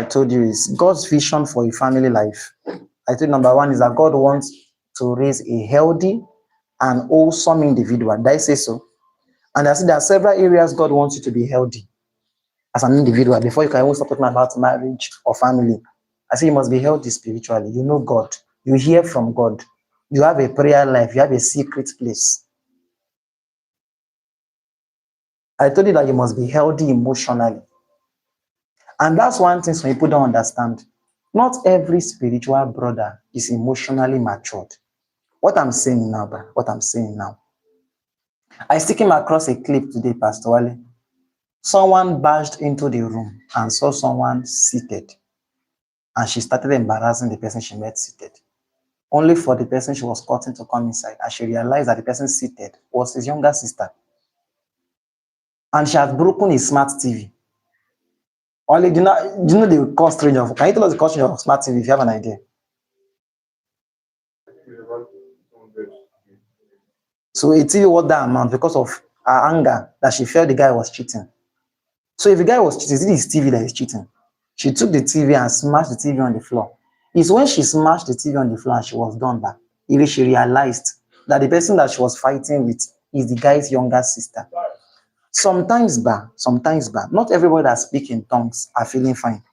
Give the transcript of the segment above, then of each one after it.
told you is God's vision for a family life. I think number one is that God wants to raise a healthy and wholesome individual. Did I say so? And I see there are several areas God wants you to be healthy as an individual before you can even start talking about marriage or family. I say you must be healthy spiritually. You know God. You hear from God. You have a prayer life. You have a secret place. I told you that you must be healthy emotionally. And that's one thing some people don't understand. Not every spiritual brother is emotionally matured. What I'm saying now, what I'm saying now. I still came across a clip today, Pastor Wale. Someone barged into the room and saw someone seated. And she started embarrassing the person she met seated. Only for the person she was courting to come inside. And she realized that the person seated was his younger sister. And she had broken his smart TV. Only, do you know the cost range of, can you tell us the cost range of smart TV if you have an idea? So a TV worth that amount because of her anger that she felt the guy was cheating. So if the guy was cheating, is it his TV that is cheating? She took the TV and smashed the TV on the floor. It's when she smashed the TV on the floor and she was done back. Even she realized that the person that she was fighting with is the guy's younger sister. Sometimes, not everybody that speaks in tongues are feeling fine.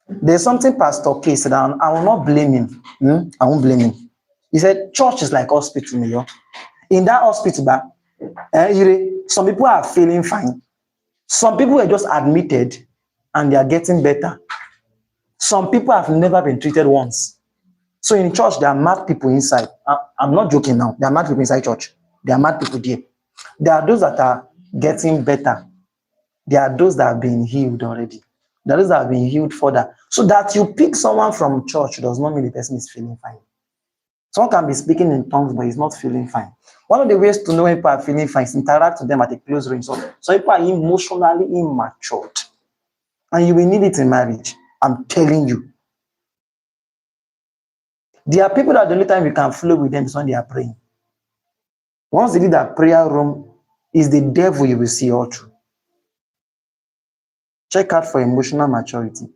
There's something Pastor K said, and I will not blame him. I won't blame him. He said, church is like hospital, you know. In that hospital, some people are feeling fine. Some people are just admitted and they are getting better. Some people have never been treated once. So in church, there are mad people inside. I'm not joking now. There are mad people inside church. There are mad people there. There are those that are getting better. There are those that have been healed already. There are those that have been healed further. So that you pick someone from church does not mean the person is feeling fine. Someone can be speaking in tongues, but he's not feeling fine. One of the ways to know when people are feeling fine is interact with them at a close range. So people are emotionally immature. And you will need it in marriage. I'm telling you. There are people that the only time you can flow with them is when they are praying. Once they leave that prayer room, is the devil you will see all through. Check out for emotional maturity.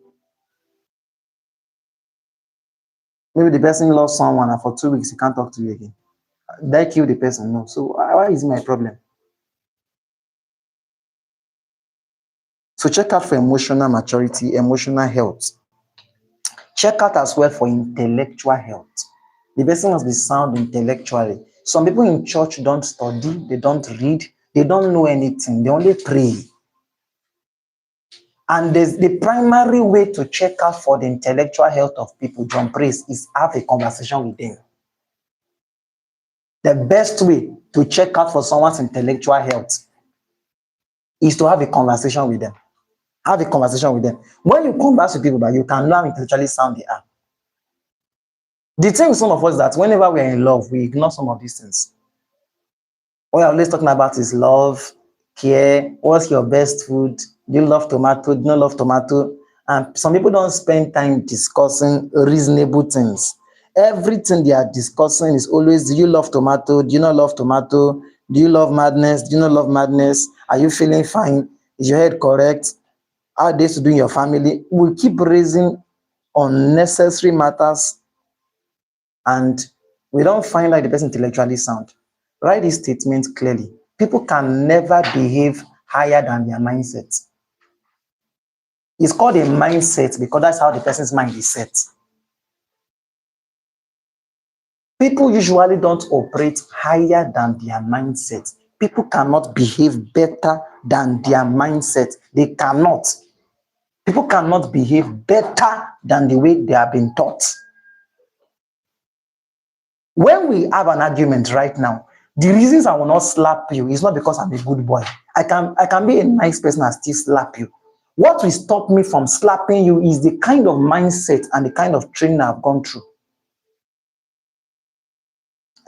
Maybe the person lost someone and for 2 weeks he can't talk to you again. Did I kill the person? No. So why is it my problem? So check out for emotional maturity, emotional health. Check out as well for intellectual health. The person must be sound intellectually. Some people in church don't study, they don't read, they don't know anything, they only pray. And the primary way to check out for the intellectual health of people, John prays, is have a conversation with them. The best way to check out for someone's intellectual health is to have a conversation with them. Have a conversation with them. When you converse with people, you can know how intellectually sound they are. The thing with some of us is that whenever we are in love, we ignore some of these things. What you're always talking about is love, care, what's your best food, do you love tomato, do you not love tomato? And some people don't spend time discussing reasonable things. Everything they are discussing is always, do you love tomato, do you not love tomato, do you love madness, do you not love madness, are you feeling fine, is your head correct, how are days to do in your family? We keep raising unnecessary matters and we don't find like the person intellectually sound. Write this statement clearly. People can never behave higher than their mindset. It's called a mindset because that's how the person's mind is set. People usually don't operate higher than their mindset. People cannot behave better than their mindset. They cannot. People cannot behave better than the way they have been taught. When we have an argument right now, the reasons I will not slap you is not because I'm a good boy. I can be a nice person and still slap you. What will stop me from slapping you is the kind of mindset and the kind of training I've gone through.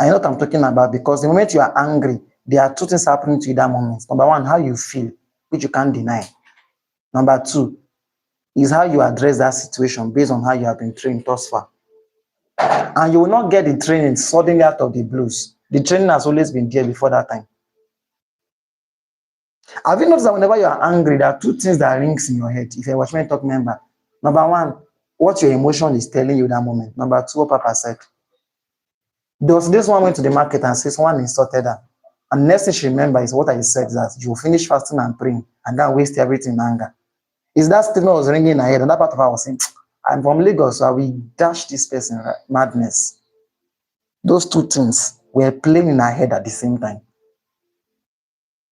I know what I'm talking about because the moment you are angry, there are two things happening to you that moment. Number one, how you feel, which you can't deny. Number two, is how you address that situation based on how you have been trained thus far. And you will not get the training suddenly out of the blues. The training has always been there before that time. Have you noticed that whenever you are angry, there are two things that rings in your head? If you're a Watchmen Talk member, number one, what your emotion is telling you that moment. Number two, what Papa said. There was this one went to the market and said someone insulted her. And the next thing she remember is what I said, that you will finish fasting and praying and then waste everything in anger. Is that statement was ringing in her head, and that part of her was saying, I'm from Lagos, so I will dash this person, right? Madness. Those two things were playing in her head at the same time.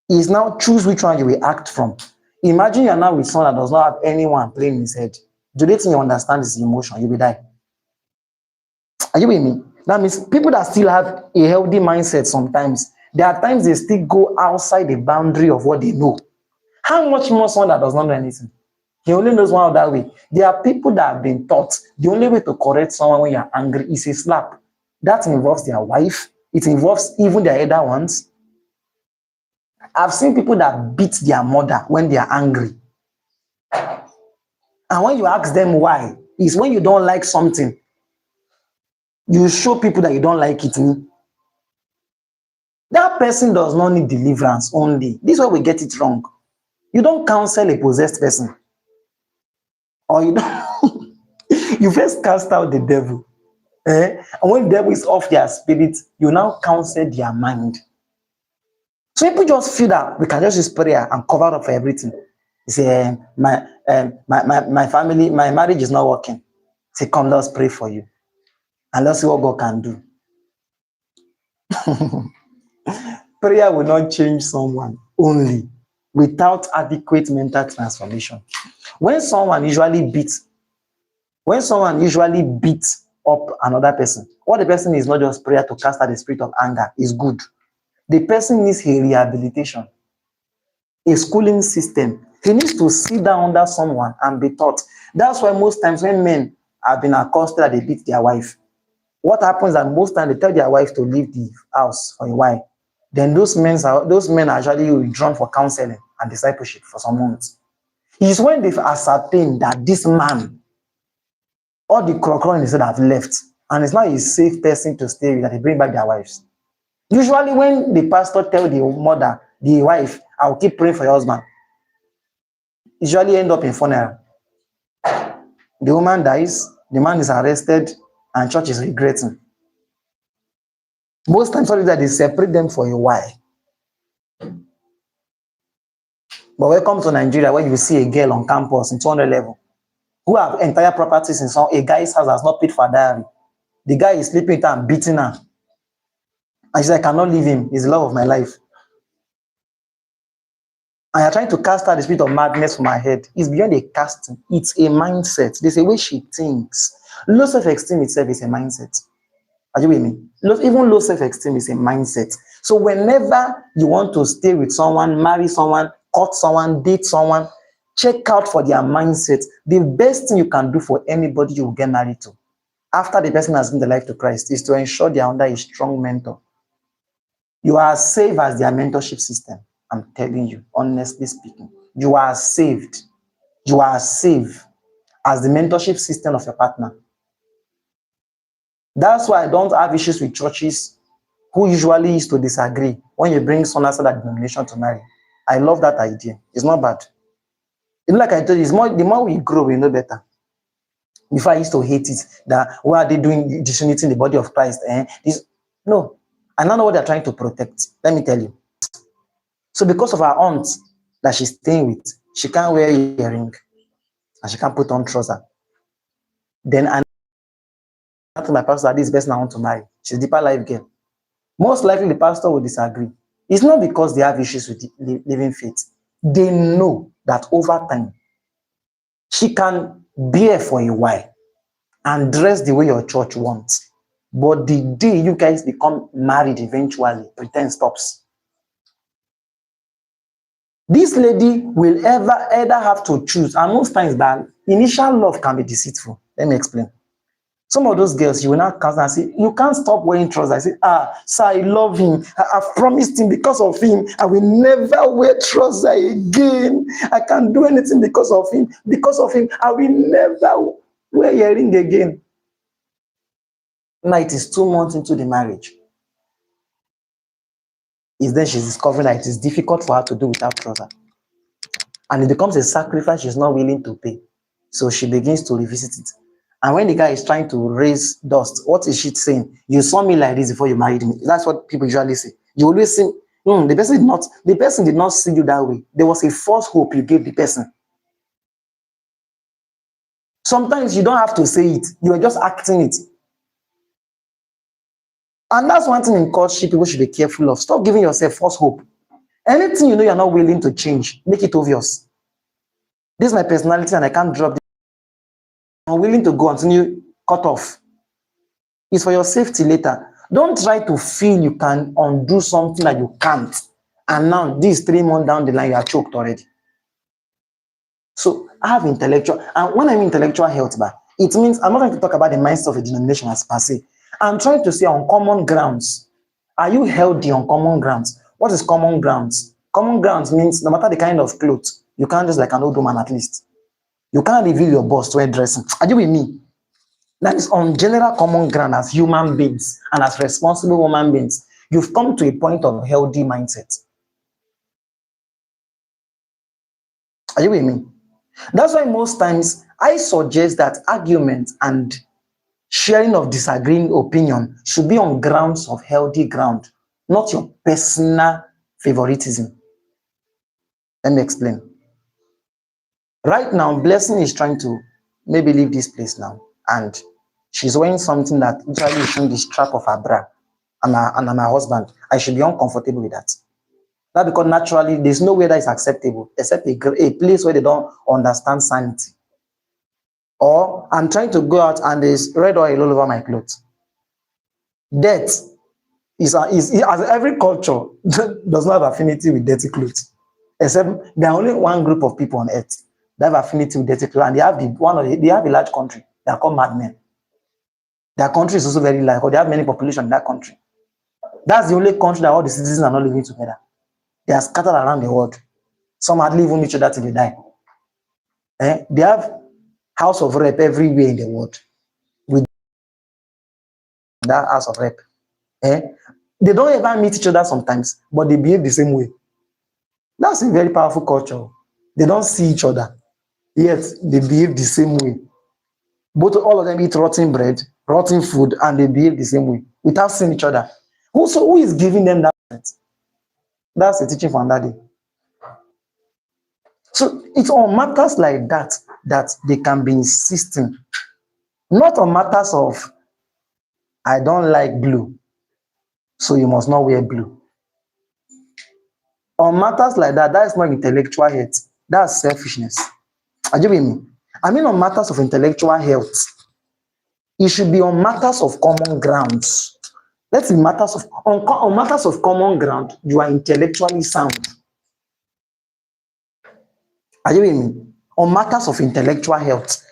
Is now choose which one you will act from. Imagine you're now with someone that does not have anyone playing in his head. Do they think you understand his emotion? You will die. Are you with me? That means people that still have a healthy mindset sometimes, there are times they still go outside the boundary of what they know. How much more someone that does not know anything? He only knows one other way. There are people that have been taught the only way to correct someone when you're angry is a slap. That involves their wife. It involves even their elder ones. I've seen people that beat their mother when they are angry. And when you ask them why, it's when you don't like something. You show people that you don't like it. That person does not need deliverance only. This is where we get it wrong. You don't counsel a possessed person. Or you don't. You first cast out the devil. And when the devil is off their spirit, you now counsel their mind. So people just feel that we can just use prayer and cover up for everything. You say, my family, my marriage is not working. Say, come, let's pray for you. And let's see what God can do. Prayer will not change someone only without adequate mental transformation. When someone usually beats up another person, what the person is not just prayer to cast out the spirit of anger is good. The person needs a rehabilitation, a schooling system. He needs to sit down under someone and be taught. That's why most times when men have been accosted that they beat their wife, what happens is that most times they tell their wife to leave the house for a while. Then those men are actually withdrawn for counseling and discipleship for some months. It is when they've ascertained that this man, all the crocodile instead have left, and it's now a safe person to stay with, that they bring back their wives. Usually when the pastor tells the wife, I'll keep praying for your husband, usually end up in funeral. The woman dies, the man is arrested, and church is regretting. Most times that they separate them for a while. But welcome to Nigeria, where you see a girl on campus in 200 level who have entire properties in a guy's house has not paid for a diary. The guy is sleeping with her and beating her. And she said, I cannot leave him. He's the love of my life. And you're trying to cast out the spirit of madness from my head. It's beyond a casting. It's a mindset. There's a way she thinks. Low self-esteem itself is a mindset. Are you with me? Even low self-esteem is a mindset. So whenever you want to stay with someone, marry someone, court someone, date someone, check out for their mindset. The best thing you can do for anybody you will get married to, after the person has given their life to Christ, is to ensure they are under a strong mentor. You are safe as their mentorship system. I'm telling you, honestly speaking, you are saved. You are safe as the mentorship system of your partner. That's why I don't have issues with churches who usually used to disagree when you bring someone outside that denomination to marry. I love that idea. It's not bad. You know, like I told you, the more we grow, we know better. Before I used to hate it, that why are they doing disunity in the body of Christ? No, I don't know what they're trying to protect. Let me tell you. So because of her aunt that she's staying with, she can't wear earring and she can't put on trouser. Then I told my pastor that this person I want to marry. She's a deeper life girl. Most likely the pastor will disagree. It's not because they have issues with living faith. They know that over time, she can bear for a while and dress the way your church wants. But the day you guys become married eventually, pretend stops. This lady will either have to choose, and most times that initial love can be deceitful. Let me explain. Some of those girls, you will not counsel and say, you can't stop wearing trousers. I say, sir, I love him. I've promised him because of him. I will never wear trousers again. I can't do anything because of him. Because of him, I will never wear earring again. Now it is 2 months into the marriage. Is then she's discovering that it is difficult for her to do without trousers. and it becomes a sacrifice she's not willing to pay. So she begins to revisit it. And when the guy is trying to raise dust, what is she saying? You saw me like this before you married me. That's what people usually say. You always say, the person did not see you that way. There was a false hope you gave the person. Sometimes you don't have to say it, you are just acting it. And that's one thing in courtship people should be careful of. Stop giving yourself false hope. Anything you know you're not willing to change, make it obvious. This is my personality and I can't drop this. I'm willing to go until you cut off. It's for your safety later. Don't try to feel you can undo something that you can't. And now, this 3 months down the line, you are choked already. So, I have intellectual, and when I mean intellectual health, it means I'm not going to talk about the mindset of a denomination as per se. I'm trying to say on common grounds. Are you healthy on common grounds? What is common grounds? Common grounds means no matter the kind of clothes, you can't just like an old woman at least. You can't reveal your boss to wear dressing. Are you with me? That is on general common ground as human beings and as responsible human beings. You've come to a point of healthy mindset. Are you with me? That's why most times I suggest that argument and sharing of disagreeing opinion should be on grounds of healthy ground, not your personal favoritism. Let me explain. Right now, Blessing is trying to maybe leave this place now, and she's wearing something that usually is showing the strap of her bra, and I'm her husband. I should be uncomfortable with that. That because naturally, there's no way that is acceptable, except a place where they don't understand sanity. Or I'm trying to go out and there's red oil all over my clothes. Death is as every culture does not have affinity with dirty clothes. Except there are only one group of people on earth that have affinity with dirty clothes, and they have a large country. They are called madmen. Their country is also very large, or they have many population in that country. That's the only country that all the citizens are not living together. They are scattered around the world. Some hardly even each other till they die. They have house of rep everywhere in the world. With that house of rep. They don't ever meet each other sometimes, but they behave the same way. That's a very powerful culture. They don't see each other, yet they behave the same way. All of them eat rotten bread, rotten food, and they behave the same way without seeing each other. Who is giving them that? That's a teaching for another day. So it's on matters like that that they can be insisting. Not on matters of, I don't like blue, so you must not wear blue. On matters like that, that is not intellectual health. That's selfishness. Are you with me? I mean on matters of intellectual health. It should be on matters of common grounds. Let's say on matters of common ground, you are intellectually sound. Are you with me? On matters of intellectual health.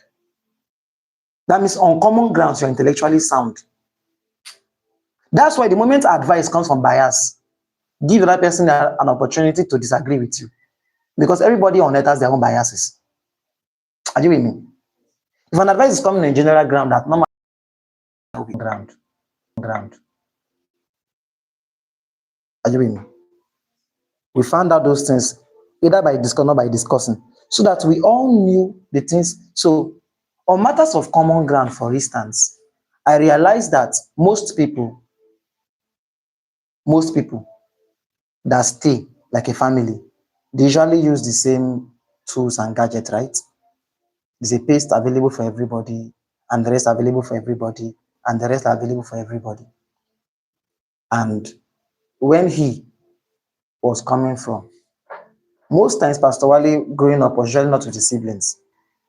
That means on common grounds, you're intellectually sound. That's why the moment advice comes from bias, give that person an opportunity to disagree with you. Because everybody on earth has their own biases. Are you with me? If an advice is coming on a general ground, that normal ground. Are you with me? We found out those things either by discussing or by discussing, so that we all knew the things. So, on matters of common ground, for instance, I realized that most people that stay like a family, they usually use the same tools and gadgets, right? There's a paste available for everybody, and the rest available for everybody, and the rest are available for everybody. And when he was coming from, most times Pastor Wale growing up was usually not with his siblings,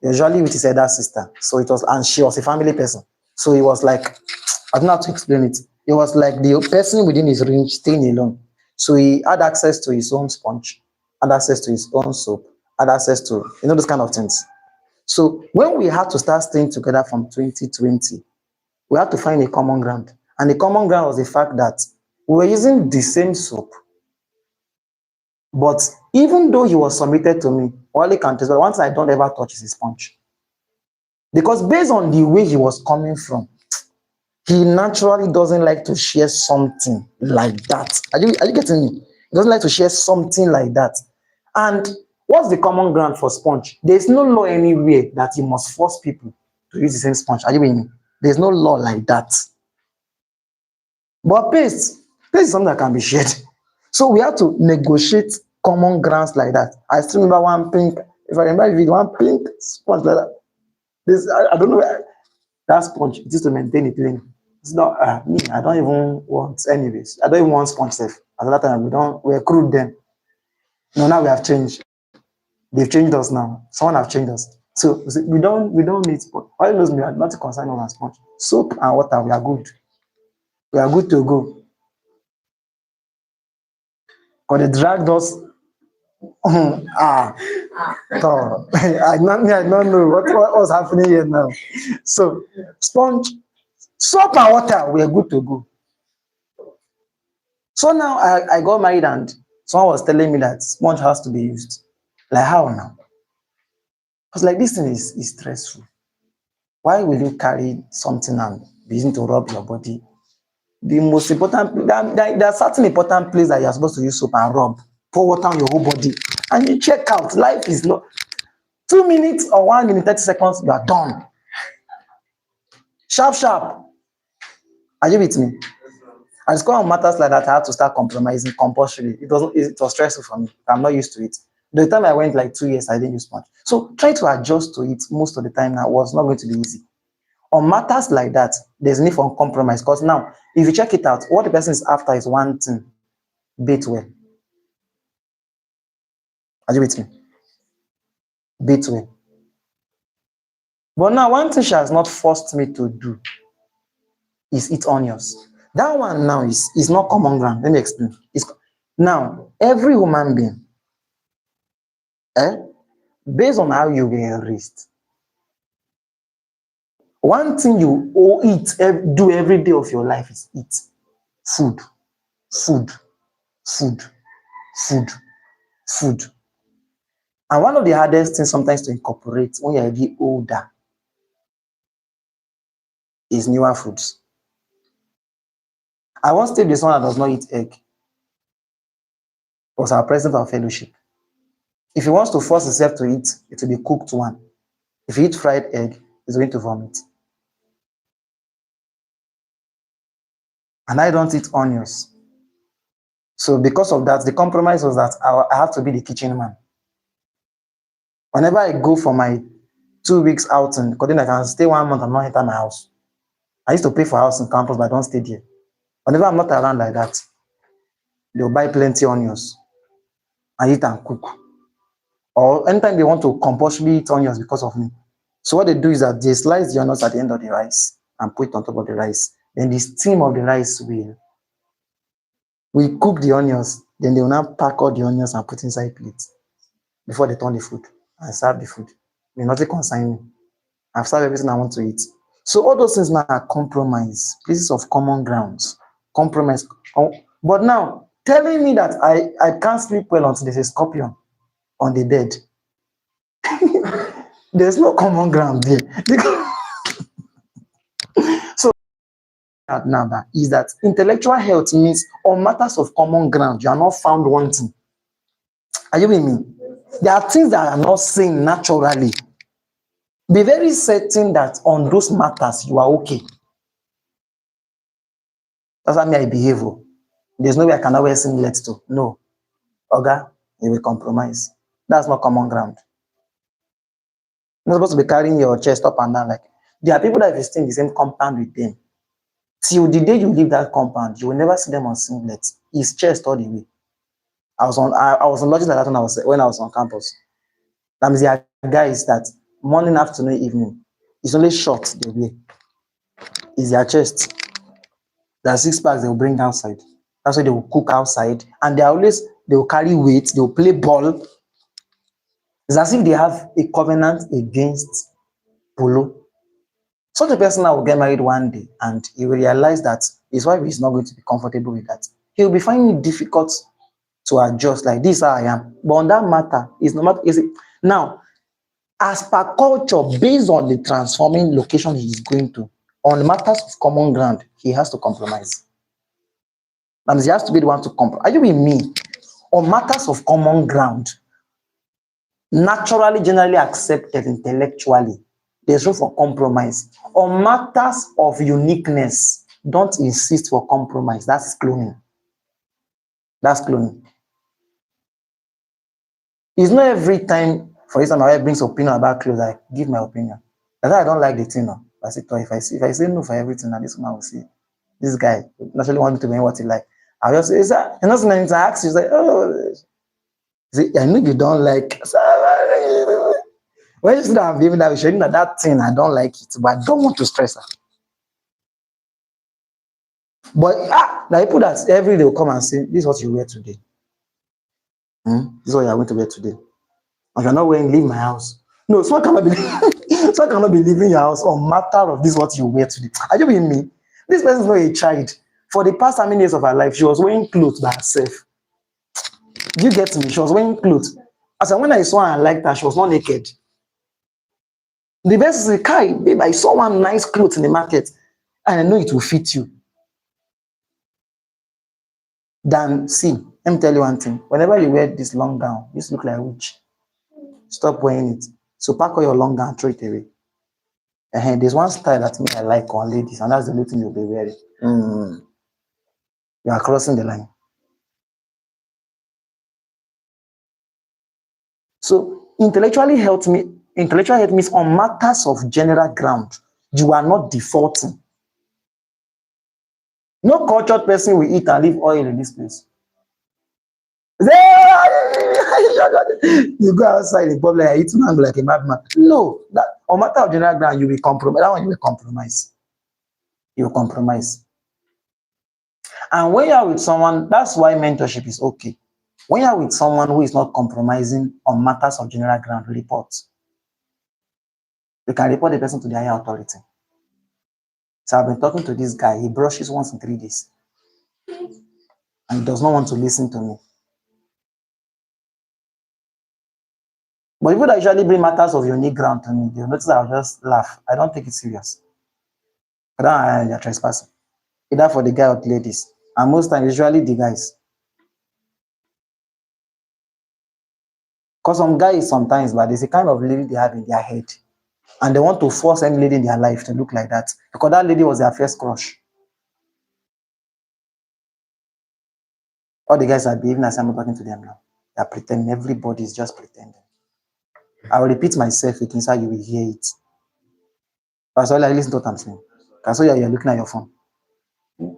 usually with his elder sister. So it was, and she was a family person. So it was like, I don't know how to explain it. It was like the person within his range staying alone. So he had access to his own sponge, had access to his own soap, had access to, those kind of things. So when we had to start staying together from 2020, we had to find a common ground. And the common ground was the fact that we were using the same soap. But even though he was submitted to me, all he can tell me, once I don't ever touch his sponge. Because based on the way he was coming from, he naturally doesn't like to share something like that. Are you getting me? He doesn't like to share something like that. And What's the common ground for sponge? There's no law anywhere that you must force people to use the same sponge. Are you with me? There's no law like that. But paste is something that can be shared. So we have to negotiate common grounds like that. I still remember one pink, if I remember vivid, one pink sponge like that. I don't know where that sponge it is to maintain it clean. It's not me, I don't even want anyways. I don't even want sponge safe. At that time we're crude then. No, now we have changed. They've changed us now. Someone have changed us. So we don't need sponge. All knows me are not concerned on sponge. Soap and water, we are good. We are good to go. Because they dragged us. So, I don't know what was happening here now. So sponge, soap and water, we are good to go. So now I got married and someone was telling me that sponge has to be used. Like how now? I was like, this thing is stressful. Why will you carry something and be using to rub your body? The most important, there are certain important places that you are supposed to use soap and rub, pour water on your whole body, and you check out. Life is not 2 minutes or 1 minute, 30 seconds, you are done. Sharp, sharp. Are you with me? And it's on matters like that, I had to start compromising compulsorily. It was stressful for me. I'm not used to it. The time I went like 2 years, I didn't use sponge. So trying to adjust to it most of the time now was not going to be easy. On matters like that, there's need for compromise. Because now, if you check it out, what the person is after is one thing: bait well. Are you with me? Bait well. But now, one thing she has not forced me to do is eat onions. That one now is not common ground. Let me explain. Now, every human being, based on how you were raised, one thing you do every day of your life is eat. Food, food, food, food, food. And one of the hardest things sometimes to incorporate when you're a bit older is newer foods. I once told someone that does not eat egg was our president of fellowship. If he wants to force himself to eat, it will be cooked one. If he eats fried egg, he's going to vomit. And I don't eat onions. So because of that, the compromise was that I have to be the kitchen man. Whenever I go for my 2 weeks outing, because then I can stay 1 month and not enter my house. I used to pay for house in campus, but I don't stay there. Whenever I'm not around like that, they'll buy plenty onions and eat and cook. Or anytime they want to compulsory eat onions because of me. So what they do is that they slice the onions at the end of the rice and put it on top of the rice. Then the steam of the rice we cook the onions, then they will now pack all the onions and put inside plates before they turn the food and serve the food. May nothing concern me. I've served everything I want to eat. So all those things now are compromise, places of common grounds, compromise. But now, telling me that I can't sleep well until there's a scorpion on the bed, there's no common ground there. So now is that intellectual health means on matters of common ground, you are not found wanting. Are you with me? There are things that are not seen naturally. Be very certain that on those matters you are okay. That's how I behave. There's no way I can always singlet to. No. Oga, you will compromise. That's not common ground. You're not supposed to be carrying your chest up and down. Like there are people that if you stay in the same compound with them, till the day you leave that compound, you will never see them on singlet. His chest all the way. I was on lodging like that when I was on campus. That means there are guys that morning, afternoon, evening, it's only short they wear. It's their chest. There are 6 packs they will bring outside. That's why they will cook outside. And they will carry weight, they will play ball. It's as if they have a covenant against polo. Such a person now will get married one day and he will realize that his wife is not going to be comfortable with that. He will be finding it difficult to adjust, like this how I am. But on that matter, it's no matter. Now, as per culture, based on the transforming location he is going to, on matters of common ground, he has to compromise. That means he has to be the one to compromise. Are you with me? On matters of common ground, naturally, generally accepted intellectually. There's room for compromise. On matters of uniqueness, don't insist for compromise. That's cloning. That's cloning. It's not every time, for instance, my wife brings opinion about clothes, I give my opinion. That's why I don't like the thing. No. I say, if I say no for everything, and this man will say, this guy naturally want me to be what he like. I just say, is that, and also when I ask you, say, oh, see, I know you don't like. When you see that I'm behaving that way, showing that thing, I don't like it, but I don't want to stress her. But the people that every day will come and say, this is what you wear today. This is what you are going to wear today. If you're not wearing, leave my house. No, someone cannot be someone cannot be leaving your house on matter of this what you wear today. Are you with me? This person is not a child. For the past how many years of her life, she was wearing clothes by herself. Do you get me? She was wearing clothes. As when I saw her and liked her, she was not naked. The best is the Kai, babe, I saw one nice clothes in the market, and I know it will fit you. Then see, let me tell you one thing. Whenever you wear this long gown, you look like a witch. Stop wearing it. So pack all your long gown, throw it away. There's one style that me I like on ladies, and that's the only thing you'll be wearing. You are crossing the line. So intellectual health means on matters of general ground, you are not defaulting. No cultured person will eat and leave oil in this place. You go outside in public, eat mango like a madman. No, that on matter of general ground, you will compromise. That one you will compromise. You will compromise. And when you are with someone, that's why mentorship is okay. When you are with someone who is not compromising on matters of general ground, report. You can report the person to the higher authority. So I've been talking to this guy. He brushes once in 3 days. And he does not want to listen to me. But people that usually bring matters of unique ground to me, they'll notice that I'll just laugh. I don't take it serious. I don't you're trespassing. Either for the guy or the ladies. And most times, usually the guys. Because some guys sometimes, but there's a kind of lady they have in their head. And they want to force any lady in their life to look like that. Because that lady was their first crush. All the guys are behaving as I'm talking to them now. They're pretending. Everybody is just pretending. I will repeat myself again so you will hear it. That's all I listen to what I'm saying. That's why you're looking at your phone.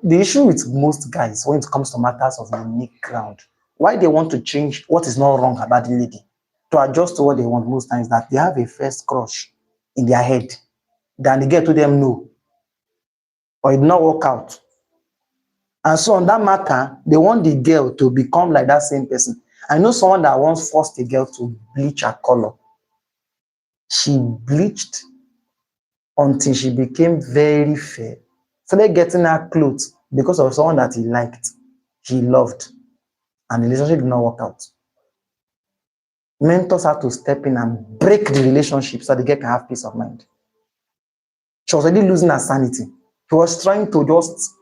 The issue with most guys when it comes to matters of unique ground, why they want to change what is not wrong about the lady to adjust to what they want most times, that they have a first crush in their head. Then they get to them no, or it did not work out. And so on that matter, they want the girl to become like that same person. I know someone that once forced a girl to bleach her color. She bleached until she became very fair. Started getting her clothes because of someone that he liked, he loved, and the relationship did not work out. Mentors had to step in and break the relationship so the girl can have peace of mind. She was already losing her sanity. He was trying to just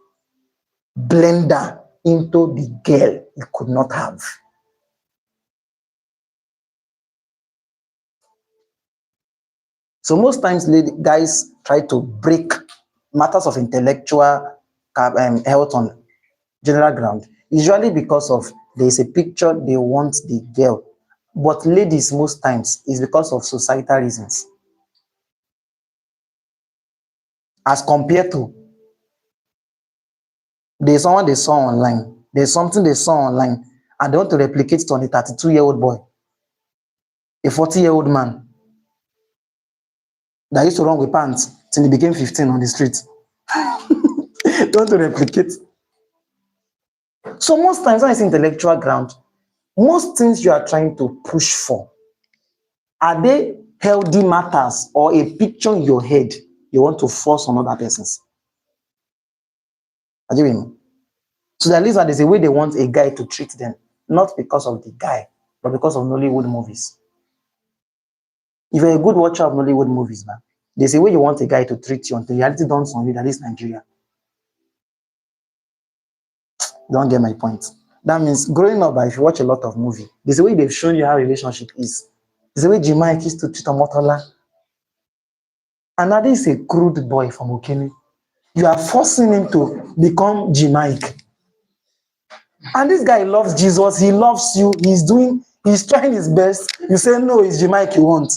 blend her into the girl he could not have. So most times, guys try to break matters of intellectual health on general ground, usually because of there is a picture they want the girl. But ladies, most times, is because of societal reasons. As compared to there's someone they saw online, there's something they saw online, and they want to replicate it on a 32-year-old boy, a 40-year-old man that used to run with pants till he became 15 on the street. They want to replicate. So most times when it's intellectual ground, most things you are trying to push for, are they healthy matters or a picture in your head you want to force on other persons? Are you with me? So at least there's a way they want a guy to treat them, not because of the guy, but because of Nollywood movies. If you're a good watcher of Nollywood movies, man, there's a way you want a guy to treat you until reality dawns on you that is Nigeria. Don't get my point. That means growing up, if you watch a lot of movies, there's a way they've shown you how a relationship is. It's the way Jemima used to treat Omotola. And now this is a crude boy from Okene. You are forcing him to become Jemima. And this guy loves Jesus. He loves you. He's trying his best. You say, no, it's Jemima you want.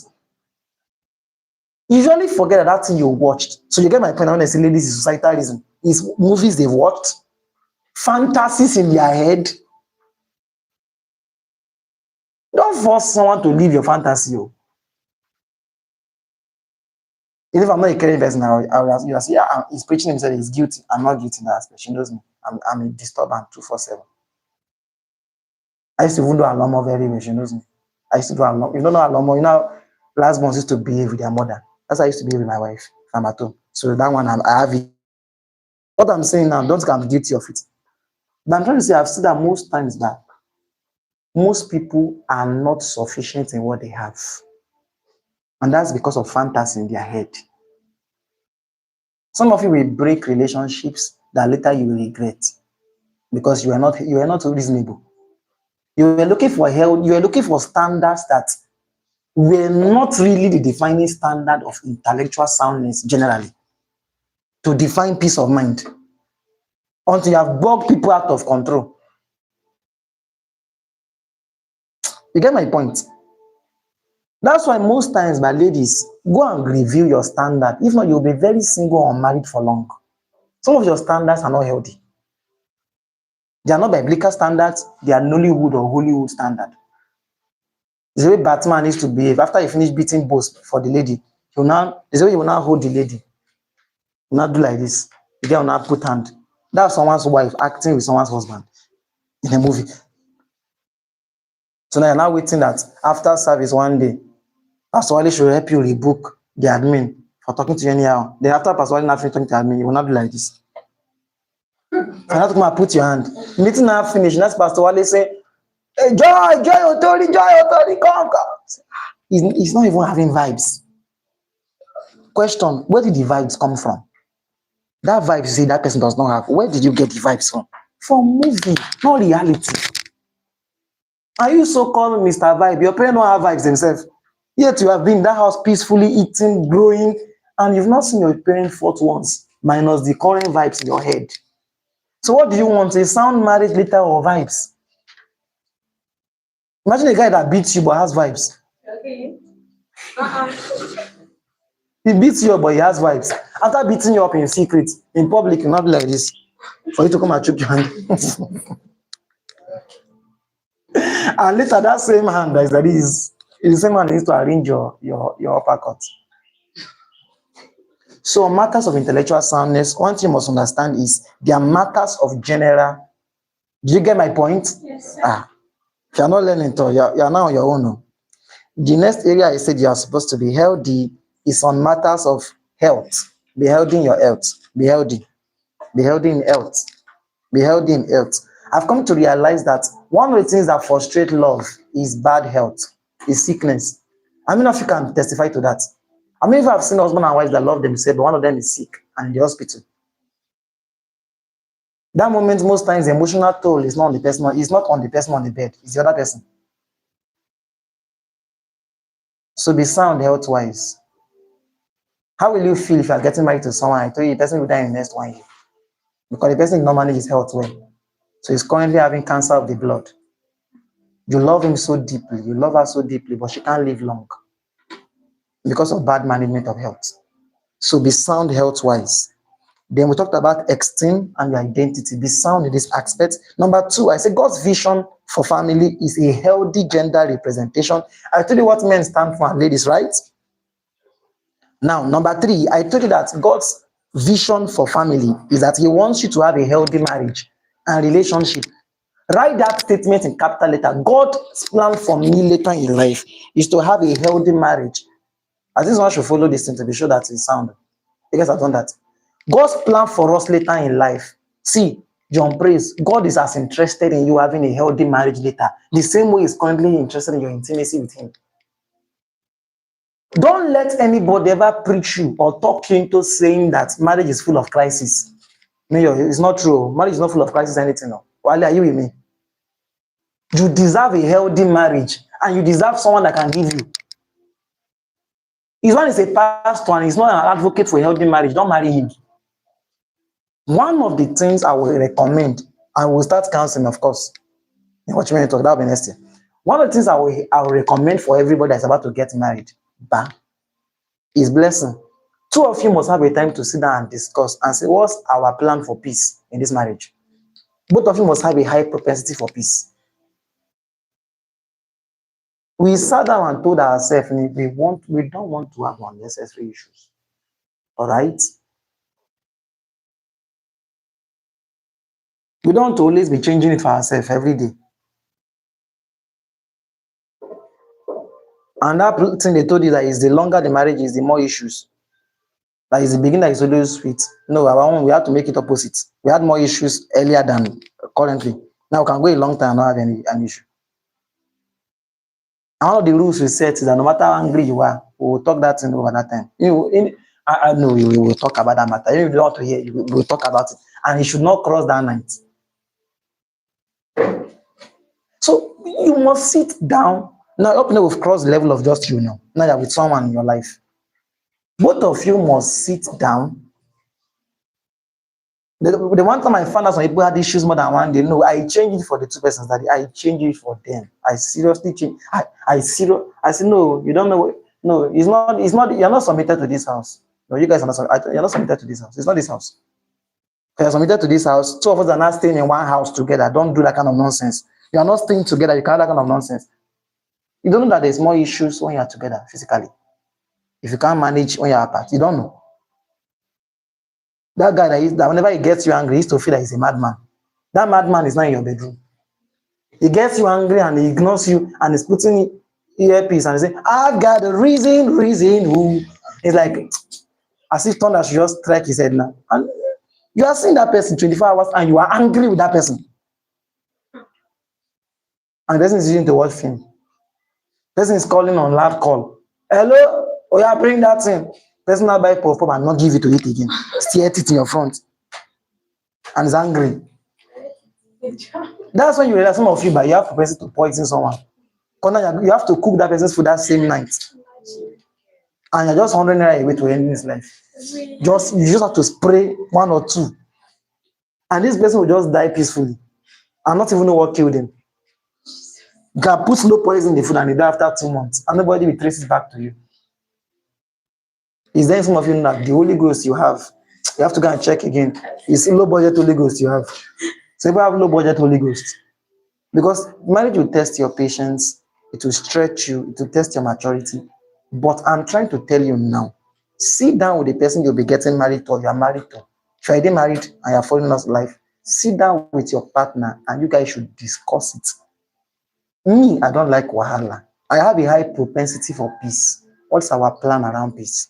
You usually forget that thing you watched. So you get my point. When I say ladies, is societalism. It's movies they've watched, fantasies in their head. Don't force someone to live your fantasy. Even if I'm not a caring person, you'll say, yeah, he's preaching himself, he's guilty. I'm not guilty in that aspect. She knows me. I'm a disturbance 247. I used to even do Alomo very well. She knows me. I used to do Alomo. You don't know Alomo. You know, last months used to behave with their mother. That's how I used to behave with my wife if I'm at home. So that one, I have it. What I'm saying now, don't think I'm guilty of it. But I'm trying to say, I've seen that most times that most people are not sufficient in what they have. And that's because of fantasy in their head. Some of you will break relationships that later you will regret because you are not reasonable. You were looking for help, you were looking for standards that were not really the defining standard of intellectual soundness generally to define peace of mind until you have bugged people out of control. You get my point? That's why most times, my ladies, go and review your standard. If not, you'll be very single or unmarried for long. Some of your standards are not healthy. They are not biblical standards, they are Nollywood or Hollywood standard. The way Batman needs to behave after he finished beating boss for the lady, there's a way you will now hold the lady. You will not do like this. The girl will not put hand. That's someone's wife acting with someone's husband in a movie. So now you're now waiting that after service one day, Pastor Wale should help you rebook the admin for talking to you anyhow. Then after Pastor Wale not finished talking to the admin, you will not do like this. You have to come and put your hand. Meeting now finished. That's Pastor Wale say, hey, joy, authority, come. He's not even having vibes. Question, where did the vibes come from? That vibe you say that person does not have, where did you get the vibes from? From movie, not reality. Are you so-called Mr. Vibe? Your parents don't have vibes themselves. Yet you have been in that house peacefully eating, growing, and you've not seen your parents fought once, minus the current vibes in your head. So what do you want? A sound marriage later or vibes? Imagine a guy that beats you but has vibes. Okay. He beats you up but he has vibes. After beating you up in secret, in public, you'll not be like this. For you to come and choke your hand. And later that same hand that is like this, the same hand needs to arrange your uppercut. So matters of intellectual soundness, one thing you must understand is they are matters of general. Do you get my point? Yes, sir. If you're not learning, you're now on your own. The next area I said you are supposed to be healthy is on matters of health. Be healthy in your health. Be healthy. Be healthy in health. Be healthy in health. I've come to realize that one of the things that frustrate love is bad health, is sickness. I mean, if you can testify to that. I mean, if I've seen husband and wives that love themselves, but one of them is sick and in the hospital. That moment, most times, the emotional toll is not on the person. It's not on the person on the bed. It's the other person. So be sound health-wise. How will you feel if you are getting married to someone? I told you the person will die in the next 1 year because the person normally is health well. So he's currently having cancer of the blood. You love him so deeply, you love her so deeply, but she can't live long because of bad management of health. So be sound health-wise. Then we talked about esteem and your identity. Be sound in this aspect. Number 2, I say God's vision for family is a healthy gender representation. I told you what men stand for and ladies, right? Now, number 3, I told you that God's vision for family is that he wants you to have a healthy marriage and relationship. Write that statement in capital letter. God's plan for me later in life is to have a healthy marriage. I think one should follow this thing to be sure that it's sound. Because I've done that. God's plan for us later in life. See, John prays, God is as interested in you having a healthy marriage later, the same way he's currently interested in your intimacy with him. Don't let anybody ever preach you or talk you into saying that marriage is full of crisis. No, it's not true. Marriage is not full of crisis anything. No. Wale, are you with me? You deserve a healthy marriage and you deserve someone that can give you. His one is a pastor and he's not an advocate for a healthy marriage. Don't marry him. One of the things I will recommend, and we'll start counseling, of course. What you want to talk about next year. One of the things I will recommend for everybody that's about to get married, is blessing. Two of you must have a time to sit down and discuss and say, what's our plan for peace in this marriage? Both of you must have a high propensity for peace. We sat down and told ourselves we don't want to have unnecessary issues. All right? We don't always be changing it for ourselves every day. And that thing they told you that is the longer the marriage is, the more issues. That is the beginning that is always sweet. No, we have to make it opposite. We had more issues earlier than currently. Now we can go a long time and not have an issue. And one of the rules we set is that no matter how angry you are, we will talk that thing over that time. I know we will talk about that matter. Even if you don't want to hear, we will talk about it. And it should not cross that night. So you must sit down. Now, up now we've crossed the level of just you now. Now you're with someone in your life. Both of you must sit down. The one time I found out some people had issues more than one day, no, I changed it for the two persons. That I changed it for them. I seriously changed. I said, no, you don't know. No, it's not, you're not submitted to this house. No, you guys are not, you're not submitted to this house. It's not this house. You're submitted to this house. Two of us are not staying in one house together. Don't do that kind of nonsense. You are not staying together. You can't do that kind of nonsense. You don't know that there's more issues when you're together physically. If you can't manage when you're apart, you don't know. That guy that whenever he gets you angry, he used to feel like he's a madman. That madman is not in your bedroom. He gets you angry and he ignores you and he's putting earpiece and he's saying, I've got a reason. Who? It's like, as if thunder should just strike his head now. And you are seeing that person 24 hours and you are angry with that person. And the person is using to watch film. The person is calling on loud call. Hello? Oh yeah, bring that thing. Person now buy puff and not give it to it again. Still eat it in your front. And is angry. That's when you realize some of you, but you have propensity to poison someone. You have to cook that person's food that same night. And you're just 100 naira away to end his life. You just have to spray one or two. And this person will just die peacefully. And not even know what killed him. You can put slow poison in the food and you die after 2 months. And nobody will trace it back to you. Is there some of you that the Holy Ghost you have to go and check again. It's low budget Holy Ghost you have. So if you have low budget Holy Ghost, because marriage will test your patience, it will stretch you, it will test your maturity. But I'm trying to tell you now, sit down with the person you'll be getting married to or you're married to. If you're already married and you're following us life, sit down with your partner and you guys should discuss it. Me, I don't like wahala. I have a high propensity for peace. What's our plan around peace?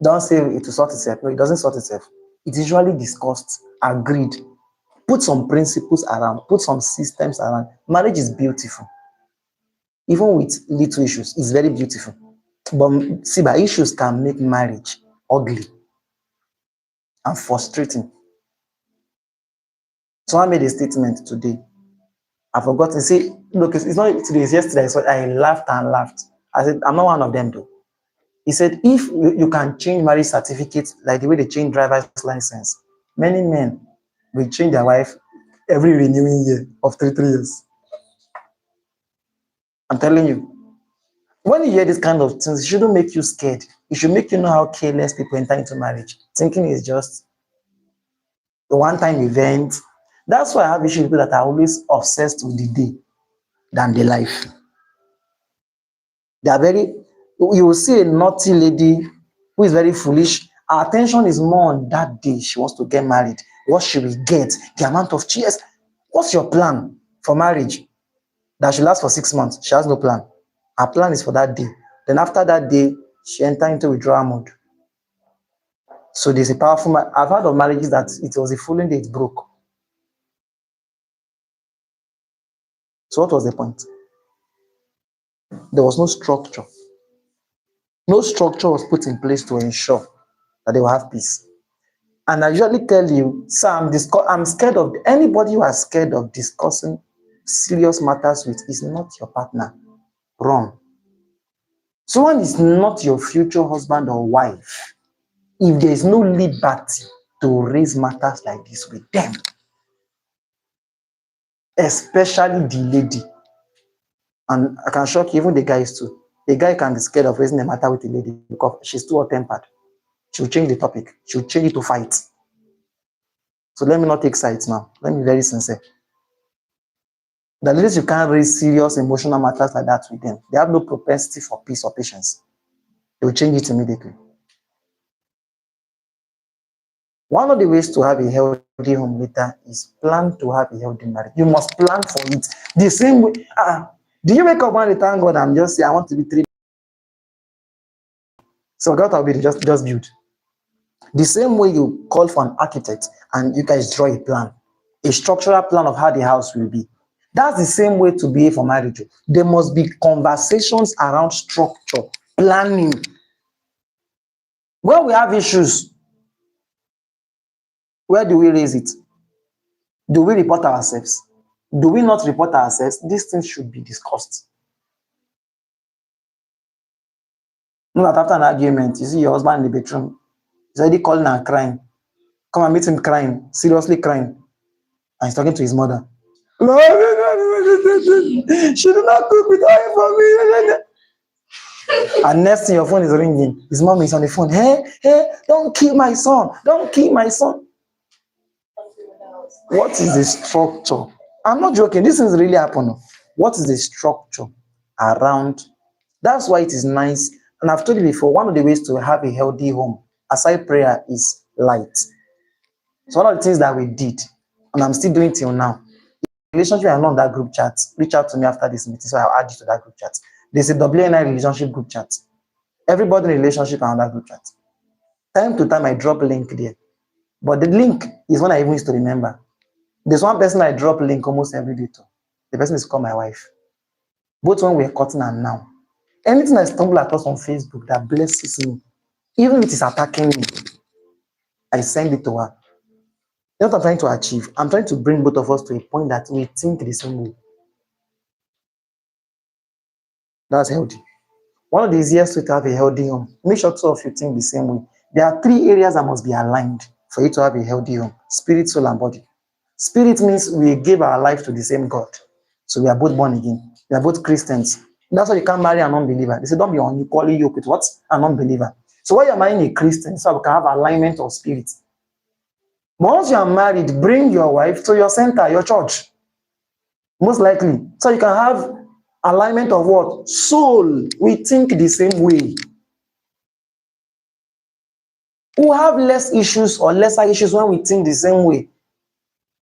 Don't say it will sort itself. No, it doesn't sort itself. It's usually discussed, agreed. Put some principles around, put some systems around. Marriage is beautiful. Even with little issues, it's very beautiful. But see, but issues can make marriage ugly and frustrating. Someone made a statement today. I forgot to say, look, it's not today, it's yesterday. So I laughed and laughed. I said, I'm not one of them though. He said, if you can change marriage certificates like the way they change driver's license, many men will change their wife every renewing year of 3 years. I'm telling you. When you hear this kind of things, it shouldn't make you scared. It should make you know how careless people enter into marriage. Thinking is just a one-time event. That's why I have issues with people that are always obsessed with the day than the life. They are you will see a naughty lady who is very foolish. Her attention is more on that day she wants to get married. What she will get, the amount of cheers. What's your plan for marriage? That should last for 6 months. She has no plan. Her plan is for that day. Then after that day, she enters into withdrawal mode. So there's a powerful, I've heard of marriages that it was the following day it broke. So what was the point? There was no structure. No structure was put in place to ensure that they will have peace. And I usually tell you, sir, I'm scared of anybody who is scared of discussing serious matters with is not your partner. Run. Someone is not your future husband or wife if there is no liberty to raise matters like this with them, especially the lady. And I can shock you, even the guys too. A guy can be scared of raising a matter with a lady because she's too hot-tempered. She'll change the topic. She'll change it to fight. So let me not take sides now. Let me be very sincere. The ladies, you can't raise serious emotional matters like that with them. They have no propensity for peace or patience. They will change it immediately. One of the ways to have a healthy home later is plan to have a healthy marriage. You must plan for it. The same way. Do you wake up one day, thank God, I'm just saying, I want to be 3? So God will be just build. The same way you call for an architect and you guys draw a plan, a structural plan of how the house will be. That's the same way to behave for marriage. There must be conversations around structure, planning. When we have issues, where do we raise it? Do we report ourselves? Do we not report ourselves? These things should be discussed. Not after an argument, you see your husband in the bedroom, he's already calling and crying. Come and meet him crying, seriously crying. And he's talking to his mother. She did not cook with oil for me. And next thing, your phone is ringing. His mom is on the phone. Hey, don't kill my son. Don't kill my son. What is the structure? I'm not joking. This is really happening. What is the structure around? That's why it is nice. And I've told you before, one of the ways to have a healthy home, aside prayer, is light. So one of the things that we did, and I'm still doing till now, relationship are not on that group chat. Reach out to me after this meeting, so I'll add you to that group chat. There's a WNI relationship group chat. Everybody in relationship are on that group chat. Time to time, I drop a link there. But the link is one I even used to remember. There's one person I drop link almost every day to. The person is called my wife. Both when we're cutting and now. Anything I stumble across on Facebook that blesses me, even if it is attacking me, I send it to her. You know what I'm trying to achieve? I'm trying to bring both of us to a point that we think the same way. That's healthy. One of the easiest ways to have a healthy home, make sure two of you think the same way. There are 3 areas that must be aligned for you to have a healthy home: spirit, soul, and body. Spirit means we give our life to the same God. So we are both born again. We are both Christians. That's why you can't marry an unbeliever. They say don't be unequally yoked with what? An unbeliever. So when you're marrying a Christian, so we can have alignment of spirit. Once you are married, bring your wife to your center, your church. Most likely. So you can have alignment of what? Soul. We think the same way. We have less issues or lesser issues when we think the same way.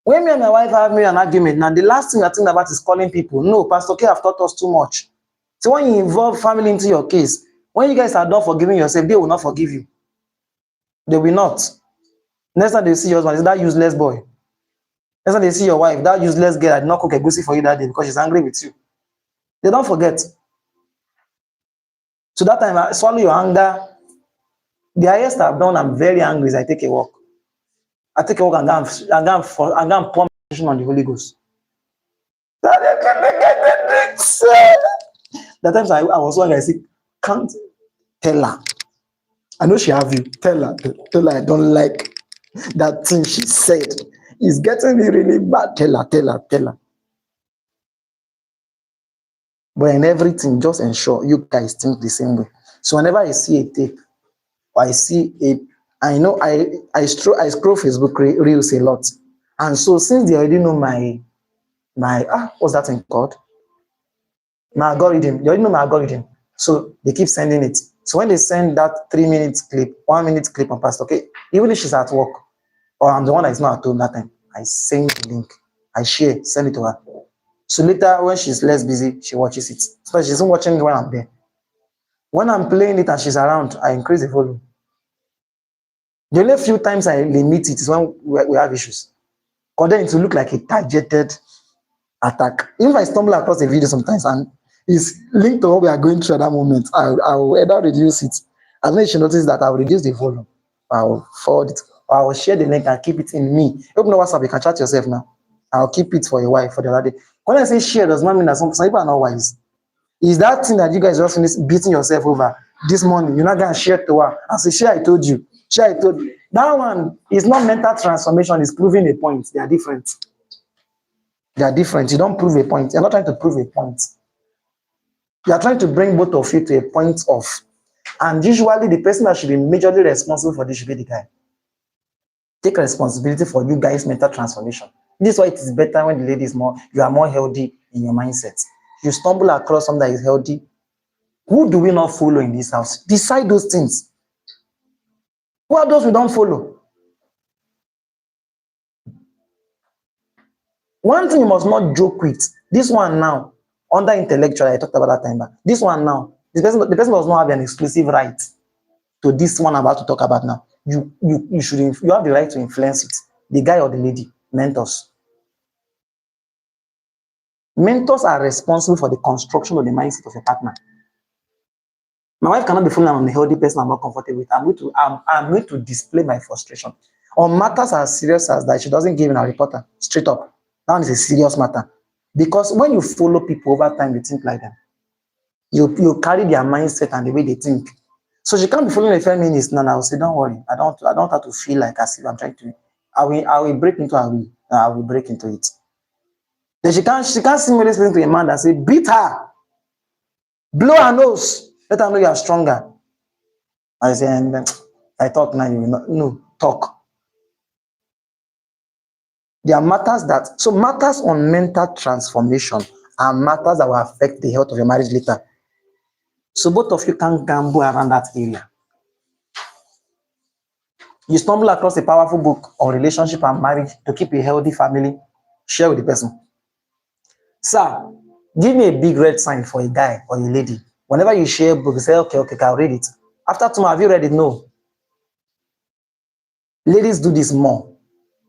When me and my wife have an argument, now the last thing I think about is calling people. No, Pastor K have taught us too much. So when you involve family into your case, when you guys are done forgiving yourself, they will not forgive you. They will not. Next time they see your husband, is that useless boy. Next time they see your wife, that useless girl that did not cook a goosey for you that day because she's angry with you. They don't forget. So that time, I swallow your anger. The highest I've done, I'm very angry, is I take a walk. I take a walk and go and pour on the Holy Ghost. That times I was one I said, can't tell her. I know she have you. Tell her I don't like that thing she said. It's getting me really bad. Tell her. But in everything, just ensure you guys think the same way. So whenever I see a tape, or I see I know I scroll Facebook reels a lot. And so since they already know my what's that thing called? My algorithm. They already know my algorithm. So they keep sending it. So when they send that 3-minute clip, 1-minute clip on Pastor, okay, even if she's at work, or I'm the one that is not at home that time, I send the link. I share, send it to her. So later, when she's less busy, she watches it. So she's not watching it when I'm there. When I'm playing it and she's around, I increase the volume. The only few times I limit it is when we have issues. Because then it will look like a targeted attack. Even if I stumble across a video sometimes and it's linked to what we are going through at that moment, I will either reduce it. As long as she notices that, I will reduce the volume. I will forward it. Or I will share the link and keep it in me. Open WhatsApp, you can chat yourself now. I'll keep it for a while for the other day. When I say share, does not mean that some people are not wise. Is that thing that you guys just finished beating yourself over this morning? You're not gonna share to her and say, "Share, I told you. Share, I told you." That one is not mental transformation, it's proving a point. They are different. They are different. You don't prove a point. You're not trying to prove a point. You are trying to bring both of you to a point of. And usually the person that should be majorly responsible for this should be the guy. Take responsibility for you guys' mental transformation. This is why it is better when the lady is more, you are more healthy in your mindset. You stumble across someone that is healthy. Who do we not follow in this house? Decide those things. Who are those we don't follow? One thing you must not joke with. This one now, under intellectual, I talked about that time back. This one now, the person does not have an exclusive right to this one I'm about to talk about now. You have the right to influence it. The guy or the lady, mentors. Mentors are responsible for the construction of the mindset of a partner. My wife cannot be fooling on a healthy person I'm not comfortable with. I'm going to display my frustration. On matters as serious as that, she doesn't give in a reporter straight up. That one is a serious matter. Because when you follow people over time, you think like them. You carry their mindset and the way they think. So she can't be following a feminist now. I'll say, don't worry. I don't have to feel like as if I'm trying to. I will break into I will break into it. Then she can't see me listening to a man that say, beat her, blow her nose, let her know you are stronger. I say, and then I thought now you will not. No, talk. There are matters on mental transformation are matters that will affect the health of your marriage later. So both of you can gamble around that area. You stumble across a powerful book on relationship and marriage to keep a healthy family, share with the person. Sir, give me a big red sign for a guy or a lady. Whenever you share a book, you say, okay, I'll read it. After tomorrow, have you read it? No. Ladies do this more.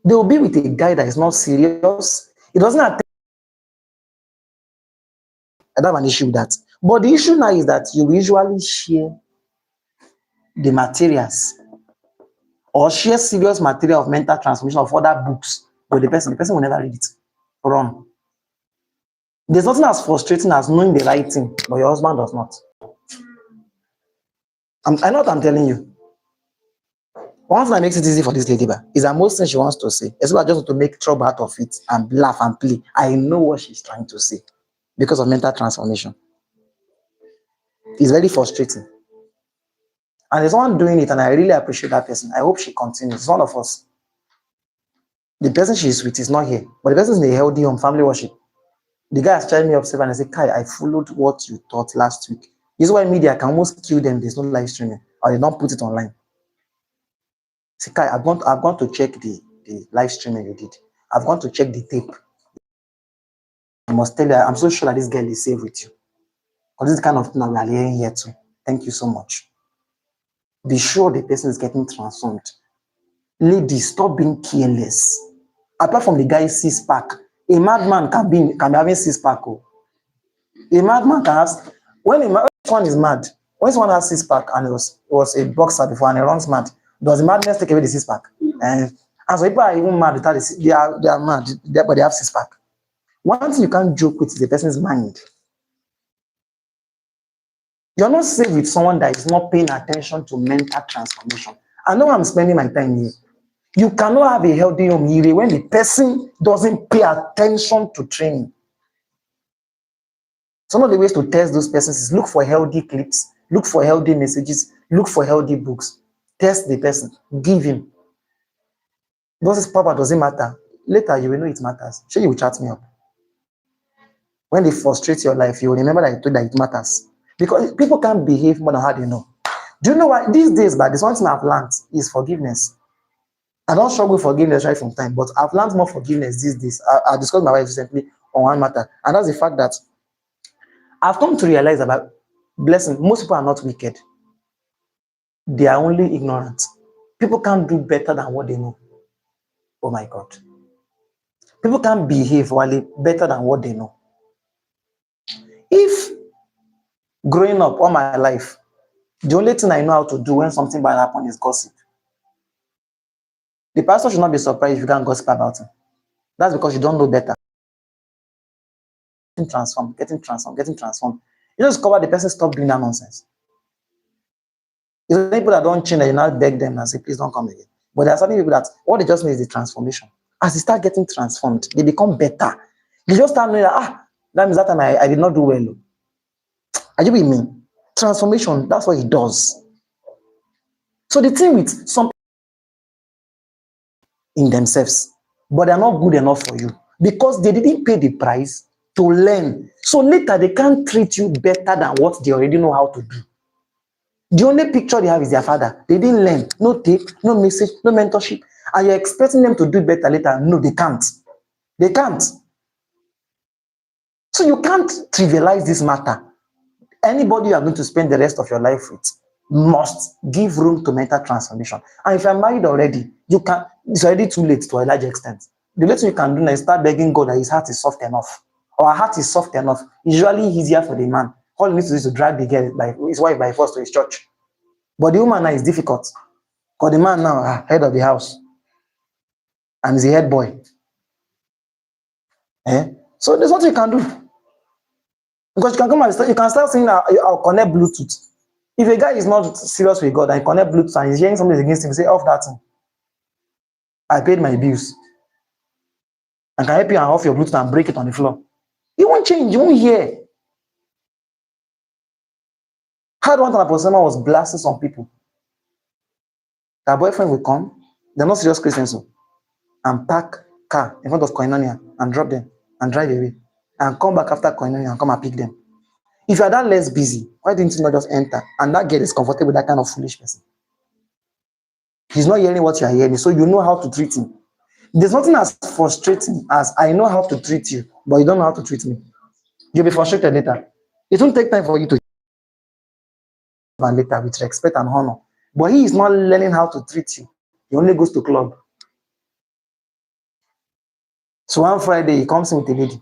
They will be with a guy that is not serious. It doesn't have. I don't have an issue with that. But the issue now is that you usually share the materials or share serious material of mental transformation of other books with the person. The person will never read it. Run. There's nothing as frustrating as knowing the right thing, but your husband does not. I know what I'm telling you. One thing that makes it easy for this lady is that most things she wants to say, as well, I just want to make trouble out of it and laugh and play. I know what she's trying to say because of mental transformation. It's very frustrating. And there's someone doing it, and I really appreciate that person. I hope she continues. It's one of us. The person she's with is not here, but the person is in a healthy home, family worship. The guy has tried me up and I said, Kai, I followed what you taught last week. This is why media can almost kill them. There's no live streaming, or they don't put it online. Say, Kai, I've gone to check the live streaming you did. I've gone to check the tape. I must tell you, I'm so sure that this girl is safe with you. Because this is the kind of thing that we are hearing here too. Thank you so much. Be sure the person is getting transformed. Ladies, stop being careless. Apart from the guy six-pack, a madman can be having six-pack. Oh. A madman can have, when someone is mad, when someone has six-pack and it was a boxer before and he runs mad, does the madness take away the six-pack? And so people are even mad without they are mad, but they have six-pack. One thing you can't joke with is the person's mind. You're not safe with someone that is not paying attention to mental transformation. I know I'm spending my time here. You cannot have a healthy home when the person doesn't pay attention to training. Some of the ways to test those persons is look for healthy clips, look for healthy messages, look for healthy books. Test the person, give him. Does doesn't matter. Later you will know it matters. Sure, you will chat me up. When they frustrate your life, you will remember that it matters. Because people can't behave more than how they know. Do you know what? These days, but this one thing I've learned is forgiveness. I don't struggle with forgiveness right from time, but I've learned more forgiveness these days. I discussed with my wife recently on one matter, and that's the fact that I've come to realize about blessing. Most people are not wicked. They are only ignorant. People can't do better than what they know. Oh my God. People can't behave better than what they know. If growing up all my life, the only thing I know how to do when something bad happens is gossip, the pastor should not be surprised if you can't gossip about him. That's because you don't know better. Getting transformed. You just discover the person stop doing that nonsense. There's people that don't change, that you now beg them and say, please don't come again. But there are certain people that what they just need is the transformation. As they start getting transformed, they become better. They just start knowing that, that means that time I did not do well. Are you with me? Transformation, that's what it does. So the thing with some in themselves, but they're not good enough for you because they didn't pay the price to learn. So later they can't treat you better than what they already know how to do. The only picture they have is their father. They didn't learn. No tape, no message, no mentorship. And you're expecting them to do better later. No, they can't. They can't. So you can't trivialize this matter. Anybody you are going to spend the rest of your life with must give room to mental transformation. And if you're married already, it's already too late to a large extent. The least you can do now is start begging God that his heart is soft enough. Or her heart is soft enough. It's usually easier for the man. All he needs to do is to drag the girl, his wife by force to his church. But the woman now is difficult. Because the man now, head of the house. And he's a head boy. So there's nothing you can do. Because you can come and you can start saying that I'll connect Bluetooth. If a guy is not serious with God and he connect Bluetooth and he's hearing something against him, say off that thing. I paid my bills. And can help you and off your Bluetooth and break it on the floor. It won't change, you won't hear. How one time Apostle was blasting some people. Their boyfriend will come, they're not serious Christians, and park car in front of Koinonia and drop them and drive away. And come back after Koinonia and come and pick them. If you are that less busy, why didn't you not just enter? And that girl is comfortable with that kind of foolish person. He's not hearing what you are hearing, so you know how to treat him. There's nothing as frustrating as I know how to treat you, but you don't know how to treat me. You'll be frustrated later. It won't take time for you to later with respect and honor. But he is not learning how to treat you. He only goes to club. So one Friday, he comes in with a lady.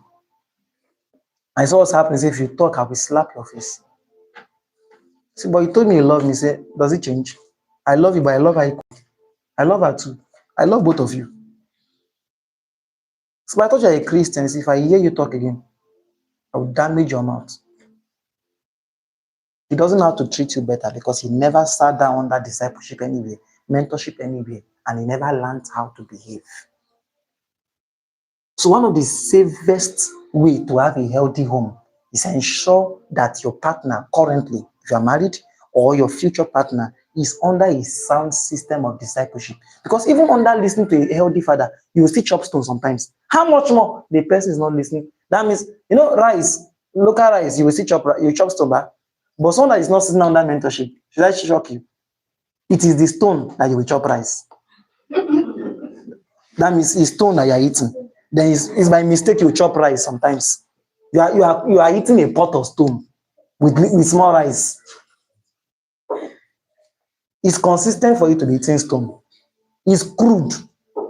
I saw what's happening. If you talk, I will slap your face. See, but you told me you love me. Say, does it change? I love you, but I love her equally. I love her too. I love both of you. So I thought you're a Christian. If I hear you talk again, I will damage your mouth. He doesn't know how to treat you better because he never sat down under discipleship anywhere, mentorship anywhere, and he never learned how to behave. So one of the safest way to have a healthy home is ensure that your partner currently, if you are married, or your future partner is under a sound system of discipleship. Because even under listening to a healthy father, you will still chop stone sometimes. How much more the person is not listening? That means, rice, local rice, you will still chop stone back. But someone that is not sitting under mentorship, should I shock you? It is the stone that you will chop rice. That means it's stone that you are eating. Then it's by mistake you chop rice sometimes. You are eating a pot of stone with small rice. It's consistent for you to be eating stone. It's crude.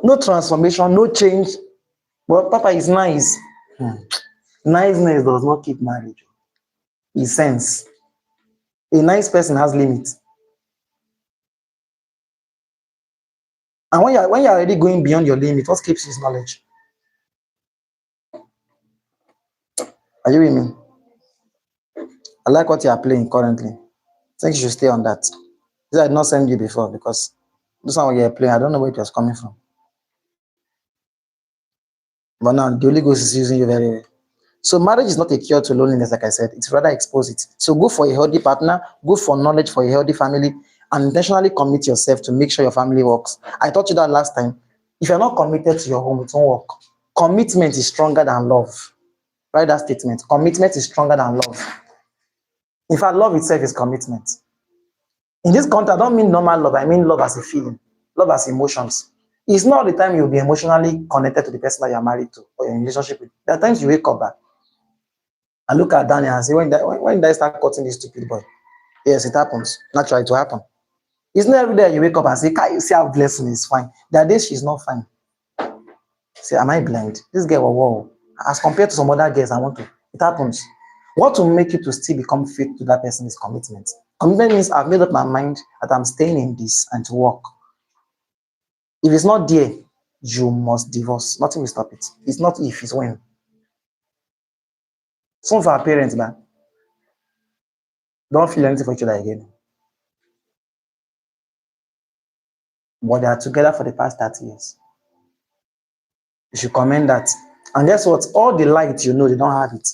No transformation, no change. But Papa is nice. Niceness does not keep marriage. It's sense. A nice person has limits. And when you're already going beyond your limit, what keeps his knowledge? Are you with me? I like what you are playing currently. I think you should stay on that. This I did not send you before because this one you are playing, I don't know where it was coming from. But now the Holy Ghost is using you very well. So marriage is not a cure to loneliness, like I said. It's rather expose it. So go for a healthy partner, go for knowledge for a healthy family, and intentionally commit yourself to make sure your family works. I taught you that last time. If you're not committed to your home, it won't work. Commitment is stronger than love. Write that statement. Commitment is stronger than love. In fact, love itself is commitment. In this context, I don't mean normal love. I mean love as a feeling, love as emotions. It's not the time you'll be emotionally connected to the person that you're married to or you're in a relationship with. There are times you wake up and look at Daniel and say, when did I start cutting this stupid boy? Yes, it happens. Naturally, it will happen. It's not every day you wake up and say, can you see how blessing is fine? There are days she's not fine. Say, am I blind? This girl, whoa. As compared to some other girls, I want to. It happens. What will make you to still become faithful to that person is commitment. Commitment means I've made up my mind that I'm staying in this and to work. If it's not there, you must divorce. Nothing will stop it. It's not if, it's when. Some of our parents, man, Don't feel anything for each other again. But they are together for the past 30 years. You should commend that. And guess what? All the light you know, they don't have it.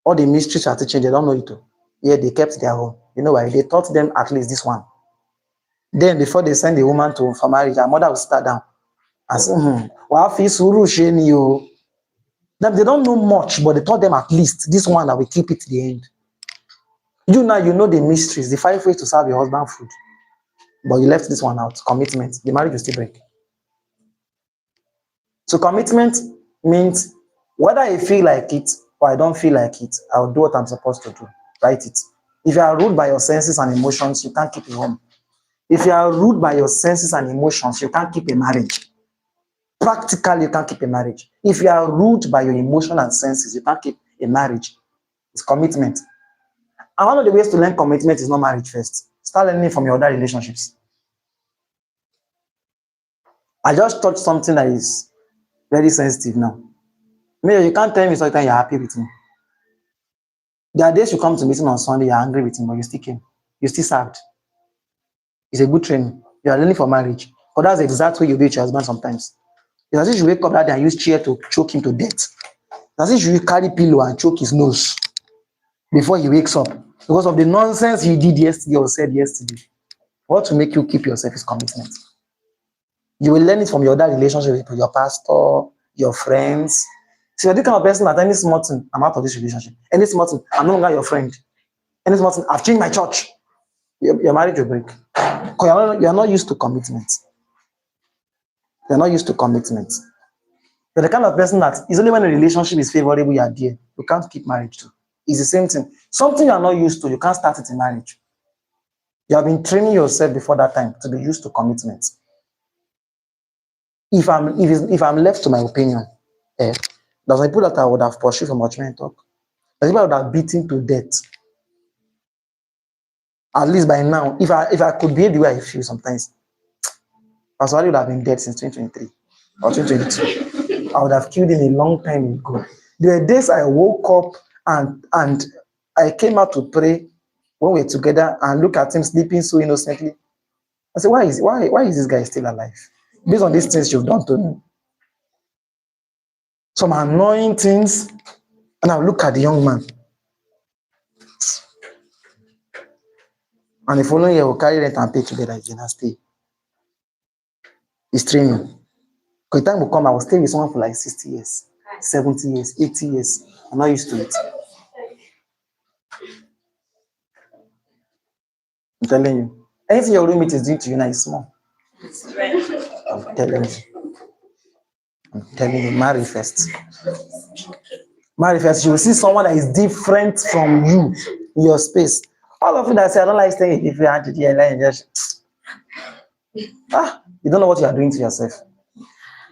All the mysteries are teaching, they don't know it. Yeah, they kept their own. You know why? They taught them at least this one. Then before they send the woman for marriage, her mother will sit down and say, they don't know much, but they taught them at least this one that will keep it to the end. You now, you know the mysteries, the 5 ways to serve your husband food. But you left this one out, commitment. The marriage will still break. So commitment means whether I feel like it or I don't feel like it, I'll do what I'm supposed to do. Write it. If you are ruled by your senses and emotions, you can't keep a home. If you are ruled by your senses and emotions, you can't keep a marriage. Practically, you can't keep a marriage. If you are ruled by your emotion and senses, you can't keep a marriage. It's commitment. And one of the ways to learn commitment is not marriage first. Start learning from your other relationships. I just touched something that is very sensitive now. Maybe you can't tell me sometimes you're happy with me. There are days you come to meeting on Sunday, you're angry with him, but you still came. You still served. It's a good training. You are learning for marriage. But that's the exact way you do it with your husband sometimes. It's as if you wake up that day and use chair to choke him to death. It's as if you carry pillow and choke his nose before he wakes up. Because of the nonsense he did yesterday or said yesterday. What will make you keep yourself is commitment. You will learn it from your other relationship with your pastor, your friends. So you're the kind of person that any small thing, I'm out of this relationship. Any small thing, I'm no longer your friend. Any small thing, I've changed my church. Your marriage will break. Because you're not used to commitment. You're not used to commitment. You're the kind of person that it's only when a relationship is favorable you are there. You can't keep marriage to. It's the same thing. Something you're not used to, you can't start it in marriage. You have been training yourself before that time to be used to commitment. If I'm left to my opinion, there's people that I would have pursued from Watchmen Talk. There's people that I would have beaten to death. At least by now, if I could behave the way I feel sometimes, Pastor Ali would have been dead since 2023 or 2022. I would have killed him a long time ago. There were days I woke up and I came out to pray when we were together and look at him sleeping so innocently. I said, why is this guy still alive? Based on these things you've done to me. Some annoying things, and I look at the young man. And the following year, we'll carry rent and pay together again and stay. It's training. Because the time will come, I will stay with someone for like 60 years, 70 years, 80 years. I'm not used to it. I'm telling you. Anything your roommate is doing to you now is small. I'm telling you, marry first. Marry first. You will see someone that is different from you in your space. All of you that say, I don't like staying if you had to just you don't know what you are doing to yourself.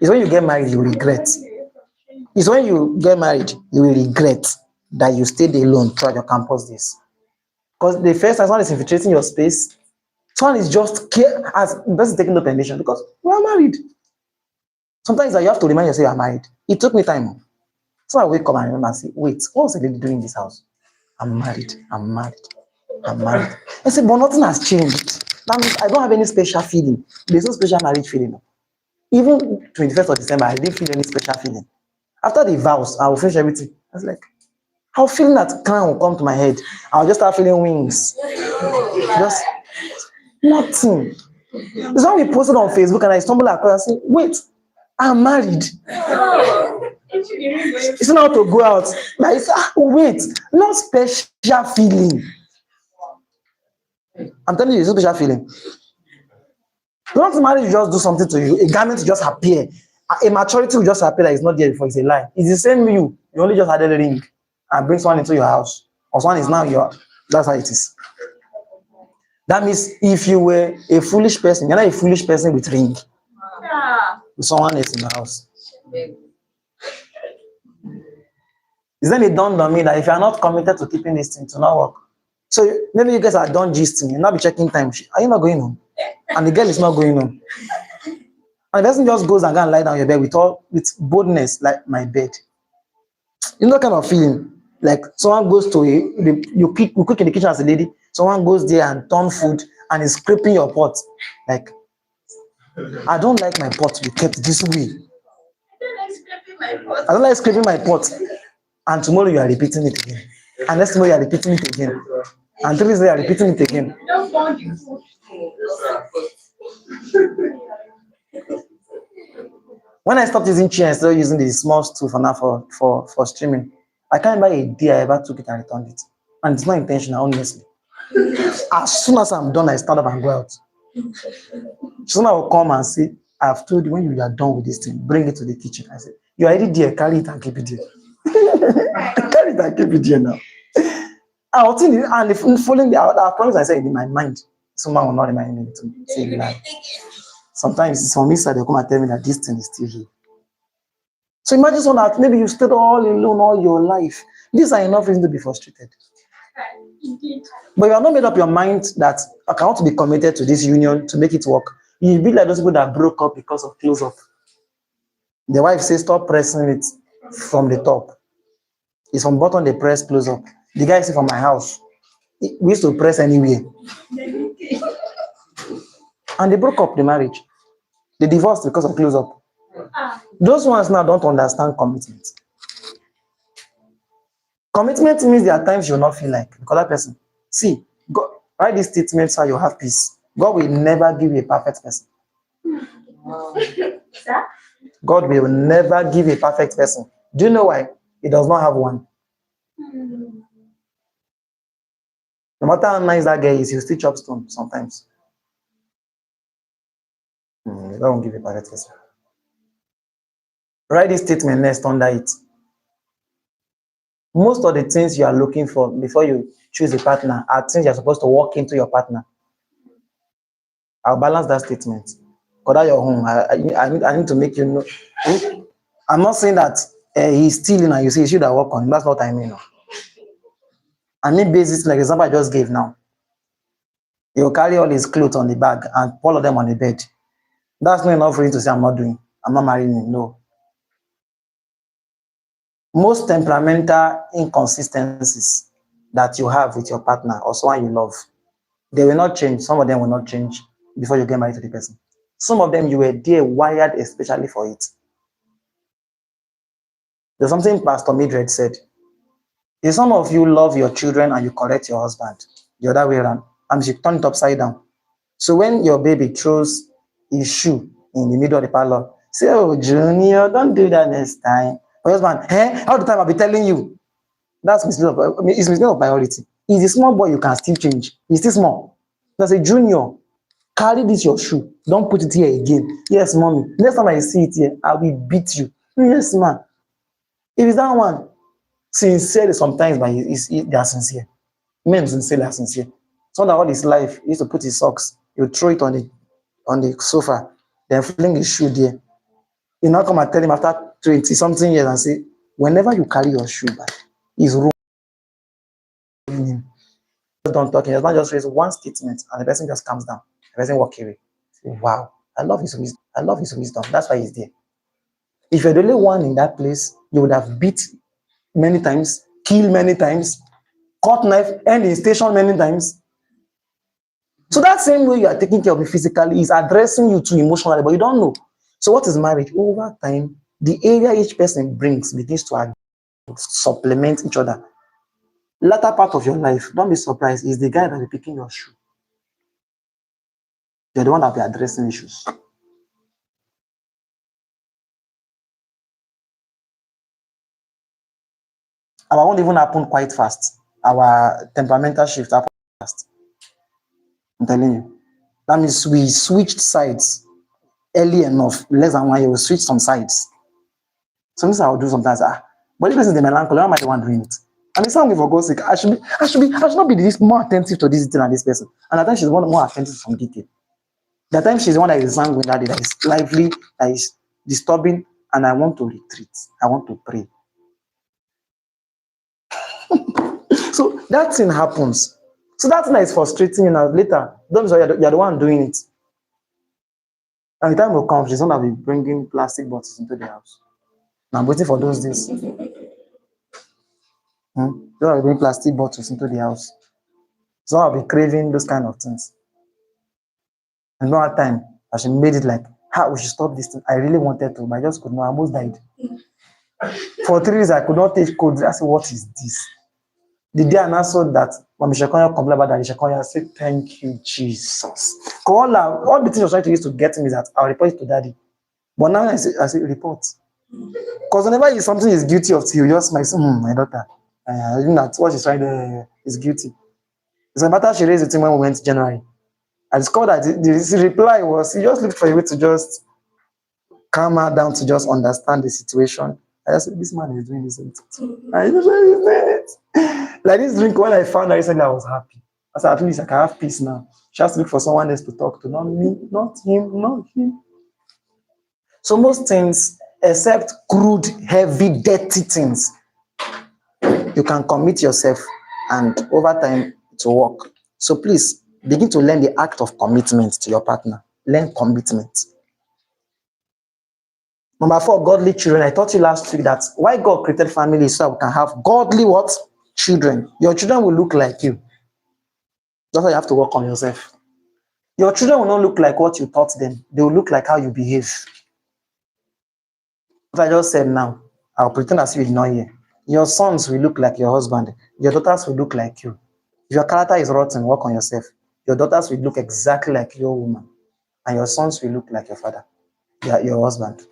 It's when you get married, you regret. It's when you get married, you will regret that you stayed alone throughout your campus days. Because the first time someone is infiltrating your space, someone is just as person taking no permission because we are married. Sometimes you have to remind yourself you are married. It took me time. So I wake up and remember and say, wait, what was the lady doing in this house? I'm married. I say, but nothing has changed. That means I don't have any special feeling. There's no special marriage feeling. Even 21st of December, I didn't feel any special feeling. After the vows, I will finish everything. I was like, how feeling that crown will come to my head. I'll just start feeling wings. Just nothing. It's when we posted on Facebook and I stumbled across and say, wait, I'm married. It's not to go out. Like, wait, no special feeling. I'm telling you, it's a special feeling. Not marriage just do something to you. A garment will just appear. A maturity will just appear that it's not there before. It's a lie. It's the same with you. You only just added a ring and bring someone into your house. Or someone is now your. That's how it is. That means if you were a foolish person, you're not a foolish person with ring. With someone else in the house. It's then it dawned on me that if you're not committed to keeping this thing, to not work. So maybe you guys are done gisting, you'll not be checking time. Are you not going home? And the girl is not going home. And the person just goes and go and lie down on your bed with boldness, like my bed. You know that kind of feeling. Like someone goes to you cook in the kitchen as a lady, someone goes there and turn food and is scraping your pot. Like, I don't like my pot to be kept this way. I don't like scraping my pot. And tomorrow you are repeating it again. And next tomorrow you are repeating it again. And 3 days later you are repeating it again. When I stopped using chair and started using the small stool for now for streaming, I can't remember a day I ever took it and returned it. And it's not intentional, honestly. As soon as I'm done, I stand up and go out. Someone will come and say, I've told you when you are done with this thing, bring it to the kitchen. I said, you are already there, carry it and keep it there. Carry it and keep it there now. I was thinking, and if following I promise I said in my mind, someone will not remind me to say lie. Sometimes it's from inside, they'll come and tell me that this thing is still here. So imagine someone that maybe you stayed all alone all your life. These are enough reasons to be frustrated. But you have not made up your mind that I want to be committed to this union to make it work. You'll be like those people that broke up because of close up. The wife says, stop pressing it from the top. It's from bottom they press close up. The guy said, from my house, we used to press anywhere. And they broke up the marriage. They divorced because of close up. Those ones now don't understand commitment. Commitment means there are times you will not feel like the other person. See, God, write these statements so you have peace. God will never give you a perfect person. God will never give a perfect person. Do you know why? He does not have one. No matter how nice that guy is, he'll still chop stone sometimes. God won't give a perfect person. Write this statement next under it. Most of the things you are looking for before you choose a partner are things you're supposed to walk into your partner. I'll balance that statement. Because that's your home. I need to make you know. I'm not saying that he's stealing and you say you should have worked on him. That's not what I mean. No. I mean basis, like the example I just gave now. He'll carry all his clothes on the bag and all of them on the bed. That's not enough for you to say I'm not marrying him. No. Most temperamental inconsistencies that you have with your partner or someone you love, they will not change. Some of them will not change before you get married to the person. Some of them you were there wired especially for it. There's something Pastor Midred said. If some of you love your children and you correct your husband, the other way around, and you turn it upside down. So when your baby throws his shoe in the middle of the parlor, say, oh, Junior, don't do that next time. My husband, all the time I'll be telling you. That's misplacement of priority. He's a small boy, you can still change. He's still small. That's a Junior. Carry this your shoe. Don't put it here again. Yes, mommy. Next time I see it here, I will beat you. Yes, man. If it's that one, sincere sometimes, but they are sincere. Men sincerely are sincere. So that all his life, he used to put his socks, he would throw it on the sofa, then fling his shoe there. You now come and tell him after 20 something years and say, whenever you carry your shoe back, he's ruining him. Don't talk, he does not just raise one statement and the person just calms down. The person walk away. Say, wow, I love his wisdom. I love his wisdom. That's why he's there. If you're the only one in that place, you would have beat many times, killed many times, cut knife, end in station many times. So that same way you are taking care of me physically is addressing you too emotionally, but you don't know. So what is marriage? Over time, the area each person brings begins to supplement each other. Latter part of your life, don't be surprised, is the guy that will be picking your shoe. You're the one that will be addressing issues. Our won't even happen quite fast. Our temperamental shift happen fast. I'm telling you. That means we switched sides early enough, less than 1 year, we switch some sides. Sometimes I'll do sometimes, but this person is the melancholy, why am I the one doing it? And it's something for God's sake, I should not be this more attentive to this thing than this person. And at times she's one more attentive to some detail. The time she's the one that is sanguine, that is lively, that is disturbing, and I want to retreat. I want to pray. So that thing happens. So that thing is frustrating, later, don't say you're the one doing it. And the time will come, she's going to be bringing plastic bottles into the house. And I'm waiting for those days. Don't have bring plastic bottles into the house. So I'll be craving those kind of things. And no other time, I should made it like, how we should stop this thing. I really wanted to, but I just could not. I almost died. For 3 days, I could not take cold. I said, what is this? The day I now saw that Mami Shekonya complained about that, Shekonya said, thank you, Jesus. All the things I was trying to use to get me is that I'll report it to daddy. But now I say report. Because whenever something is guilty of you, just might say, my daughter, that's what she's trying to is guilty. It's a matter she raised the thing when we went to January. I discovered that the reply was, he just looked for a way to just calm her down, to just understand the situation. I just said, this man is doing this. I just said, he's doing it. Like this drink, when I found her recently, I was happy. I said, at least I can have peace now. She has to look for someone else to talk to, not me, not him, not him. So most things, except crude, heavy, dirty things, you can commit yourself and over time to work. So please begin to learn the act of commitment to your partner. Learn commitment. Number 4, godly children. I taught you last week that why God created family so we can have godly what? Children. Your children will look like you. That's why you have to work on yourself. Your children will not look like what you taught them. They will look like how you behave. What I just said now, I'll pretend as if you did not hear. Your sons will look like your husband. Your daughters will look like you. If your character is rotten, work on yourself. Your daughters will look exactly like your woman. And your sons will look like your father, your husband.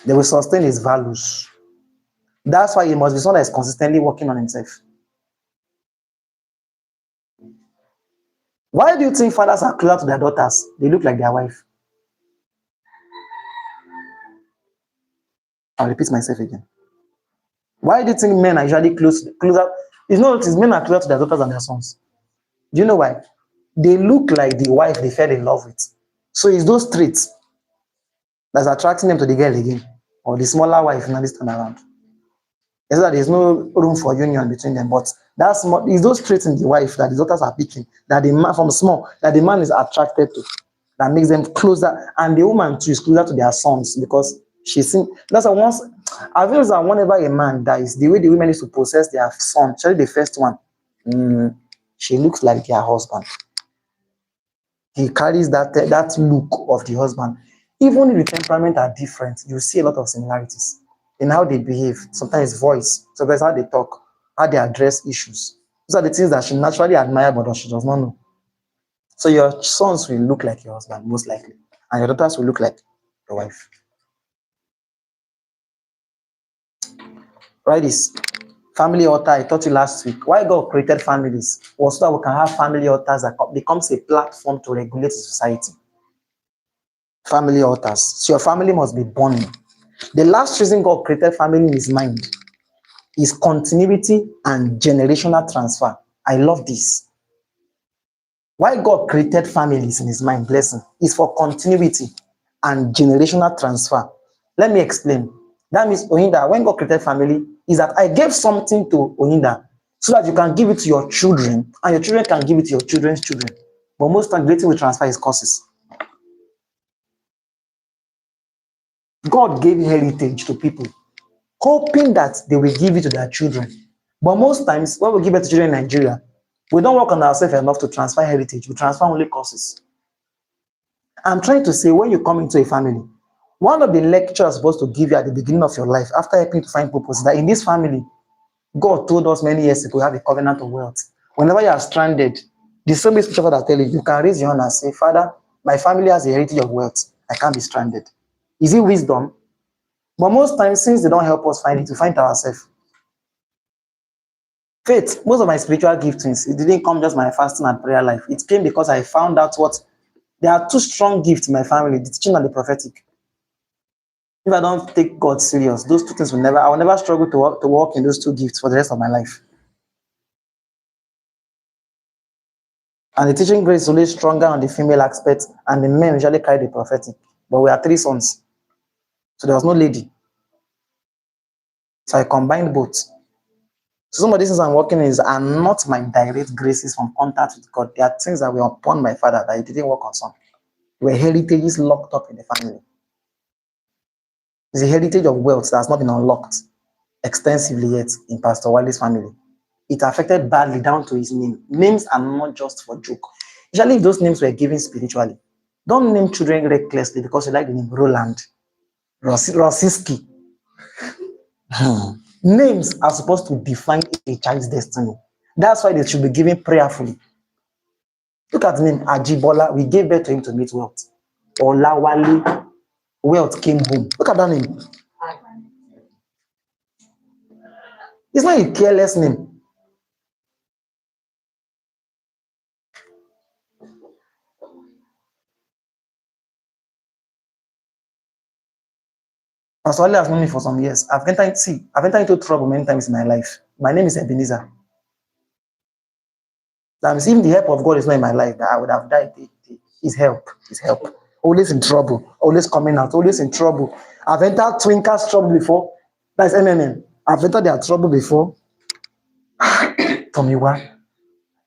They will sustain his values. That's why he must be someone that is consistently working on himself. Why do you think fathers are closer to their daughters? They look like their wife. I'll repeat myself again. Why do you think men are usually closer? It's not notice men are closer to their daughters than their sons. Do you know why? They look like the wife they fell in love with. So it's those traits that's attracting them to the girl again, or the smaller wife now this time around. It's that there's no room for union between them, but it's those traits in the wife that the daughters are picking, that the man from small, that the man is attracted to, that makes them closer, and the woman too is closer to their sons because she's seen. That's why I feel that whenever a man dies, the way the women used to possess their son, especially the first one, she looks like their husband. He carries that look of the husband. Even if the temperament are different, you see a lot of similarities in how they behave, sometimes voice, sometimes how they talk, how they address issues. Those are the things that she naturally admires, but she does not know. So your sons will look like your husband, most likely, and your daughters will look like your wife. Write this. Family altar, I taught you last week. Why God created families was so that we can have family altars that becomes a platform to regulate society. Family altars. So your family must be born. The last reason God created family in his mind is continuity and generational transfer. I love this. Why God created families in his mind, blessing, is for continuity and generational transfer. Let me explain. That means, Oyinda, when God created family, is that I gave something to Oyinda so that you can give it to your children, and your children can give it to your children's children. But most times, relating will transfer his curses. God gave heritage to people, hoping that they will give it to their children. But most times, when we give it to children in Nigeria, we don't work on ourselves enough to transfer heritage. We transfer only curses. I'm trying to say, when you come into a family, one of the lectures I'm supposed to give you at the beginning of your life, after helping to find purpose, is that in this family, God told us many years ago, we have a covenant of wealth. Whenever you are stranded, the same way scripture that tell you, you can raise your hand and say, Father, my family has a heritage of wealth. I can't be stranded. Is it wisdom? But most times, since they don't help us find it, we find it ourselves. Faith, most of my spiritual giftings, it didn't come just my fasting and prayer life. It came because I found out there are two strong gifts in my family, the teaching and the prophetic. If I don't take God serious, those two things I will never struggle to walk in those two gifts for the rest of my life. And the teaching grace is always stronger on the female aspect, and the men usually carry the prophetic. But we are 3 sons, so there was no lady. So I combined both. So some of these things I'm working in are not my direct graces from contact with God. They are things that were upon my father that he didn't work on some. They were heritages locked up in the family. It's a heritage of wealth that has not been unlocked. extensively yet in Pastor Wale's family. It affected badly down to his name. Names are not just for joke. Usually, if those names were given spiritually, don't name children recklessly because you like the name Roland, Rosiski. Names are supposed to define a child's destiny. That's why they should be given prayerfully. Look at the name Ajibola. We gave birth to him to meet wealth. Olawale, wealth came home. Look at that name. It's not a careless name. Pastor Wale has known me for some years. I've entered into trouble many times in my life. My name is Ebenezer. That means if the help of God is not in my life, that I would have died. His help. Always in trouble, always coming out, always in trouble. I've entered Twinker's trouble before. That's MMM. I've entered their trouble before. Tomiwa.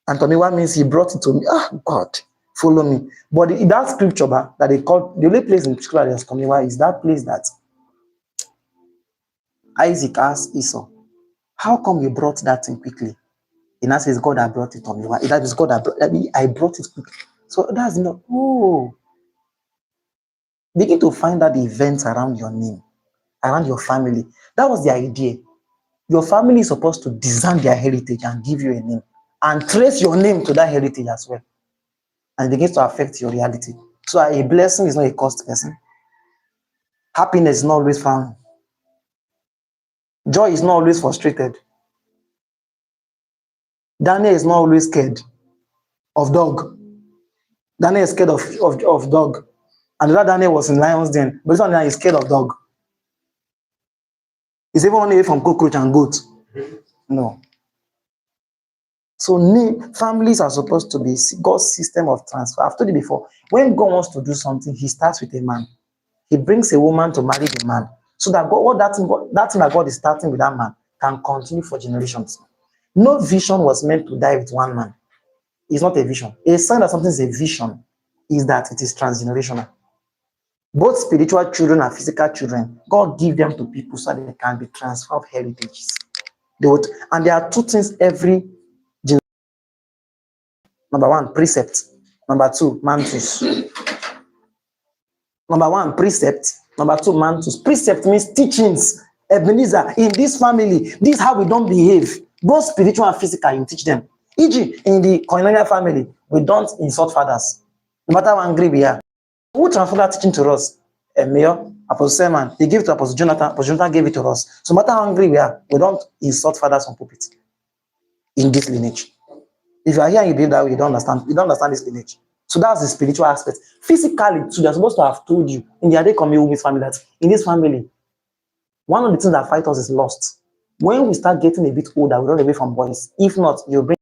And Tomiwa means he brought it to me. God, follow me. But that scripture that they call, the only place in particular that is Tomiwa is that place that Isaac asked Esau, how come you brought that thing quickly? And that says, God, I brought it on me. That is God, I brought it quickly. So that's not, begin to find out the events around your name, around your family. That was the idea. Your family is supposed to design their heritage and give you a name and trace your name to that heritage as well. And it begins to affect your reality. So a blessing is not a cost person. Happiness is not always found. Joy is not always frustrated. Daniel is not always scared of dog. Daniel is scared of dog. And that Daniel was in lion's den. But this one is scared of dog. Is even away from cockroach and goat? No. So families are supposed to be God's system of transfer. I've told you before, when God wants to do something, he starts with a man. He brings a woman to marry the man. So that that thing that God is starting with that man can continue for generations. No vision was meant to die with one man. It's not a vision. A sign that something is a vision is that it is transgenerational. Both spiritual children and physical children, God give them to people so that they can be transfer of heritages. And there are two things every generation. Number one, precept. Number two, mantus. Number one, precept. Number two, mantus. Precept means teachings. Ebenezer, in this family, this is how we don't behave. Both spiritual and physical, you teach them. E.g., in the colonial family, we don't insult fathers. No matter how angry we are. Who transferred that teaching to us? Mayor, Apostle Seman, he gave it to Apostle Jonathan. Apostle Jonathan gave it to us. So no matter how angry we are, we don't insult fathers on pulpit in this lineage. If you are here and you believe that way, you don't understand this lineage. So that's the spiritual aspect. Physically, too, they're supposed to have told you in the other community with family that in this family, one of the things that fight us is lust. When we start getting a bit older, we run away from boys. If not, you'll bring.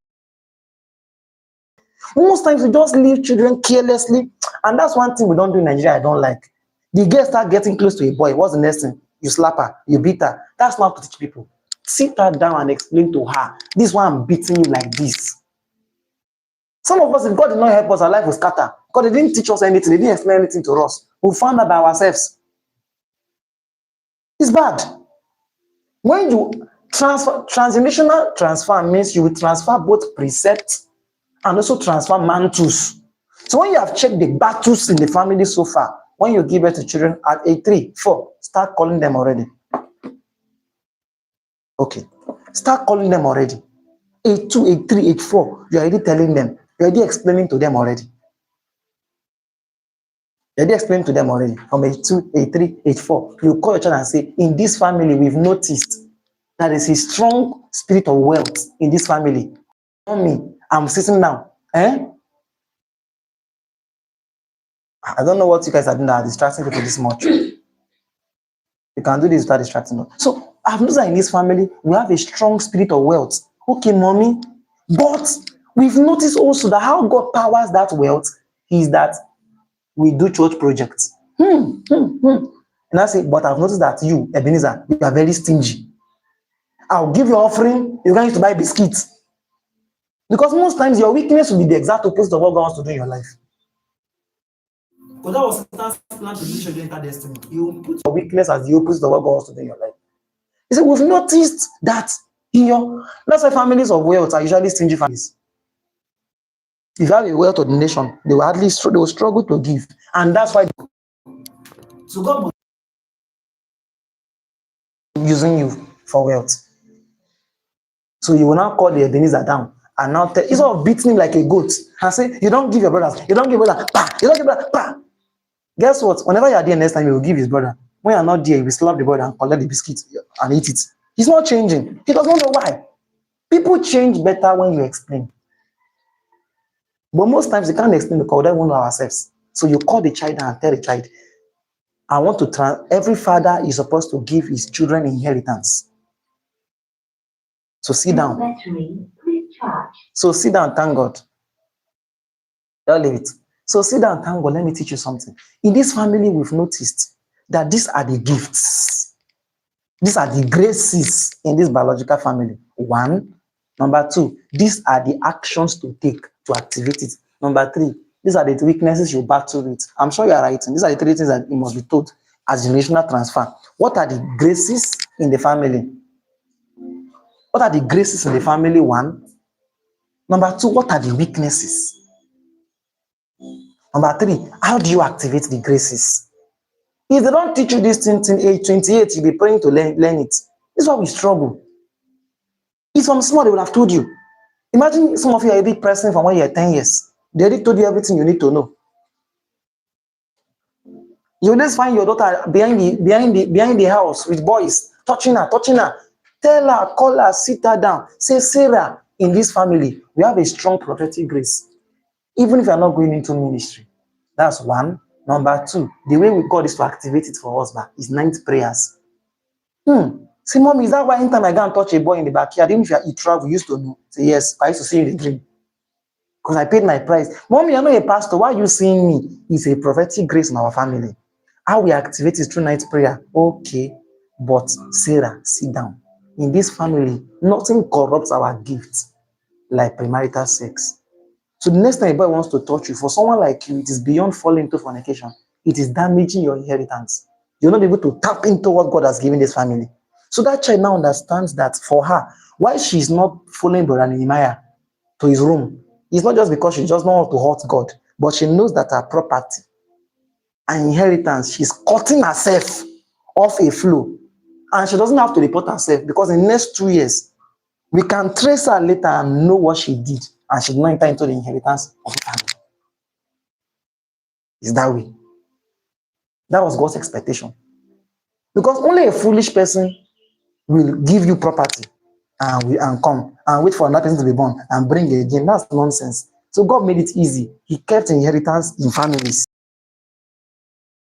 Most times we just leave children carelessly, and that's one thing we don't do in Nigeria I don't like. The girl start getting close to a boy. What's the next thing? You slap her, you beat her. That's not to teach people. Sit her down and explain to her, this is why I'm beating you like this. Some of us, if God did not help us, our life will scatter. God, they didn't teach us anything, they didn't explain anything to us. We found out by ourselves. It's bad. When you transgenerational transfer means you will transfer both precepts and also transfer mantles. So when you have checked the battles in the family so far, when you give birth to children at age 3, 4, start calling them already. Okay. Start calling them already. Age 2, age 3, age 4, you're already telling them. You're already explaining to them already. You're already explaining to them already. From age 2, age 3, age 4. You call your child and say, in this family, we've noticed that there is a strong spirit of wealth in this family. Me, I'm sitting down. I don't know what you guys are doing that are distracting people this much. You can do this without distracting them. So I've noticed that in this family, we have a strong spirit of wealth. Okay, mommy. But we've noticed also that how God powers that wealth is that we do church projects. And I say, but I've noticed that you, Ebenezer, you are very stingy. I'll give you offering, you're going to buy biscuits. Because most times your weakness will be the exact opposite of what God wants to do in your life. Because that was Satan's plan to lead you into destiny. You put your weakness as the opposite of what God wants to do in your life. He said, we've noticed that that's why families of wealth are usually stingy families. If you have a wealth of the nation, they will struggle to give. And that's why so God was using you for wealth. So you will now call the Ebenezer down and now instead of beating him like a goat and say, you don't give your brothers, you don't give brother, pa, you don't give brother, pa. Guess what? Whenever you are there next time, he will give his brother. When you are not there, he will slap the brother and collect the biscuit and eat it. He's not changing. He does not know why. People change better when you explain. But most times you can't explain because we don't know ourselves. So you call the child and tell the child, I want to every father is supposed to give his children inheritance. So sit down. So sit down, thank God. Don't leave it. So sit down, thank God. Let me teach you something. In this family, we've noticed that these are the gifts. These are the graces in this biological family. One. Number two, these are the actions to take to activate it. Number three, these are the weaknesses you battle with. I'm sure you are writing. These are the three things that you must be taught as generational transfer. What are the graces in the family? What are the graces in the family? One. Number two, what are the weaknesses? Number three, how do you activate the graces? If they don't teach you this thing till age 28, you'll be praying to learn it. This is why we struggle. If from small, they would have told you. Imagine some of you are a big person from when you're 10 years. They already told you everything you need to know. You always find your daughter behind the house with boys, touching her. Tell her, call her, sit her down. Say, Sarah, in this family, we have a strong prophetic grace. Even if you're not going into ministry. That's one. Number two, the way we God is to activate it for us back is night prayers. Say, Mommy, is that why anytime I go and touch a boy in the backyard, even if you travel, you used to know? Say, yes, I used to see in the dream. Because I paid my price. Mommy, you're not a pastor. Why are you seeing me? It's a prophetic grace in our family. How we activate is through night prayer. Okay. But Sarah, sit down. In this family, nothing corrupts our gifts like premarital sex. So the next time a boy wants to touch you, for someone like you, it is beyond falling into fornication. It is damaging your inheritance. You'll not be able to tap into what God has given this family. So that child now understands that for her, why she's not following Brother Nehemiah to his room, it's not just because she just don't want to hurt God, but she knows that her property and inheritance, she's cutting herself off a flow. And she doesn't have to report herself because in the next 2 years, we can trace her later and know what she did, and she did not enter into the inheritance of the family. It's that way. That was God's expectation. Because only a foolish person will give you property and come and wait for another person to be born and bring it again. That's nonsense. So God made it easy. He kept inheritance in families.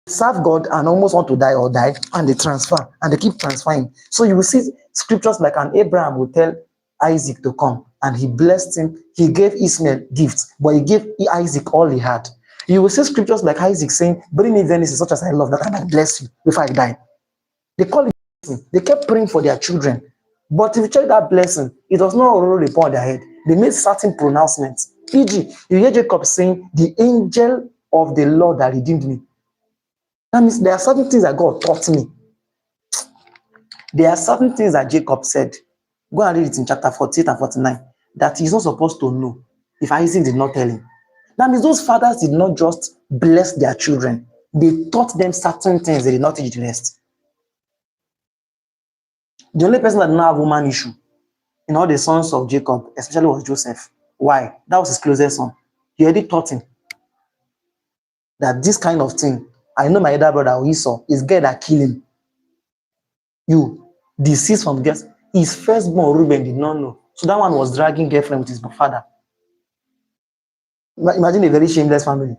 Serve God and almost want to die or die, and they transfer and they keep transferring. So you will see scriptures like an Abraham will tell Isaac to come and he blessed him. He gave Ishmael gifts, but he gave Isaac all he had. You will see scriptures like Isaac saying, bring me Venice such as I love, that I might bless you before I die. They call it blessing. They kept praying for their children. But if you check that blessing, it does not roll upon their head. They made certain pronouncements. E.g., you hear Jacob saying, the angel of the Lord that redeemed me. That means there are certain things that God taught me. There are certain things that Jacob said. Go and read it in chapter 48 and 49. That he's not supposed to know if Isaac did not tell him. That means those fathers did not just bless their children. They taught them certain things they did not teach the rest. The only person that did not have woman issue in all the sons of Jacob, especially was Joseph. Why? That was his closest son. He already taught him that this kind of thing, I know my elder brother Esau is God that kill him. You deceased from girls. His firstborn Reuben did not know. So that one was dragging girlfriend with his father. Imagine a very shameless family.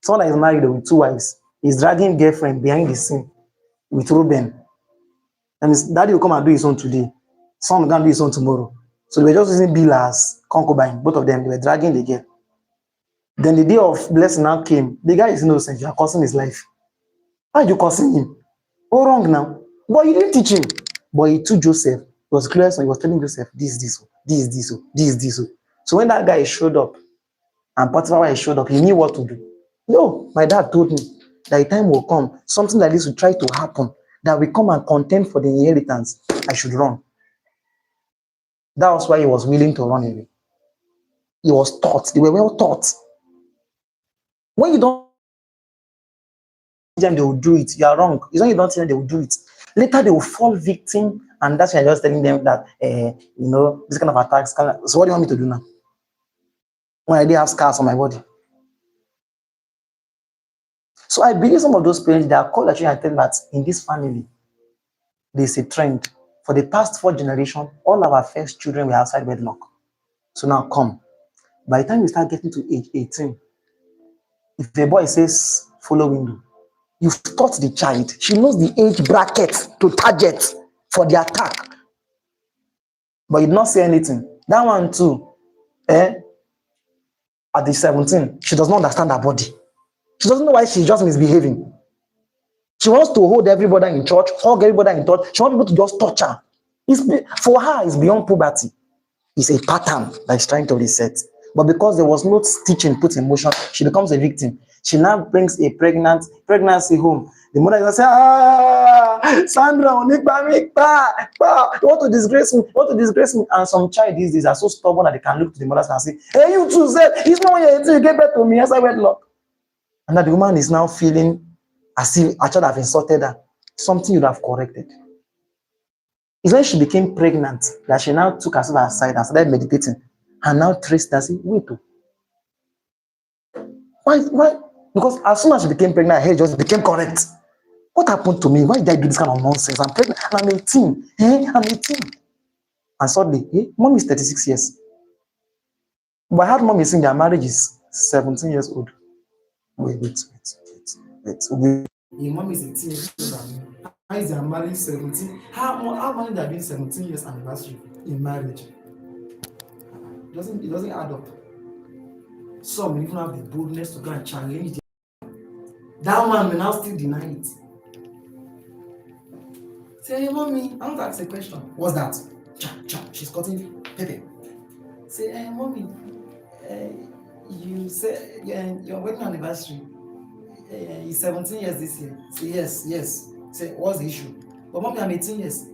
Someone that is married with 2 wives is dragging girlfriend behind the scene with Reuben. And his daddy will come and do his own today. Son will come and do his own tomorrow. So they were just using Bill as concubine. Both of them, they were dragging the girl. Then the day of blessing now came. The guy is innocent. You are causing his life. Why are you causing him? All wrong now. But you didn't teach him. But he took Joseph. It was clear, so he was telling Joseph, this. So when that guy showed up, and Potiphar showed up, he knew what to do. No, my dad told me that the time will come, something like this will try to happen, that will come and contend for the inheritance, I should run. That was why he was willing to run away. He was taught. They were well taught. When you don't tell them they will do it, you are wrong. It's when you don't tell them they will do it. Later they will fall victim, and that's why I'm just telling them that, this kind of attacks. So what do you want me to do now? When I didn't have scars on my body. So I believe some of those parents, they are called actually and tell that in this family, there's a trend. For the past 4 generations, all our first children were outside wedlock. So now come. By the time you start getting to age 18, if the boy says follow window, you've taught the child. She knows the age bracket to target for the attack. But you did not say anything. That one too, at the 17, she does not understand her body. She doesn't know why she's just misbehaving. She wants to hold everybody in church, hug everybody in church. She wants people to just touch her. For her, it's beyond puberty. It's a pattern that is trying to reset. But because there was no teaching put in motion, she becomes a victim. She now brings a pregnancy home. The mother is saying, Sandra, you want to disgrace me, And some child these days are so stubborn that they can look to the mothers and say, hey, you too said, it's not when you're 18, you get back to me as I wedlock. And that the woman is now feeling as if a child have insulted her. Something you'd have corrected. It's when she became pregnant that she now took herself aside and started meditating. And now traced and said, wait. Why? Because as soon as she became pregnant, her hair just became correct. What happened to me? Why did I do this kind of nonsense? I'm pregnant and I'm 18. I'm 18. And suddenly, mom is 36 years. But I had mommy saying their marriage is 17 years old. Wait. Your mom is 18 years old. How is their marriage 17? How many they have been 17 years anniversary in marriage? It doesn't add up. Some even have the boldness to go and challenge them. That one will now still deny it. Say, hey, mommy, I want to ask a question. What's that? She's cutting pepper. Say, hey, mommy, you say your wedding anniversary is 17 years this year. Say, yes. Say, what's the issue? But mommy, I'm 18 years.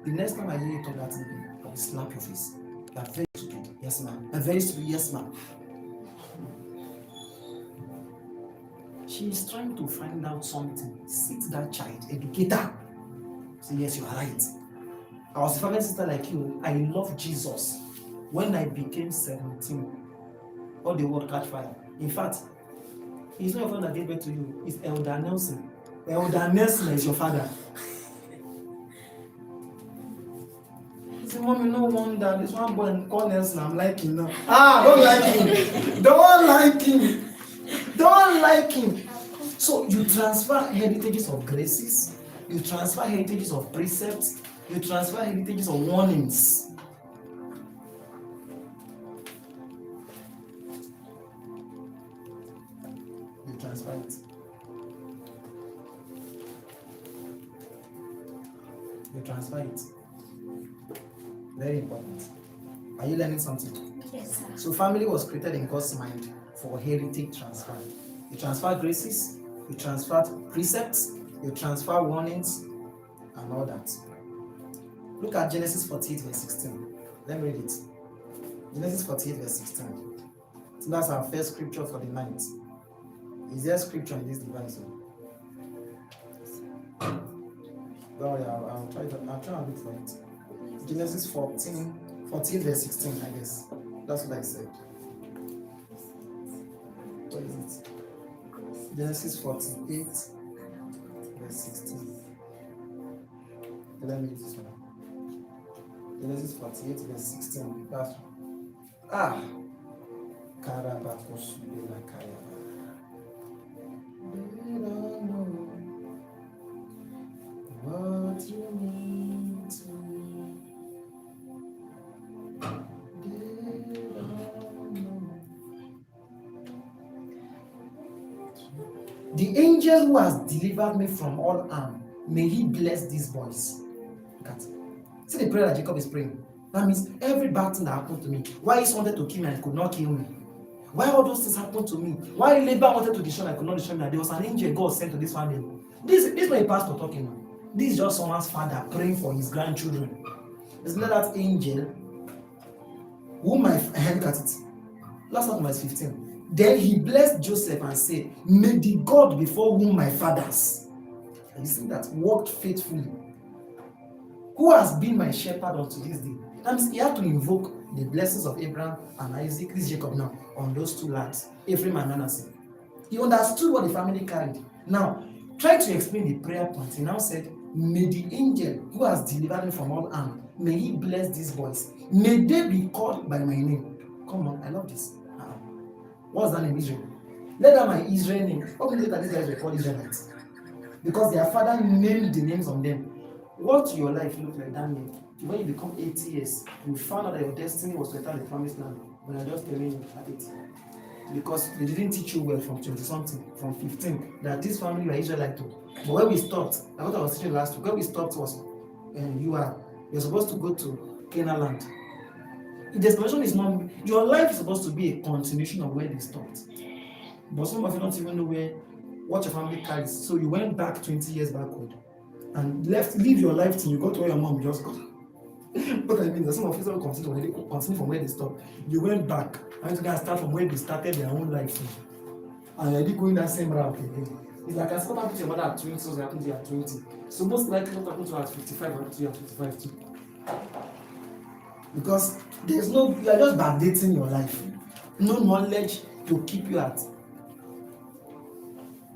The next time I hear you talk that thing, I will slap your face. You're very stupid. Yes, ma'am. I'm very stupid. Yes, ma'am. She is trying to find out something. Sit that child, educate her. Say, yes, you are right. I was a family sister like you. I love Jesus. When I became 17, all the world catch fire. In fact, it's not your father that gave birth to you. It's Elder Nelson. Elder Nelson is your father. Say, mommy, no wonder. This one boy called Nelson, I'm liking now. Don't like him. Don't like him. So you transfer heritages of graces. You transfer heritages of precepts. You transfer heritages of warnings. You transfer it. You transfer it. Very important. Are you learning something? Yes, sir. So family was created in God's mind for heritage transfer. You transfer graces, you transfer precepts, you transfer warnings, and all that. Look at Genesis 48 verse 16. Let me read it. Genesis 48 verse 16. So that's our first scripture for the night. Is there scripture in this device? Well, I'll try and look for it. Genesis 48 verse 16, I guess. That's what I said. What is it? Genesis 48 verse 16. Let me read this one. Genesis 48 verse 16. That's They don't know what you mean to me. They don't know. The angel who has delivered me from all harm, may he bless these boys. Look at it. See the prayer that Jacob is praying. That means every bad thing that happened to me. Why he wanted to kill me and could not kill me? Why all those things happened to me? Why Laban wanted to destroy me and could not destroy me? There was an angel God sent to this family. This is not a pastor talking now. This is just someone's father praying for his grandchildren. Isn't that angel? Look at it. Last one verse 15. Then he blessed Joseph and said, may the God before whom my fathers, you see that, walked faithfully, who has been my shepherd unto this day. That means he had to invoke the blessings of Abraham and Isaac, this Jacob now, on those two lads, Ephraim and Manasseh. He understood what the family carried. Now, try to explain the prayer point. He now said, may the angel who has delivered me from all harm, may he bless these boys. May they be called by my name. Come on, I love this. What's that name? Israel. Let that my Israel name. What will you that these guys were called Israelites? Because their father named the names on them. What your life look like that name? When you become 80 years, you found out that your destiny was to enter the promised land. When I just telling you at it. Because they didn't teach you well from 20 something, from 15, that this family were Israelite too. But when we stopped, I thought I was teaching last week, when we stopped was you're supposed to go to Canaan land. The explanation is not, your life is supposed to be a continuation of where they stopped. But some of you don't even know what your family carries. So you went back 20 years backward and leave your life till you got to where your mom just got. What I mean is some of you don't continue from where they stopped. You went back and you guys start from where they started their own life. And you're going that same route again. It's like as what happened to your mother at 20, so it happened to you at 20. So most likely what happened to her at 55 happened to you at 55 too. Because you are just backdating your life. No knowledge to keep you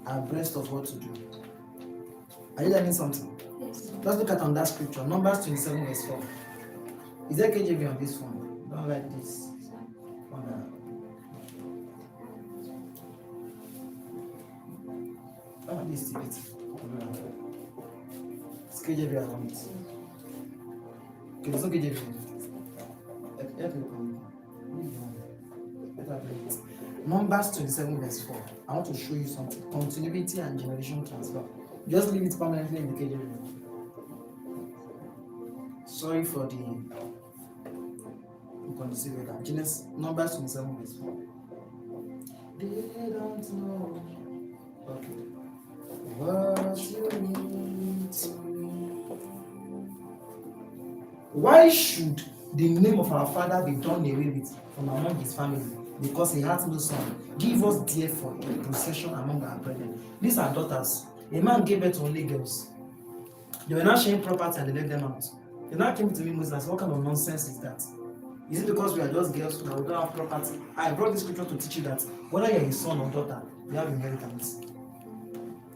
abreast of what to do. Are you learning something? Yes. Let's look at on that scripture, Numbers 27 verse 4. Is there KJV on this phone? Don't like this. This is it. It's KJV on it. Okay, there's no KJV. Numbers 27 verse 4. I want to show you something. Continuity and generation transfer. Just leave it permanently in the KJV. Sorry for the inconsiderate. Genesis, Numbers 27 verse 4. They don't know. Okay. What you need to me. Why should the name of our father be done away with from among his family? Because he had no son. Give us therefore a procession among our brethren. These are daughters. A man gave birth to only girls. They were not sharing property and they let them out. They now came to me, Muslims, what kind of nonsense is that? Is it because we are just girls that we don't have property? I brought this scripture to teach you that whether you're a son or daughter, you have inheritance.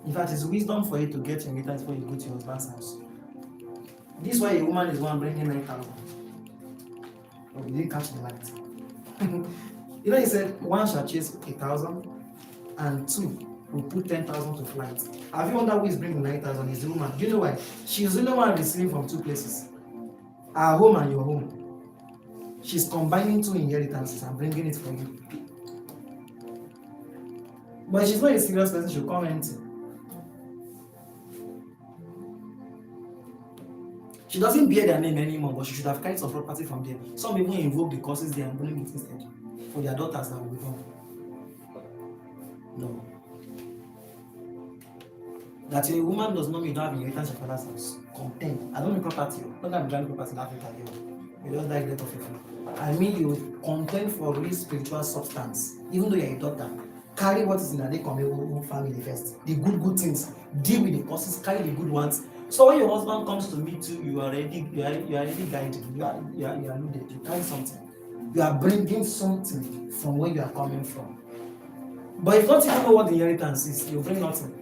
In fact, it's wisdom for you to get your inheritance before you go to your husband's house. This is why a woman is one bringing 9,000. But we didn't catch the light. You know, he said one shall chase 1,000 and two will put 10,000 to flight. Have you wondered who is bringing 9,000? Is the woman. Do you know why? She's the only one receiving from two places. Our home and your home. She's combining two inheritances and bringing it for you. But she's not a serious person, she'll come empty. She doesn't bear their name anymore, but she should have carried some property from them. Some even invoke the curses they are bring it instead for their daughters that will be born. No. That a woman does not mean you don't have inheritance in your father's house. Content. I don't mean property. Not that I'm driving property in Africa here. You just die death of your. I mean you contend for real spiritual substance. Even though you're a daughter, carry what is in a family first. The good things. Deal with the causes, carry the good ones. So when your husband comes to meet you, you are already guided. You are loaded. You carry something. You are bringing something from where you are coming from. But if not even know what the inheritance is, you bring nothing.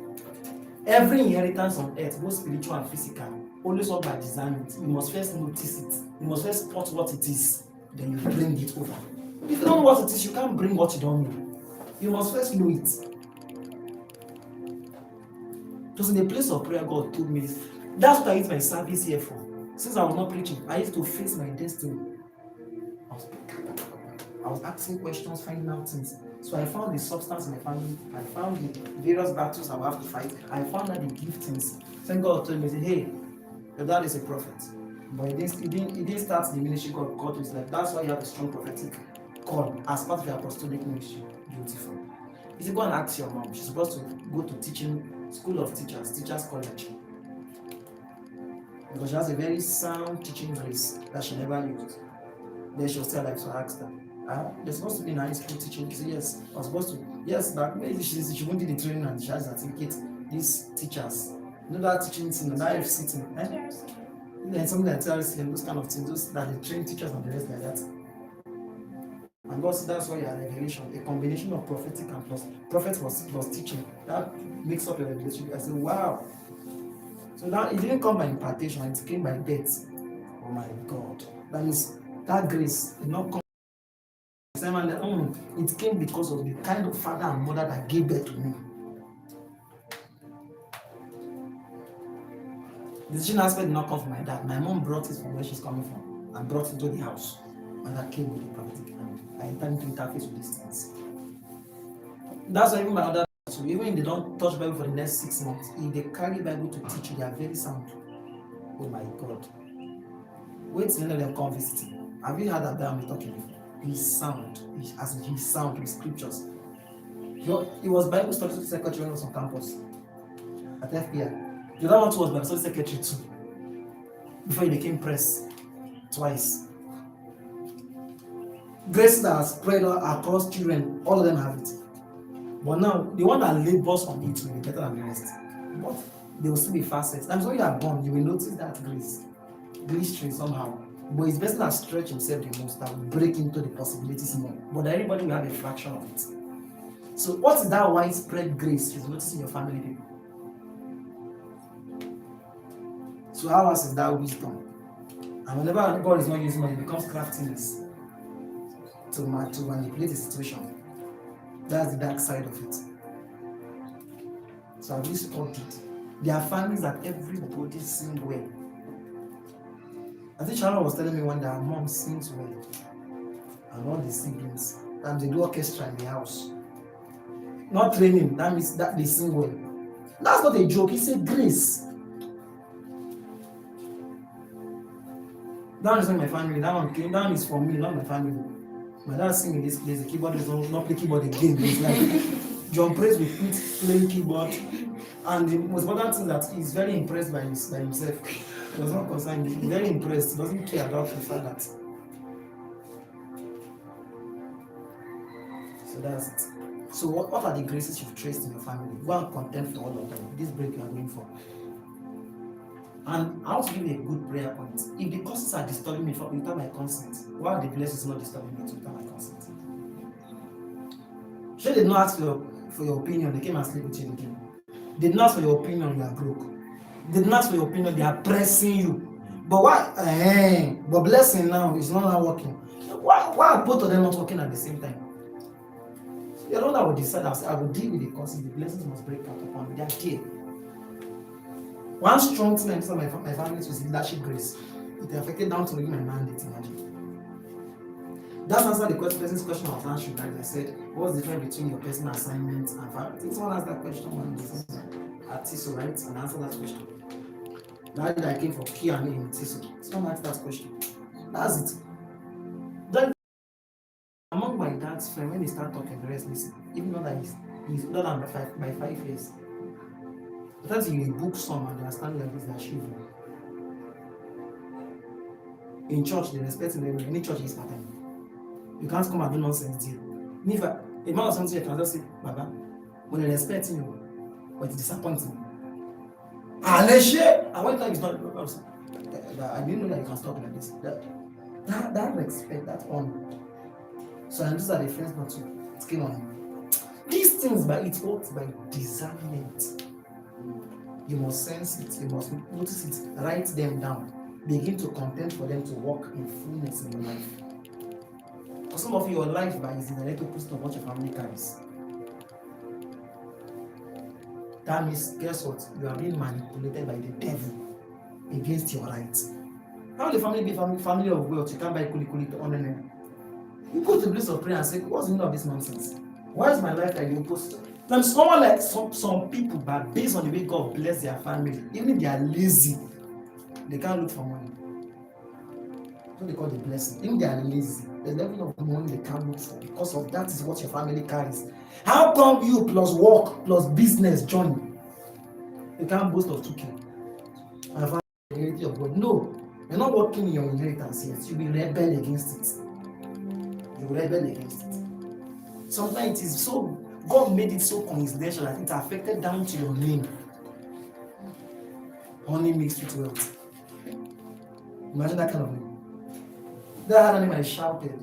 Every inheritance on earth, both spiritual and physical, always work by discernment. You must first notice it. You must first spot what it is. Then you bring it over. If you don't know what it is, you can't bring what you don't know. You must first know it. It was in the place of prayer God told me this. That's what I used my service here for. Since I was not preaching, I used to face my destiny. I was asking questions, finding out things. So I found the substance in my family. I found the various battles I would have to fight. I found out the giftings. Then God told me, hey, your dad is a prophet. But he didn't start the ministry God called his life. That's why you have a strong prophetic call as part of your apostolic ministry. Beautiful. He said, go and ask your mom. She's supposed to go to teaching, school of teachers, teachers college. because she has a very sound teaching grace that she never used. Then she was still alive, so I asked her, "You're supposed to be in high school teaching." She said, "Yes, I was supposed to." Yes, but maybe she won't do the training and she has a certificate. These teachers, that teaching thing, that FC thing, then something like TRC and those kind of things, those that they train teachers and the rest like that. And God said that's why you are revelation, a combination of prophetic and prophet plus teaching. That makes up a revelation. I said, wow. So now it didn't come by impartation, it came by death. Oh my God. That means that grace did not come. It came because of the kind of father and mother that gave birth to me. The teaching aspect did not come from my dad. My mom brought it from where she's coming from and brought it to the house. And that came with the prophetic. I intend to interface with these things. That's why even my other, so even if they don't touch Bible for the next 6 months, if they carry Bible to teach you, they are very sound. Oh my God. Wait till let them come visit you. Have you heard that guy I'm talking before? He's sound. He's sound with scriptures. He was Bible study secretary when he was on campus at FPI. The other one was Bible study secretary too. Before he became press twice. Grace that has spread across children, all of them have it. But now, the one that labors on it will be better than the rest. But they will still be facets. And so when you are born, you will notice that grace glistering somehow. But it's best that stretch himself the most, that will break into the possibilities more. But everybody will have a fraction of it. So what is that widespread grace you notice in your family people? So how else is that wisdom? And whenever God is not using it, it becomes craftiness to manipulate the situation. That's the dark side of it. So I've really studied. There are families that everybody sings well. I think Sharon was telling me one day her mom sings well. And all the siblings. And they do orchestra in the house. Not training, that means that they sing well. That's not a joke, it's a grace. That is not my family, that is for me, not my family. My dad singing this place, the keyboard is not play keyboard again. It's like John Praise will playing keyboard. And the most important thing that he's very impressed by himself. He was not concerned, he's very impressed, he doesn't care about the fact that. So that's it. So what are the graces you've traced in your family? Go and contend for all of them. This break you are going for. And how to give a good prayer point. If the causes are disturbing me without my consent, why are the blessings not disturbing me without my consent? Sure, they did not ask for your opinion, they came and sleep with you again. They did not ask for your opinion, you are broke. They did not ask for your opinion, they are pressing you. But why? But blessing now is not working. Why are both of them not working at the same time? The one that will decide, I will deal with the causes, the blessings must break out upon me. They are here. One strong thing I saw my family was leadership grace. It affected down to my mandate, imagine. That's answered the person's question I was answering. Like I said, what's the difference between your personal assignments and family? I think someone asked that question one day at TISO, right? And answered that question. That I came for Q&A in TISO. Someone asked that question. That's it. Then, among my dad's friends, when they start talking, the rest listen. Even though that he's older than by 5 years. Sometimes you book some and they are standing like this, they are shivering. In church, they respect them. Any church is part-time. You can't come and do nonsense here. If a man or something, you can just say, Baba, when they respect you, but it's disappointing. And one time it's not, I didn't know that you can talk like this. That respect, that honor. So and these are the friends not to. It came on. These things, but it works by discernment. You must sense it, you must notice it, write them down, begin to contend for them to walk in fullness in your life. For some of you, your life is in a little post of what your family carries. That means, guess what? You are being manipulated by the devil against your rights. How will the family be family of wealth? You can't buy kuli to honor them. You go to the place of prayer and say, what's the meaning of this nonsense? Why is my life like the opposite? Now, someone like some people, but based on the way God bless their family, even if they are lazy, they can't look for money. That's what they call the blessing. Even if they are lazy, the level of money they can't look for because of that is what your family carries. How come you plus work plus business join? You can't boast of 2K. the reality of God. No, you're not working in your inheritance yet. You will rebel against it. You will rebel against it. Sometimes it is so, God made it so coincidental that it affected down to your name. Honey mixed with wealth. Imagine that kind of name. That had a name I shouted.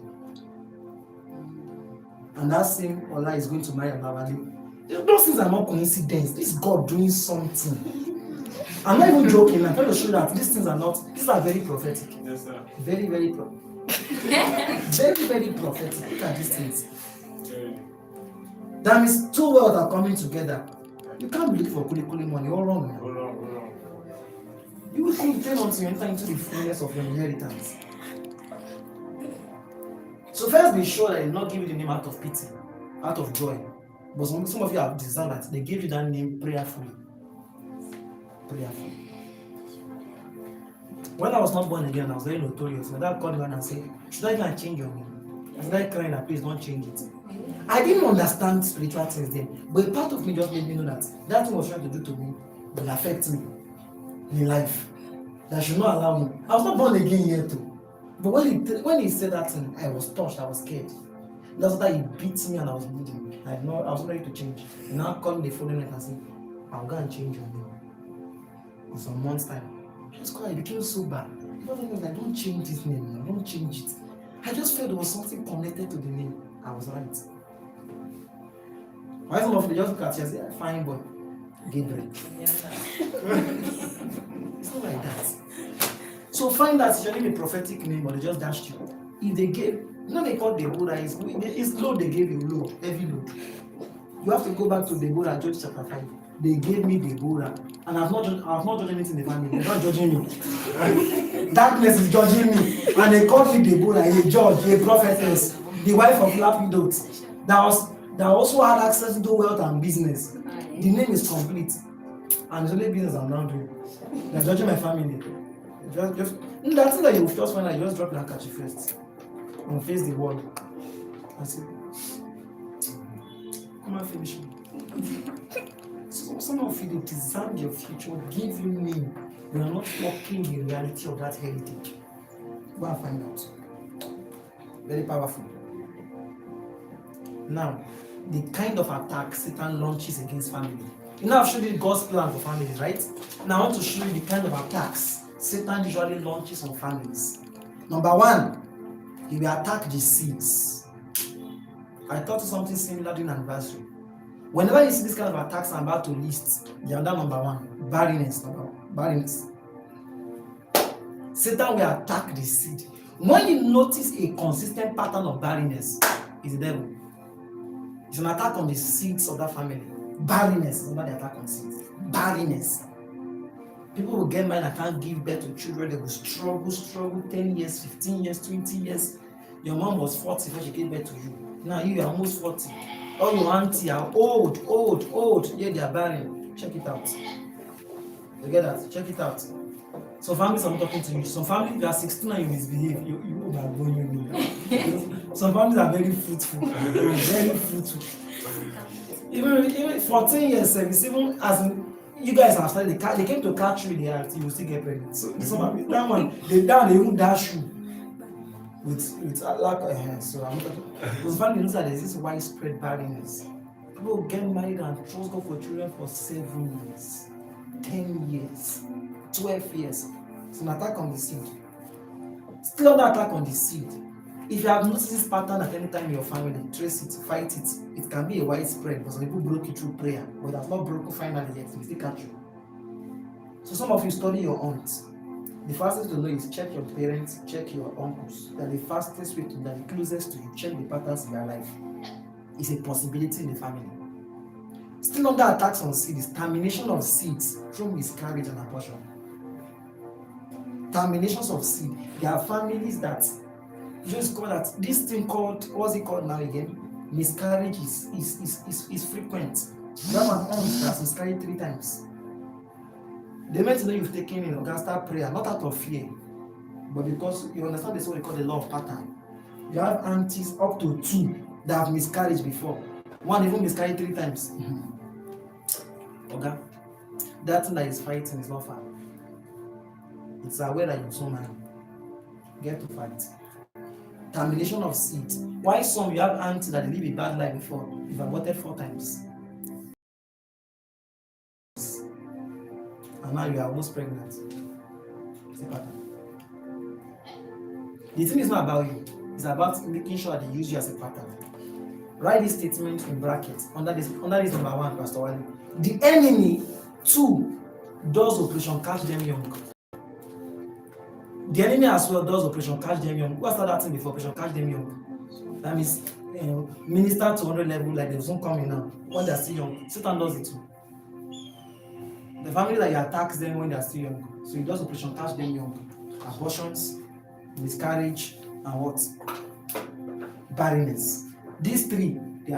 And that same Ola is going to marry Olawale. Those things are not coincidence. This is God doing something. I'm not even joking. I'm trying to show that these things are very prophetic. Yes, sir. Very, very very, very prophetic. Look at these things. That means two worlds are coming together. You can't be looking for kuli money. All wrong now. Hold on. You will complain until you enter into the fullness of your inheritance. So first be sure that you not give you the name out of pity, out of joy. But some of you have designed that. They gave you that name prayerfully. Prayerfully. When I was not born again, I was very notorious. My dad called me and said, should I even change your name? I started crying that please don't change it. I didn't understand spiritual things then, but a part of me just made me know that that thing was trying to do to me will affect me in life. That should not allow me. I was not born again yet too. But when he said that thing, I was touched, I was scared. That's why he beat me and I was bleeding. I was not ready to change. He now called me the following night and said, I'll go and change your name. In some months' time. Just because I became so bad. I don't change this name, don't change it. I just felt there was something connected to the name. I was right. Why some of you just look at you and say, fine boy, Gabriel. It's not like that. So find out if your name a prophetic name or they just dashed you. If they gave, they call Deborah, it's load they gave you, low, heavy load. You have to go back to Deborah, Judge chapter 5. They gave me Deborah. And I've not judged anything in the family. They're not judging me. Darkness is judging me. And they called me Deborah, a judge, a prophetess, the wife of Lapidote. That also had access to wealth and business. The name is complete. And it's only business I'm now doing. They're judging my family. That's that you just find out, you just drop your handkerchief first. And face the wall. I say, come and finish me. So some of you, they design your future, give you name. You are not walking the reality of that heritage. Go and find out. Very powerful. Now, the kind of attack Satan launches against family. You know, I've showed you God's plan for families, right? Now I want to show you the kind of attacks Satan usually launches on families. Number one, he will attack the seeds. I taught you something similar during anniversary. Whenever you see this kind of attacks I'm about to list, they are number one, barrenness. Barrenness. Satan will attack the seed. When you notice a consistent pattern of barrenness, it's the devil. It's an attack on the seeds of that family. Barrenness is not the attack on seeds. Barrenness. People will get married and can't give birth to children. They will struggle 10 years, 15 years, 20 years. Your mom was 40 when she gave birth to you. Now you are almost 40. All your auntie are old. Yeah, they are barren. Check it out. You get that? Check it out. Some families I'm talking to you. Some families you are 16 and you misbehave. You are going. Some families are very fruitful. Very fruitful. Even 14 years service, even as in, you guys have started they came to catch you, you will still get pregnant. So some that one, they even dash you with lack of hands. So I'm those families that there's this widespread barrenness. People get married and trust God for children for 7 years, 10 years, 12 years. It's an attack on the seed. Still another attack on the seed. If you have noticed this pattern at any time in your family, trace it, fight it. It can be a widespread because some people broke it through prayer, but it has not broken finally yet. It will still catch you. So some of you study your aunts. The fastest to know is check your parents, check your uncles. They're the fastest way to, they're the closest to you. Check the patterns in their life. It's a possibility in the family. Still under attacks on seed is termination of seeds through miscarriage and abortion. Terminations of seed. There are families that just call that this thing called, what's it called now again? Miscarriage is frequent. You have an aunt that's miscarried 3 times. They meant to know you've taken in Augusta prayer, not out of fear, but because you understand this what we call the law of pattern. You have aunties up to 2 that have miscarried before. One even miscarried 3 times. Okay? That thing that is fighting is not far. It's aware that you're so married. Get to fight. Termination of seed. Why some you have aunts that live a bad life before? You've aborted 4 times. And now you are almost pregnant. It's a pattern. The thing is not about you. It's about making sure they use you as a pattern. Write this statement in brackets under this number 1, Pastor Wale. The enemy, 2, does operation catch them young. The enemy as well does operation catch them young. What's that thing before operation catch them young? That means minister to 100 level like they won't come in now when they're still young. Satan does it too. The family that you attacks them when they're still young. So he does operation catch them young. Abortions, miscarriage, and what? Barrenness. These 3, they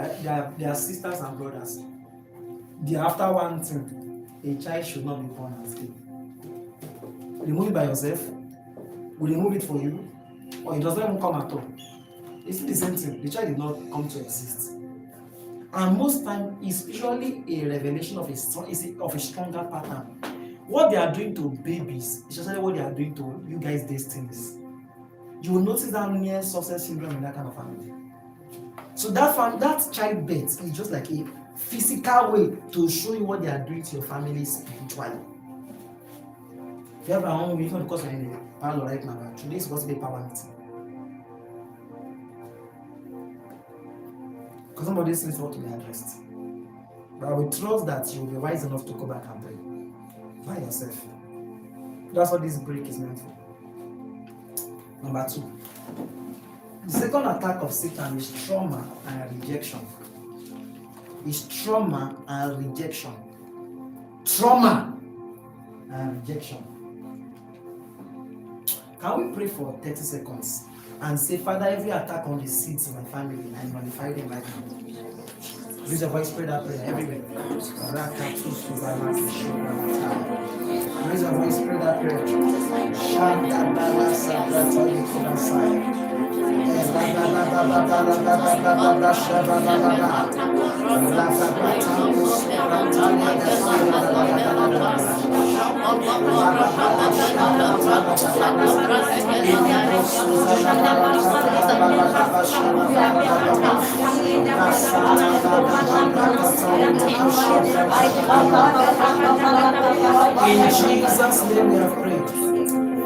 are sisters and brothers. They are after one thing. A child should not be born as gay. Remove it by yourself. Will remove it for you, or it does not even come at all. It's the same thing. The child did not come to exist. And most time, it's usually a revelation of a stronger pattern. What they are doing to babies, especially what they are doing to you guys' destinies. You will notice that near success syndrome in that kind of family. So that childbirth is just like a physical way to show you what they are doing to your family spiritually. If you have our own, we can because we're in the parlor right now. Today is supposed to be a power meeting. Because some of these things want to be addressed. But we trust that you will be wise enough to go back and pray by yourself. That's what this break is meant for. Number 2. The second attack of Satan is trauma and rejection. It's trauma and rejection. Trauma and rejection. Can we pray for 30 seconds and say, Father, every attack on the seeds of my family, I nullify them right now. Raise your voice, pray that prayer everywhere. Raise your voice, pray that prayer. In Jesus' name we have prayed.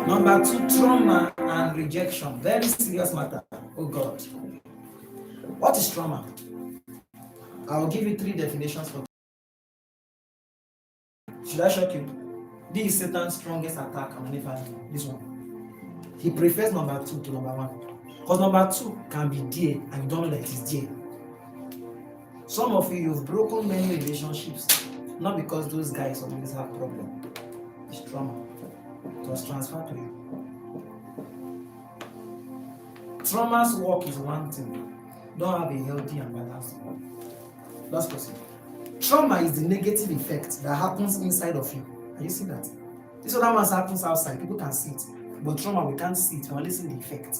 Number 2, trauma and rejection. Very serious matter. Oh God. What is trauma? I will give you 3 definitions for. Should I shock you? This is Satan's strongest attack on any family. This one. He prefers number 2 to number 1. Because number 2 can be there and you don't know that it is there. Some of you've broken many relationships, not because those guys always have problems. It's trauma. It was transferred to you. Trauma's work is one thing. Don't have a healthy and balanced one. Let's proceed. Trauma is the negative effect that happens inside of you. Can you see that? This other one happens outside. People can see it. But trauma, we can't see it. We only see the effect.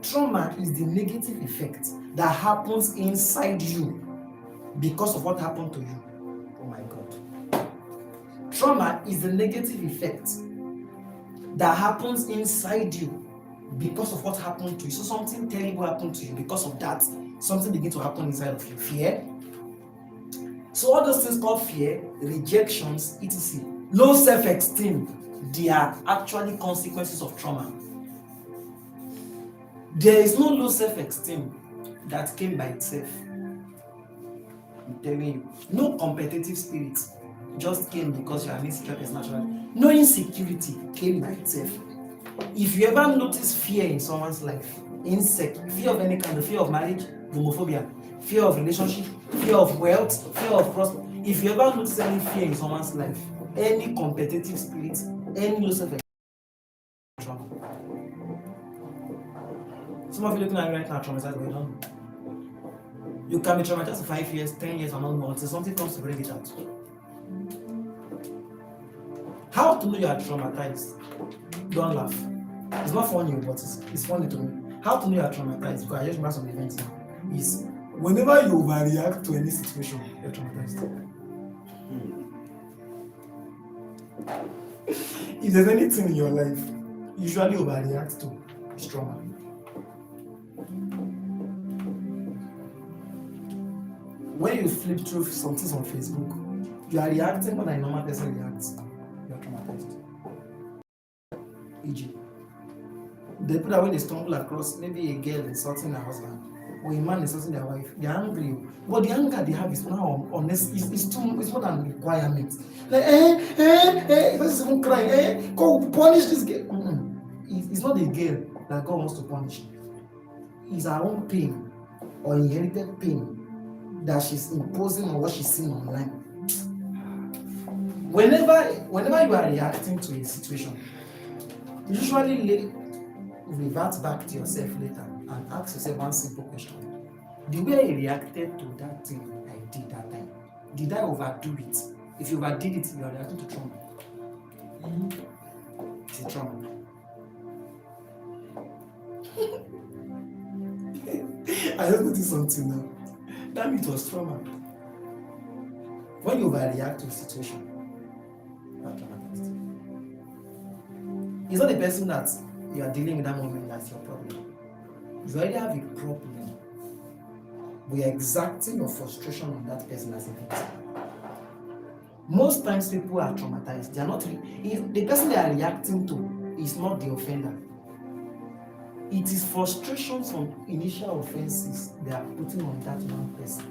Trauma is the negative effect that happens inside you because of what happened to you. Oh my God. Trauma is the negative effect that happens inside you because of what happened to you. So something terrible happened to you. Because of that, something begins to happen inside of you. Fear. So all those things called fear, rejections, etc., low self-esteem, they are actually consequences of trauma. There is no low self-esteem that came by itself. I'm telling you, no competitive spirit just came because you are an insecure person naturally. No insecurity came by itself. If you ever notice fear in someone's life, fear of any kind, the fear of marriage, homophobia, fear of relationship, fear of wealth, fear of prosperity, if you ever notice any fear in someone's life, any competitive spirit, any low self-esteem, trauma. Some of you looking at me right now traumatized, but you don't know. You can be traumatized for 5 years, 10 years, and not know until something comes to bring it out. How to know you are traumatized? Don't laugh. It's not funny, but it's funny to me. How to know you are traumatized? Because I just remember some events now. Is whenever you overreact to any situation, you're traumatized. If there's anything in your life usually overreact to is trauma. When you flip through some things on Facebook, you are reacting more than a normal person reacts. You are traumatized. E.g., the people that when they stumble across maybe a girl insulting her husband or a man insulting their wife, they are angry. But the anger they have is now honest. It's more than requirement. Like, if person is even crying, God punish this girl. It's not the girl that God wants to punish. It's her own pain or inherited pain that she's imposing on what she's seeing online. Whenever you are reacting to a situation, usually revert back to yourself later and ask yourself one simple question. The way I reacted to that thing I did that time, did I overdo it? If you overdid it, you are reacting to trauma. It's a trauma. I just noticed something now. That means it was trauma. When you overreact to a situation, you are traumatized. It's not the person that you are dealing with that moment that's your problem. You already have a problem. We are exacting your frustration on that person as a victim. Most times people are traumatized. They are not the person they are reacting to is not the offender. It is frustrations from initial offenses they are putting on that one person.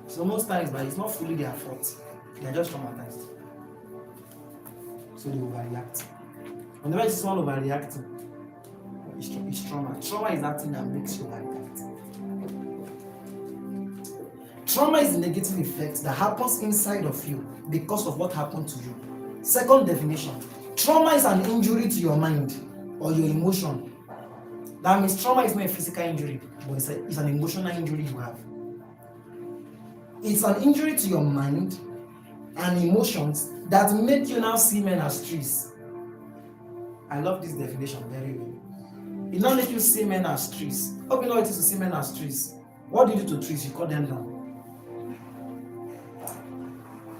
So most times, but it's not fully their fault. They are just traumatized. So they overreact. Whenever you see someone overreacting, it's trauma. Trauma is that thing that makes you overreact. Trauma is the negative effect that happens inside of you because of what happened to you. Second definition, trauma is an injury to your mind or your emotion. That means trauma is not a physical injury, but it's an emotional injury you have. It's an injury to your mind and emotions that make you now see men as trees. I love this definition very well. It not make you see men as trees. Hope you know it is to see men as trees. What do you do to trees? You cut them down.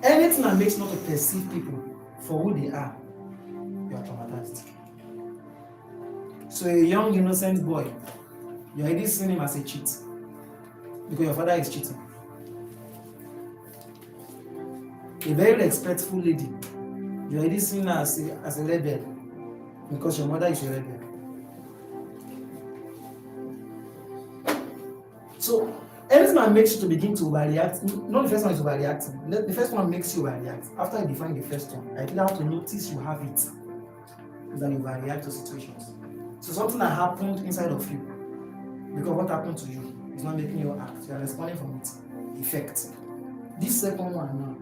Anything that makes you not to perceive people for who they are, you are traumatized. So a young innocent boy, you already seen him as a cheat because your father is cheating. A very respectful lady, you already seen her as a rebel because your mother is a rebel. So anything that makes you to begin to overreact, not the first one is overreacting. The first one makes you overreact. After you define the first one, I think you have to notice you have it. Then you overreact to situations. So something that happened inside of you, because what happened to you is not making you act. You are responding from its effect. This second one now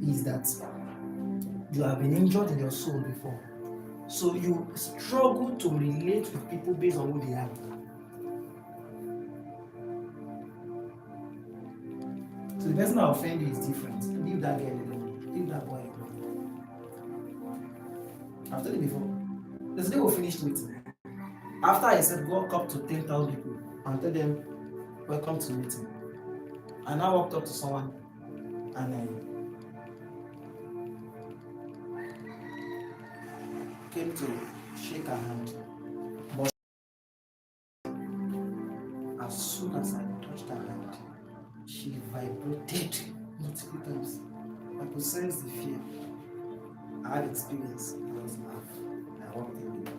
is that you have been injured in your soul before. So you struggle to relate with people based on who they are. So the person that offended you is different. Leave that girl alone. Leave that boy alone. I've told you before. There's a day we finished with. After I said walk up to 10,000 people and tell them welcome to meeting. And I walked up to someone and I came to shake her hand. But as soon as I touched her hand, she vibrated multiple times. I could sense the fear. I had experience. I was laugh. I walked away.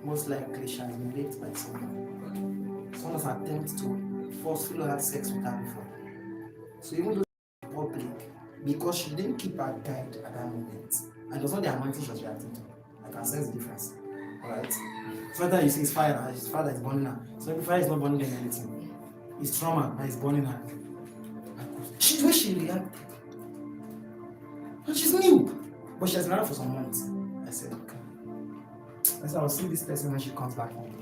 Most likely she has been raped by someone. Someone's attempt to forcefully have sex with her before. So even though she was public, because she didn't keep her guide at that moment, and it was not the anointing she was reacting to, I can sense the difference. Alright? Sometimes you see it's fire, it's fire that is burning her. So maybe fire is not burning them anything. It's trauma that is burning her. She's the way she reacted. And she's new. But she has been around for some months. I said, okay. I said, I'll see this person when she comes back home.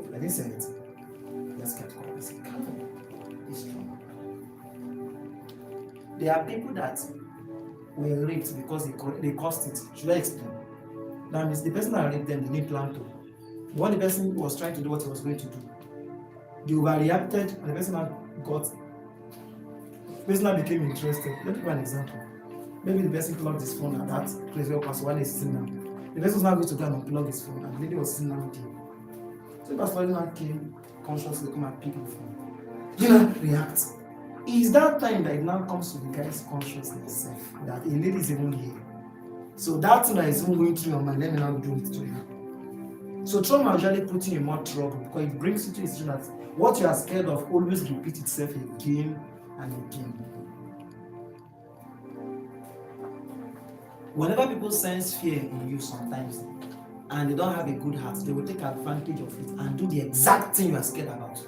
I didn't say anything. Just kept quiet. I said, come on. It's trauma. There are people that were raped because they caused it. Should I explain? That means the person that raped them, they didn't plan to. What the person was trying to do, what he was going to do. They overreacted, and the person got person now became interested. Let me give an example. Maybe the person plugged his phone at that place where Pastor Wale is sitting now. The person was now going to go and unplug his phone, and the lady was sitting down there. So Pastor Wale now came consciously to come and pick the phone. You know, react. Is that time that it now comes to the guy's consciousness that a lady is even here. So that thing that is even going through your mind, let me now do it to you. So trauma usually puts you in more trouble because it brings you to a situation that what you are scared of always repeats itself again and again. Whenever people sense fear in you sometimes and they don't have a good heart, they will take advantage of it and do the exact thing you are scared about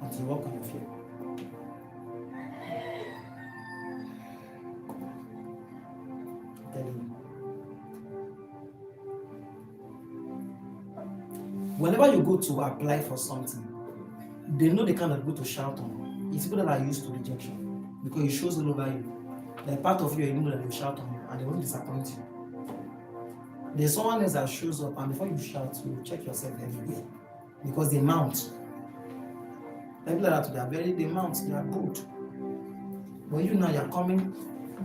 until you work on your fear. I'm telling you. Whenever you go to apply for something, they know the kind of people to shout on. It's people that are used to rejection because it shows all over you. Like part of you, you know that they will shout on you and they won't disappoint you. There's someone else that shows up and before you shout, you check yourself everywhere because they mount. People like that, they mount, they are good. But you now, you're coming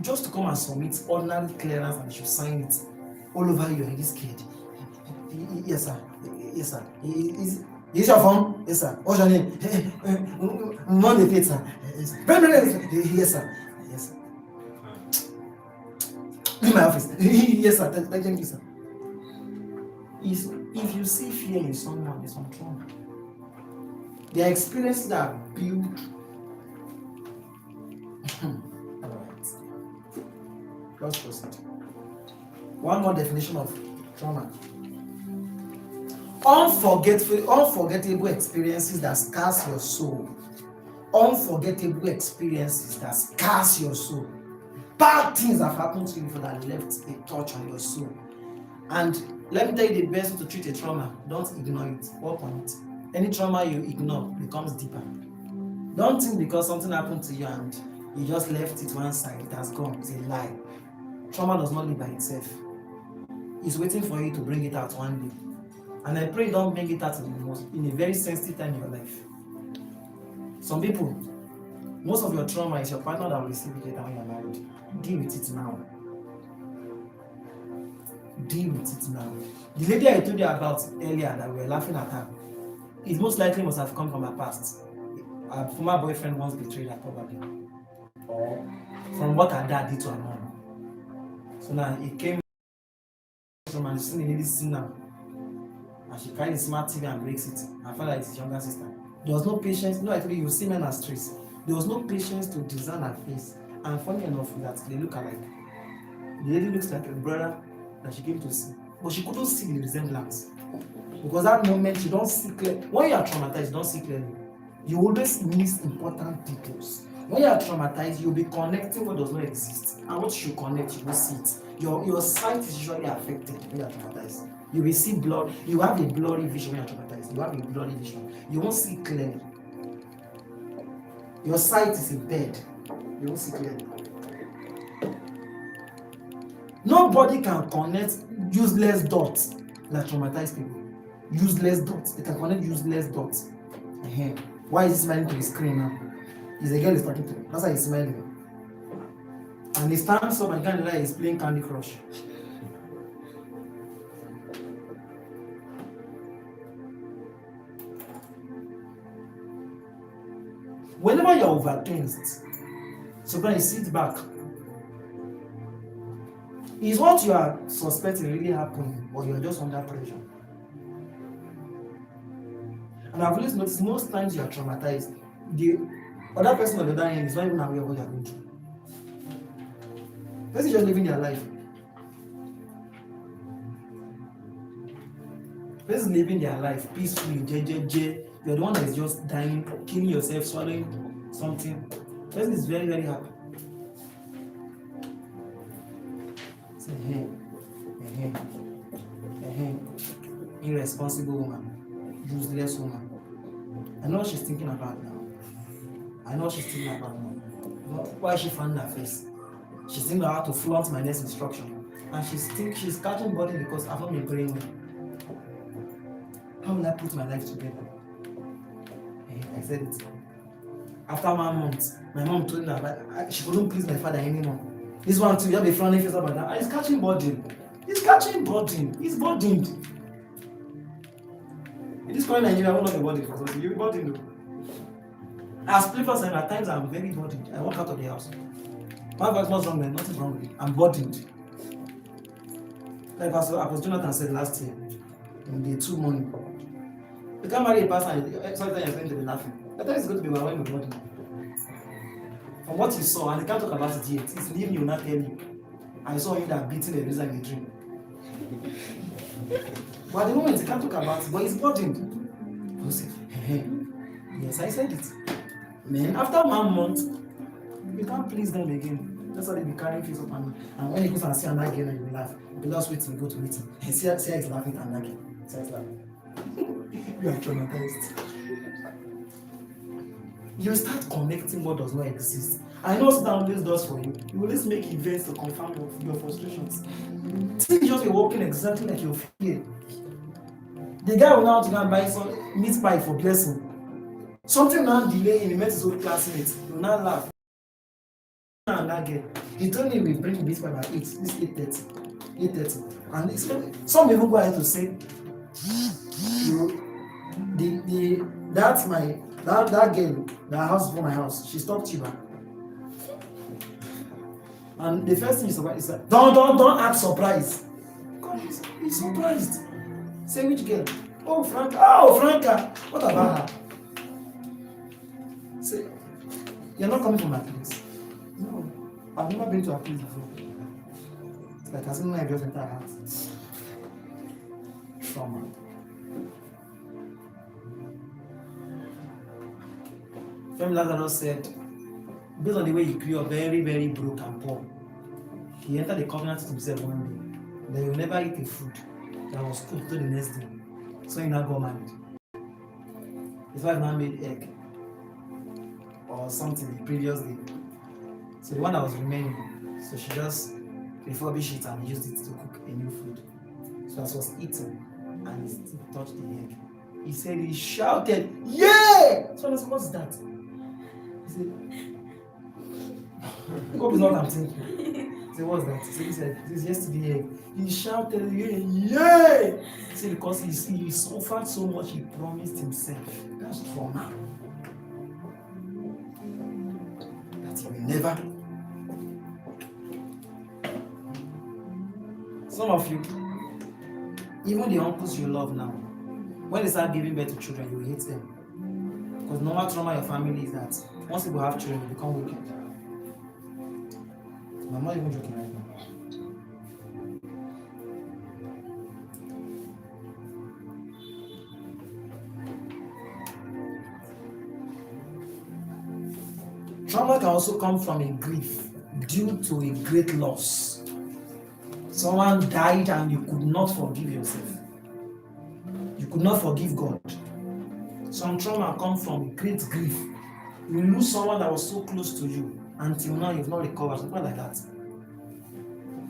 just to come and submit ordinary clearance and you should sign it. All over you, are scared. Yes, sir. Yes, sir. Is your phone? Yes, sir. What's your name? Monday, Pete, sir. Yes, sir. Yes, sir. In my office. Yes, sir. Thank you, sir. If you see fear in someone, there's some trauma. Their experiences are built. Alright. Let's proceed. One more definition of trauma. Unforgettable experiences that scars your soul. Unforgettable experiences that scars your soul. Bad things have happened to you that left a touch on your soul. And let me tell you the best way to treat a trauma. Don't ignore it. Work on it. Any trauma you ignore becomes deeper. Don't think because something happened to you and you just left it one side, it has gone. It's a lie. Trauma does not live by itself. It's waiting for you to bring it out one day. And I pray you don't bring it out in a very sensitive time in your life. Some people, most of your trauma is your partner that will receive it later when you're married. Deal with it now. Deal with it now. The lady I told you about earlier that we were laughing at her, it most likely must have come from her past. Her former boyfriend once betrayed her probably. Or from what her dad did to her mom. So now it came from and she's seen the lady sitting now. And she carried a smart TV and breaks it. Her father is his younger sister. There was no patience. No, I told you see men as streets. There was no patience to design her face. And funny enough that they look alike. The lady looks like a brother that she came to see. But she couldn't see the resemblance. Because that moment you don't see clearly. When you are traumatized, you don't see clearly. You always miss important details. When you are traumatized, you'll be connecting what does not exist. And what you connect, you will see it. Your sight is usually affected when you are traumatized. You will see blood. You have a blurry vision when you are traumatized. You have a blurry vision. You won't see clearly. Your sight is impaired. You won't see clearly. Nobody can connect useless dots like traumatized people. Useless dots. They can connect useless dots. Why is he smiling to his screen now? Is a girl is talking to him. That's why he's smiling. And he stands up and kind of like he's playing Candy Crush. Whenever you're overtensed, sometimes you sit back. Is what you are suspecting really happening, or you're just under pressure? And I've always noticed most times you are traumatized, the other person on the other end is not even aware of what you're going through. Person is just living their life. Person is living their life peacefully, you're the one that is just dying, killing yourself, swallowing something. Person is very, very happy. Say, irresponsible woman, useless woman. I know what she's thinking about now. Why she found her face? She's thinking about how to flaunt my next instruction. And she's catching body because I've not been praying well. How will I put my life together? I said it. After 1 month, my mom told me that she couldn't please my father anymore. This one too, you have a frowning face about that. He's catching burden. He's catching burden. He's burdened. In this current Nigeria, I will not be burdened for something. You'll be burdened. As Clifford said, at times I'm very burdened. I walk out of the house. My wife, what's wrong, man? Nothing's wrong with it. I'm burdened. Like Apostle Jonathan said last year, in the 2 morning. You can't marry a pastor and sometimes you're going to be laughing. I thought it's going to be when we're burdened. From what you saw, and they can't talk about it yet. It's leaving you, not tell you. I saw him that beating a reason in a dream. But at the moment, he can't talk about it, but he's burdened. You say, yes, I said it. Man, after 1 month, you can't please them again. That's why they be carrying face up and when he goes and see another girl and you laugh, you just wait till you go to meet him. And see how he's laughing and laughing. See how he's laughing. You are traumatized. You start connecting what does not exist. I know what that always does for you. You always make events to confirm your frustrations. Things just be working exactly like your fear. The guy will now to go and buy some meat pie for blessing. Something now delay him, he met his old classmates. He will now laugh. And that girl, he told me we bring meat pie by 8. This 8:30. And it's, some even go ahead to say, that girl that house before my house, she stopped Chiba. And the first thing is like, don't act surprised. God, he's surprised. Say which girl? Oh, Franca. What about her? Say, you're not coming from my place. No, I've never been to her place before. It's like as if I just enter her house. Trauma. Femi Lazarus said, based on the way he grew up very, very broke and poor, he entered the covenant with himself one day that he will never eat a food that was cooked till the next day. So he now got married. His wife now made egg or something the previous day. So the one that was remaining, so she just refurbished it and used it to cook a new food. So as he was eating and he still touched the egg, he said, he shouted, "Yeah!" So I said, what's that? He said, hope it's not what I'm thinking. He said, what's that? So he said, this is yesterday egg. He shouted, "Yeah!" He said, because he suffered so much, he promised himself. That's trauma. That he will never. Some of you, even the uncles you love now, when they start giving birth to children, you will hate them. Because normal trauma in your family is that once people have children, they become wicked. I'm not even joking right now. Trauma can also come from a grief due to a great loss. Someone died and you could not forgive yourself. You could not forgive God. Some trauma comes from great grief. You lose someone that was so close to you until now you've not recovered, something like that.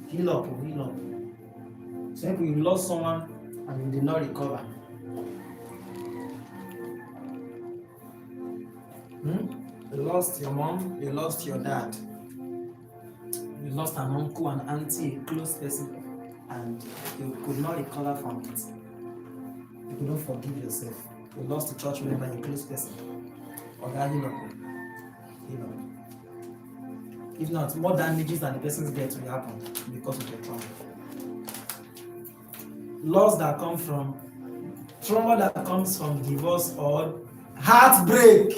Heal up. So if you lost someone and you did not recover. You lost your mom, you lost your dad, you lost an uncle, an auntie, a close person, and you could not recover from it. You could not forgive yourself. You lost a church member, a close person. Or that heal up. If not, more damages than the person's death will happen because of the trauma. Loss that come from trauma that comes from divorce or heartbreak.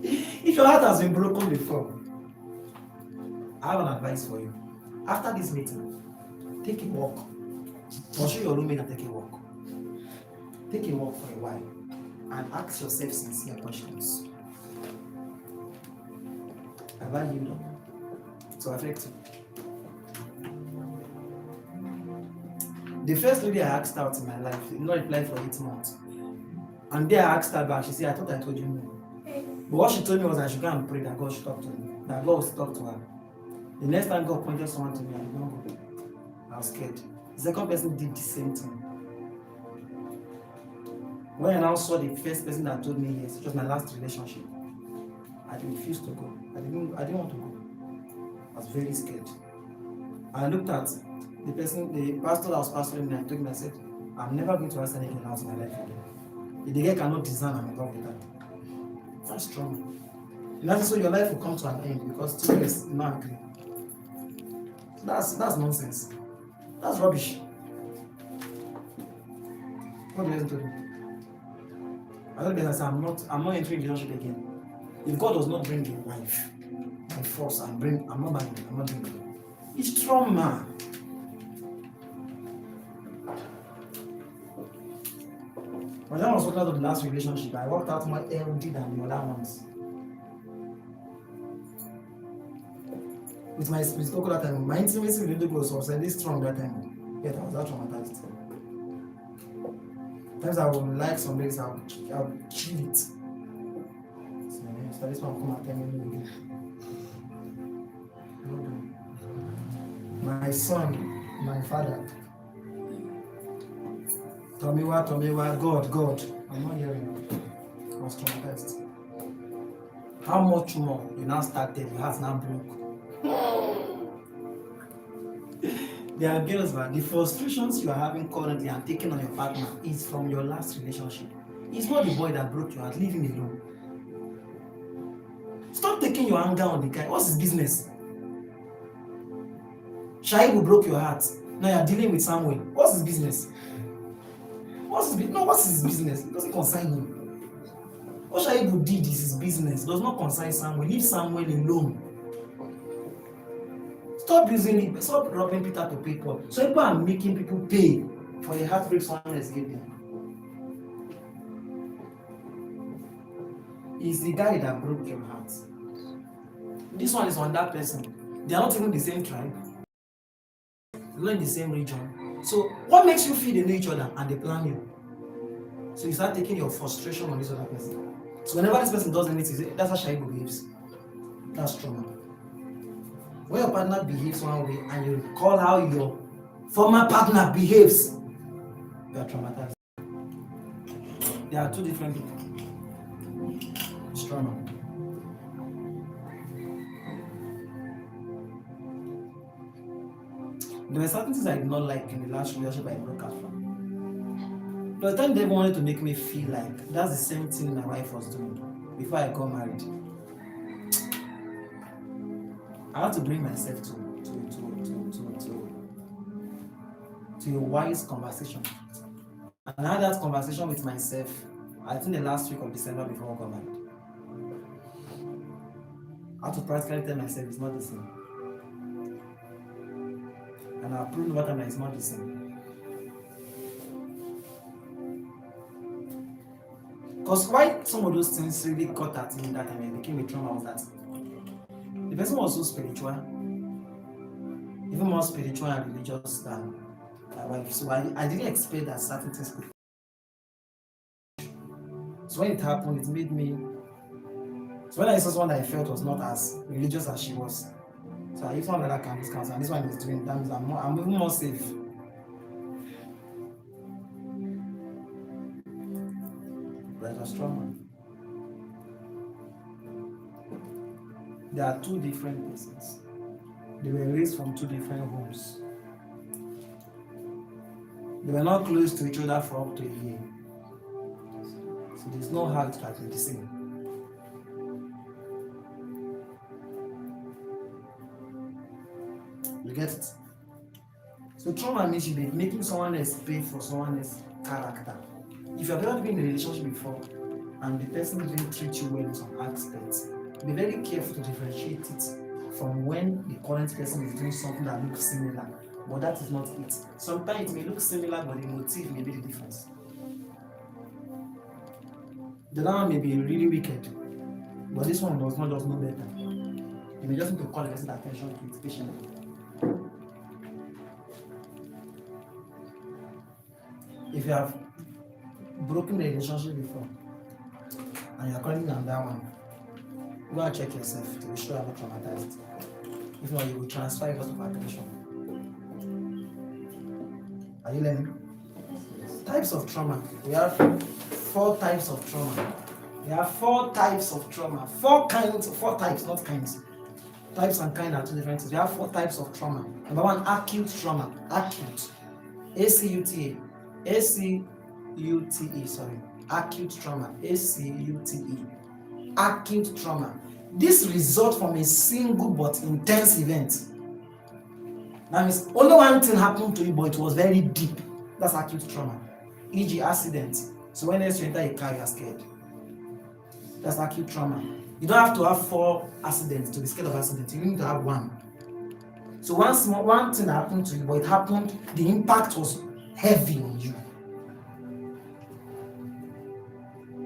If your heart has been broken before, I have an advice for you. After this meeting, take a walk. Pursue your roommate and take a walk. Take a walk for a while and ask yourself sincere questions. Have I healed up to affect you? The first lady I asked out in my life did not reply for 8 months. And then I asked her back, she said, I thought I told you no. But what she told me was I should go and pray that God should talk to me, that God would talk to her. The next time God pointed someone to me, I did not go. I was scared. The second person did the same thing. When I now saw the first person that told me yes, it was my last relationship, I refused to go. I didn't want to go. I was very scared. I looked at the person, the pastor that was pastoring me, and told me, I said, I'm never going to ask anything else in my life again. If the girl cannot discern, I'm in love with her. That's strong. And so your life will come to an end because 2 years do not agree. That's nonsense. That's rubbish. What do you listen to me? I don't know. I'm not entering relationship again. If God does not bring a wife by force and I'm not marrying, I'm not doing it. It's trauma. When I was working out of the last relationship, I worked out more LD than the other ones. With my spoken that time, my intimacy with the girls was really strong that time. Yet I was that traumatized. Times I would like some days, I would chill it. So this one come and tell me again. My son, my father. Tomiwa, God. I'm not hearing you. I was traumatized. How much more you now started, your heart now broke. There are girls, but the frustrations you are having currently and taking on your partner is from your last relationship. It's not the boy that broke your heart. Leave him alone. Stop taking your anger on the guy. What's his business? Shaibu broke your heart. Now you're dealing with Samuel. What's his business? What's his business? It doesn't concern him. What Shaibu did is his business. It does not concern Samuel. Leave Samuel alone. Stop robbing Peter to pay Paul. So people are making people pay for the heartbreak someone else gave them. It's the guy that broke your heart. This one is on that person. They are not even the same tribe. They're not in the same region. So what makes you feel they know each other and they plan you? So you start taking your frustration on this other person. So whenever this person does anything, that's how Shaibu behaves. That's trauma. When your partner behaves one way and you recall how your former partner behaves, you are traumatized. They are two different people. It's trauma. There were certain things I did not like in the last relationship I broke out from. By the time they wanted to make me feel like that's the same thing my wife was doing before I got married. I had to bring myself to a wise conversation. And I had that conversation with myself, I think the last week of December before I got married. I had to practically tell myself it's not the same. And I proved what time it's not the same. Because why some of those things really got at me that time and became a trauma was that the person was so spiritual, even more spiritual and religious than my wife. So I didn't expect that certain things could. So when it happened, it made me. So when I saw someone that I felt was not as religious as she was, so I used one that can discount, and this one is doing that means I'm even more safe. But it was trauma. There are two different persons. They were raised from two different homes. They were not close to each other for up to a year. So there's no how it can be the same. You get it? So trauma means you'll be making someone else pay for someone else's character. If you've ever been in a relationship before and the person didn't treat you well in some aspects, be very careful to differentiate it from when the current person is doing something that looks similar, but that is not it. Sometimes it may look similar, but the motive may be the difference. The other one may be really wicked, but this one does not just know better. You may just need to call the person's attention to it patiently. If you have broken the relationship before and you're currently on that one, go and check yourself to be sure you're not traumatized. If not, you will transfer a lot of aggression. Are you learning? Types of trauma. We have 4 types of trauma. There are 4 types of trauma. 4 types, not kinds. Types and kind are 2 different things. There are 4 types of trauma. Number 1, acute trauma. Acute. A-C-U-T-A. A-C-U-T-E, sorry. Acute trauma. A-C-U-T-E. Acute trauma. This results from a single but intense event. That means only one thing happened to you, but it was very deep. That's acute trauma. E.g., accident. So when you enter a car, you are scared. That's acute trauma. You don't have to have 4 accidents to be scared of accidents. You need to have 1. So one thing happened to you, but it happened, the impact was heavy on you.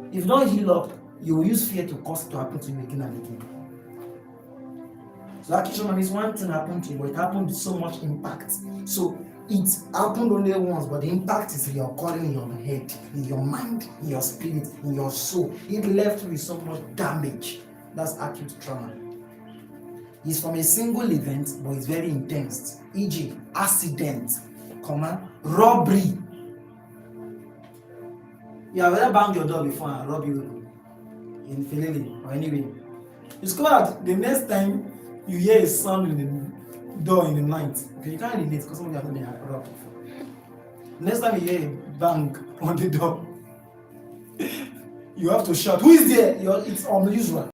If you don't heal up, you will use fear to cause it to happen to you again and again. So acute trauma means one thing happened to you, but it happened with so much impact. So it happened only once, but the impact is reoccurring in your head, in your mind, in your spirit, in your soul. It left you with so much damage. That's acute trauma. It's from a single event, but it's very intense. E.g., accident, robbery. You have ever banged your door before and robbed you in Filili or anywhere. You discover that the next time you hear a sound in the door in the night, okay, you can't relate because somebody has not been robbed before. Next time you hear a bang on the door, you have to shout, "Who is there?" It's unusual.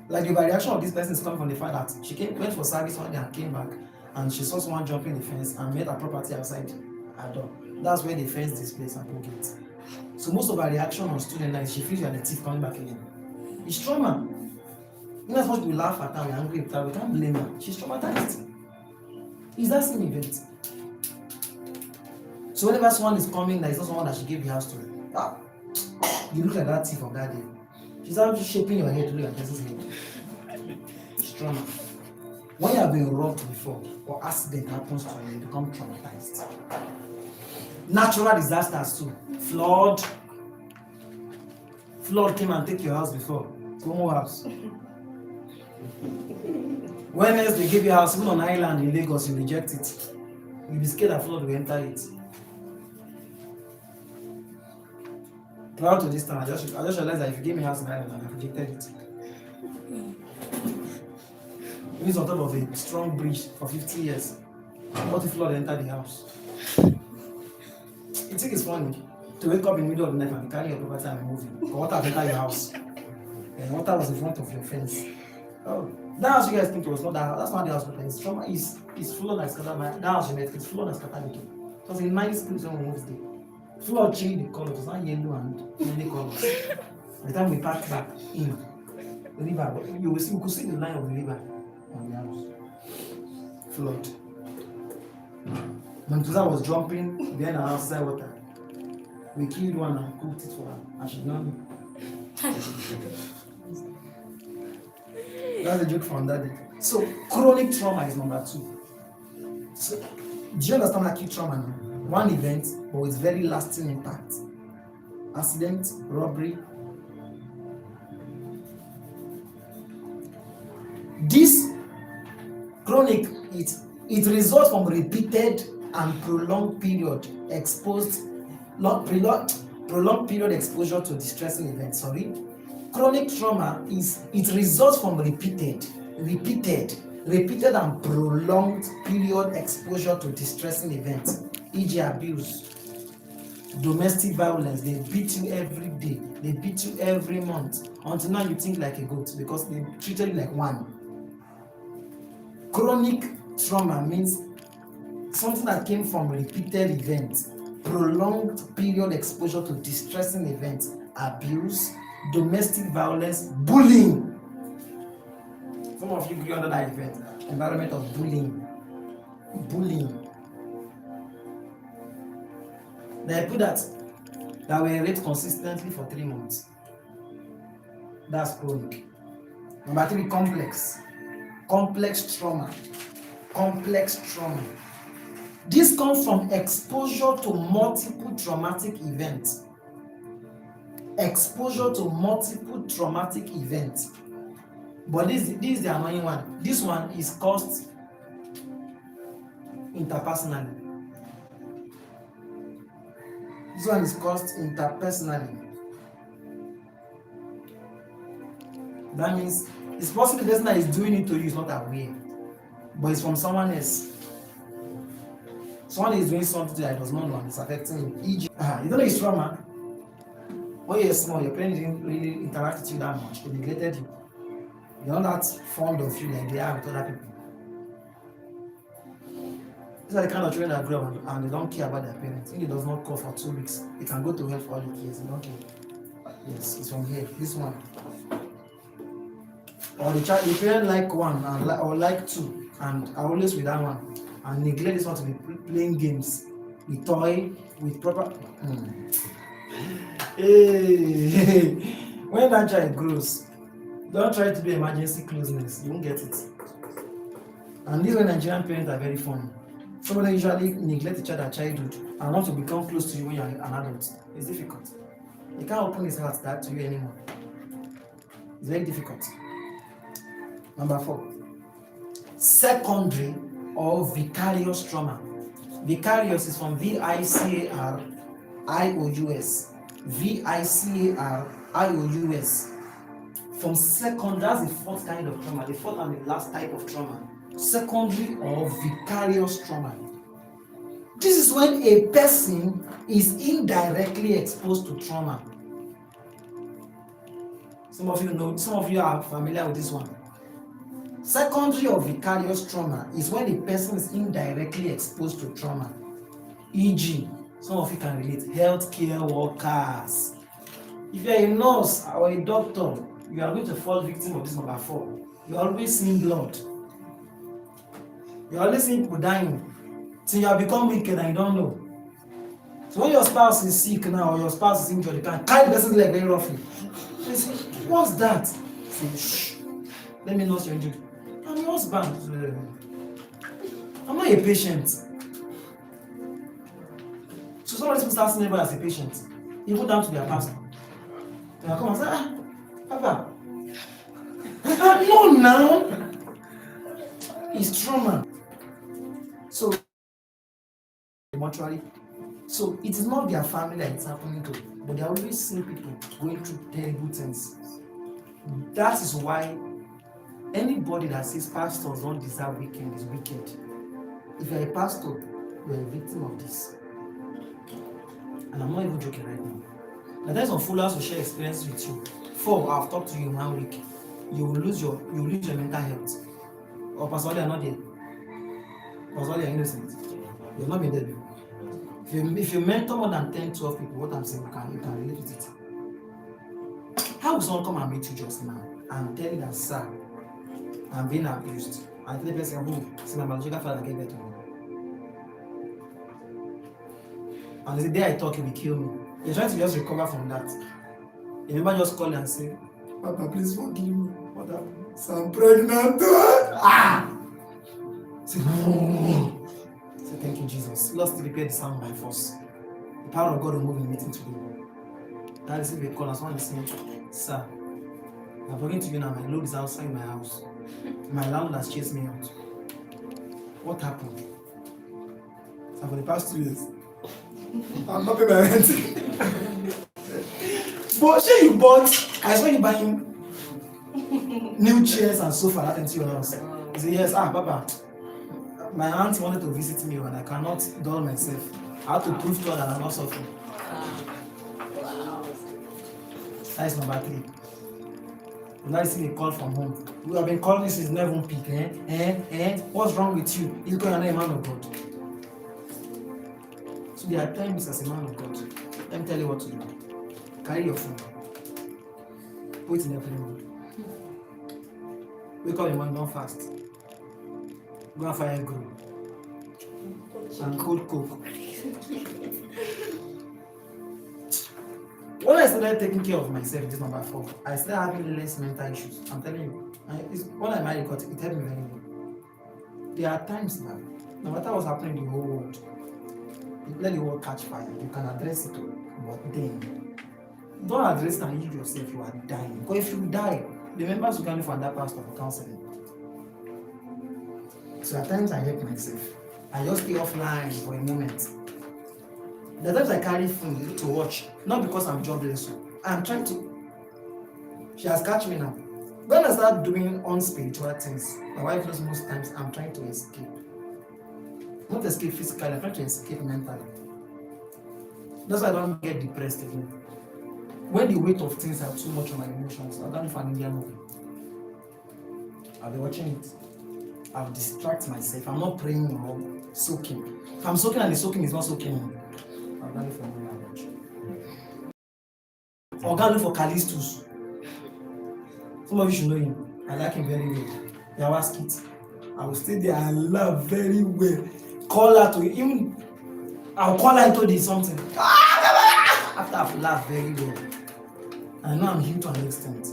Like the reaction of this person is coming from the fact that she went for service one day and came back and she saw someone jumping the fence and made her property outside her door. That's where they fence this place and broke it. So most of her reaction on student life, she feels like the thief coming back again. It's trauma. You know, as much we laugh at her, we're angry at her, we can't blame her. She's traumatized. It's that same event. So whenever someone is coming, that is not someone that she gave the house to, you look like that thief of that day. She's actually shaping your head to look at person's head. It's trauma. When you have been robbed before or accident happens to you, you become traumatized. Natural disasters too. Flood came and take your house before. Tomiwa house. When else they give you a house, even on island in Lagos, you reject it. You'll be scared that flood will enter it. Prior to this time, I just realized that if you gave me a house in Ireland, I rejected it. It is on top of a strong bridge for 50 years. What if flood entered the house? You think it's funny to wake up in the middle of the night and carry your property and be moving. But water entered your house. And water was in front of your fence. Oh, that house you guys think it was not that house. That's not the house we it's trauma. It's flood that scattered my that house you met. It's flood that scattered again. It was a nice place when we moved there. Flood changed the color. It was not yellow and many colors. By the time we packed back in the river, you could see the line of the river on the house. Flood. When Tuza was jumping behind our outside water, we killed one and cooked it for her, and she did not know. That's a joke from that day. So chronic trauma is number 2. So do you understand acute trauma now? One event, but with very lasting impact. Accident, robbery. This chronic, it results from repeated and prolonged period prolonged period exposure to distressing events. Chronic trauma it results from repeated and prolonged period exposure to distressing events, e.g. abuse, domestic violence. They beat you every day, they beat you every month, until now you think like a goat because they treated you like one. Chronic trauma means something that came from repeated events, prolonged period exposure to distressing events, abuse, domestic violence, bullying. Some of you grew under that environment of bullying. They put that were raped consistently for 3 months. That's chronic. Number 3, complex trauma. This comes from exposure to multiple traumatic events. But this is the annoying one. This one is caused interpersonally. This one is caused interpersonally. That means it's possible the person that is doing it to you is not aware, but it's from someone else. Someone is doing something that does not know and it's affecting you. E.g., you don't know it's trauma. When you're small, your parents didn't really interact with you that much. They neglected you. You're not that fond of you like they are with other people. These are the kind of children that grow up and they don't care about their parents. If it does not call for 2 weeks, they can go to hell for all the kids. They don't care. Yes, it's from here. This one. Or the parent like one or like two and are always with that one and neglect this one to be playing games with toy, with proper. Hey, when that child grows, don't try to do emergency closeness. You won't get it. And this is when Nigerian parents are very funny. Somebody usually neglect each other at childhood and want to become close to you when you're an adult. It's difficult. He can't open his heart that to you anymore. It's very difficult. Number 4, secondary or vicarious trauma. Vicarious is from V-I-C-A-R-I-O-U-S. V-I-C-A-R-I-O-U-S. From secondary, that's the 4th kind of trauma, the 4th and the last type of trauma. Secondary or vicarious trauma. This is when a person is indirectly exposed to trauma. Some of you know, some of you are familiar with this one. Secondary or vicarious trauma is when a person is indirectly exposed to trauma. E.g., some of you can relate, healthcare workers. If you are a nurse or a doctor, you are going to fall victim of this number 4. You are always seeing blood. You are always seeing people dying till you have become wicked and you don't know. So when your spouse is sick now or your spouse is injured, you can carry the person's leg very roughly. They say, what's that? Say, shh, let me nurse your injury. I'm your husband. I'm not a patient. So somebody starts seeing everybody as a patient. You go down to their pastor. They come and say, Papa. No, now. It's trauma. So, mortuary. So it is not their family that it's happening to, but they are always seeing people going through terrible things. That is why anybody that says pastors don't deserve weekend is wicked. If you're a pastor, you're a victim of this. And I'm not even joking right now. There's some followers who share experiences with you. 4, I've talked to you in 1 week. You will lose your mental health. Or personally, are not there. Personally, are innocent. You've not been there before. If you mentor more than 10, 12 people, what I'm saying, you can relate with it. How will someone come and meet you just now and tell you that, sir, I'm being abused? And tell the person, see, my biological father gave birth to me. And the day I talk, he will kill me. You're trying to just recover from that. You remember just call and say, Papa, please forgive me. What happened? So I'm pregnant. Say, no. Say, thank you, Jesus. Lost to prepare the sound by force. The power of God will move in the meeting today. That is if they call us one is saying, sir, I'm talking to you now. My load is outside my house. My landlord has chased me out. What happened? So for the past 2 years, I'm not paying my rent. But say you bought, I saw you buying new chairs and sofa that into your house. You say, yes, Papa, my aunt wanted to visit me and I cannot dull myself. I have to prove to her that I'm not suffering. That is number 3. You now see a call from home. We have been calling this, is never even pick. What's wrong with you? It's because you're not a man of God. So there are times as a man of God. Let me tell you what to do. Carry your phone. Put it in the plane. Wake up in the morning, don't fast. Go and fire a grill. And cold coke. When I started taking care of myself, this is number 4, I started having less mental issues. I'm telling you. When I married God, it helped me very well. There are times now, no matter what's happening in the whole world, let the world catch fire. You can address it, but then don't address it and you yourself, you are dying. Because if you die, the members who can for that pastor for counseling. So at times I help myself. I just stay offline for a moment. The times I carry phone to watch, not because I'm jobless. I'm trying to. She has catch me now. When I start doing unspiritual things, my wife knows most times I'm trying to escape. Not escape physically, I'm trying to escape mentally. That's why I don't get depressed again. When the weight of things are too much on my emotions, I'll down for an Indian movie. I'll be watching it. I'll distract myself. I'm not praying or soaking. If I'm soaking and the soaking is not soaking, I'll down for an Indian watch. Or go look for Callistus. Some of you should know him. I like him very well. Yawaskit. I will stay there and laugh very well. Call her to him. I'll call her into this something. After I've laughed very well. I know I'm healed to an extent.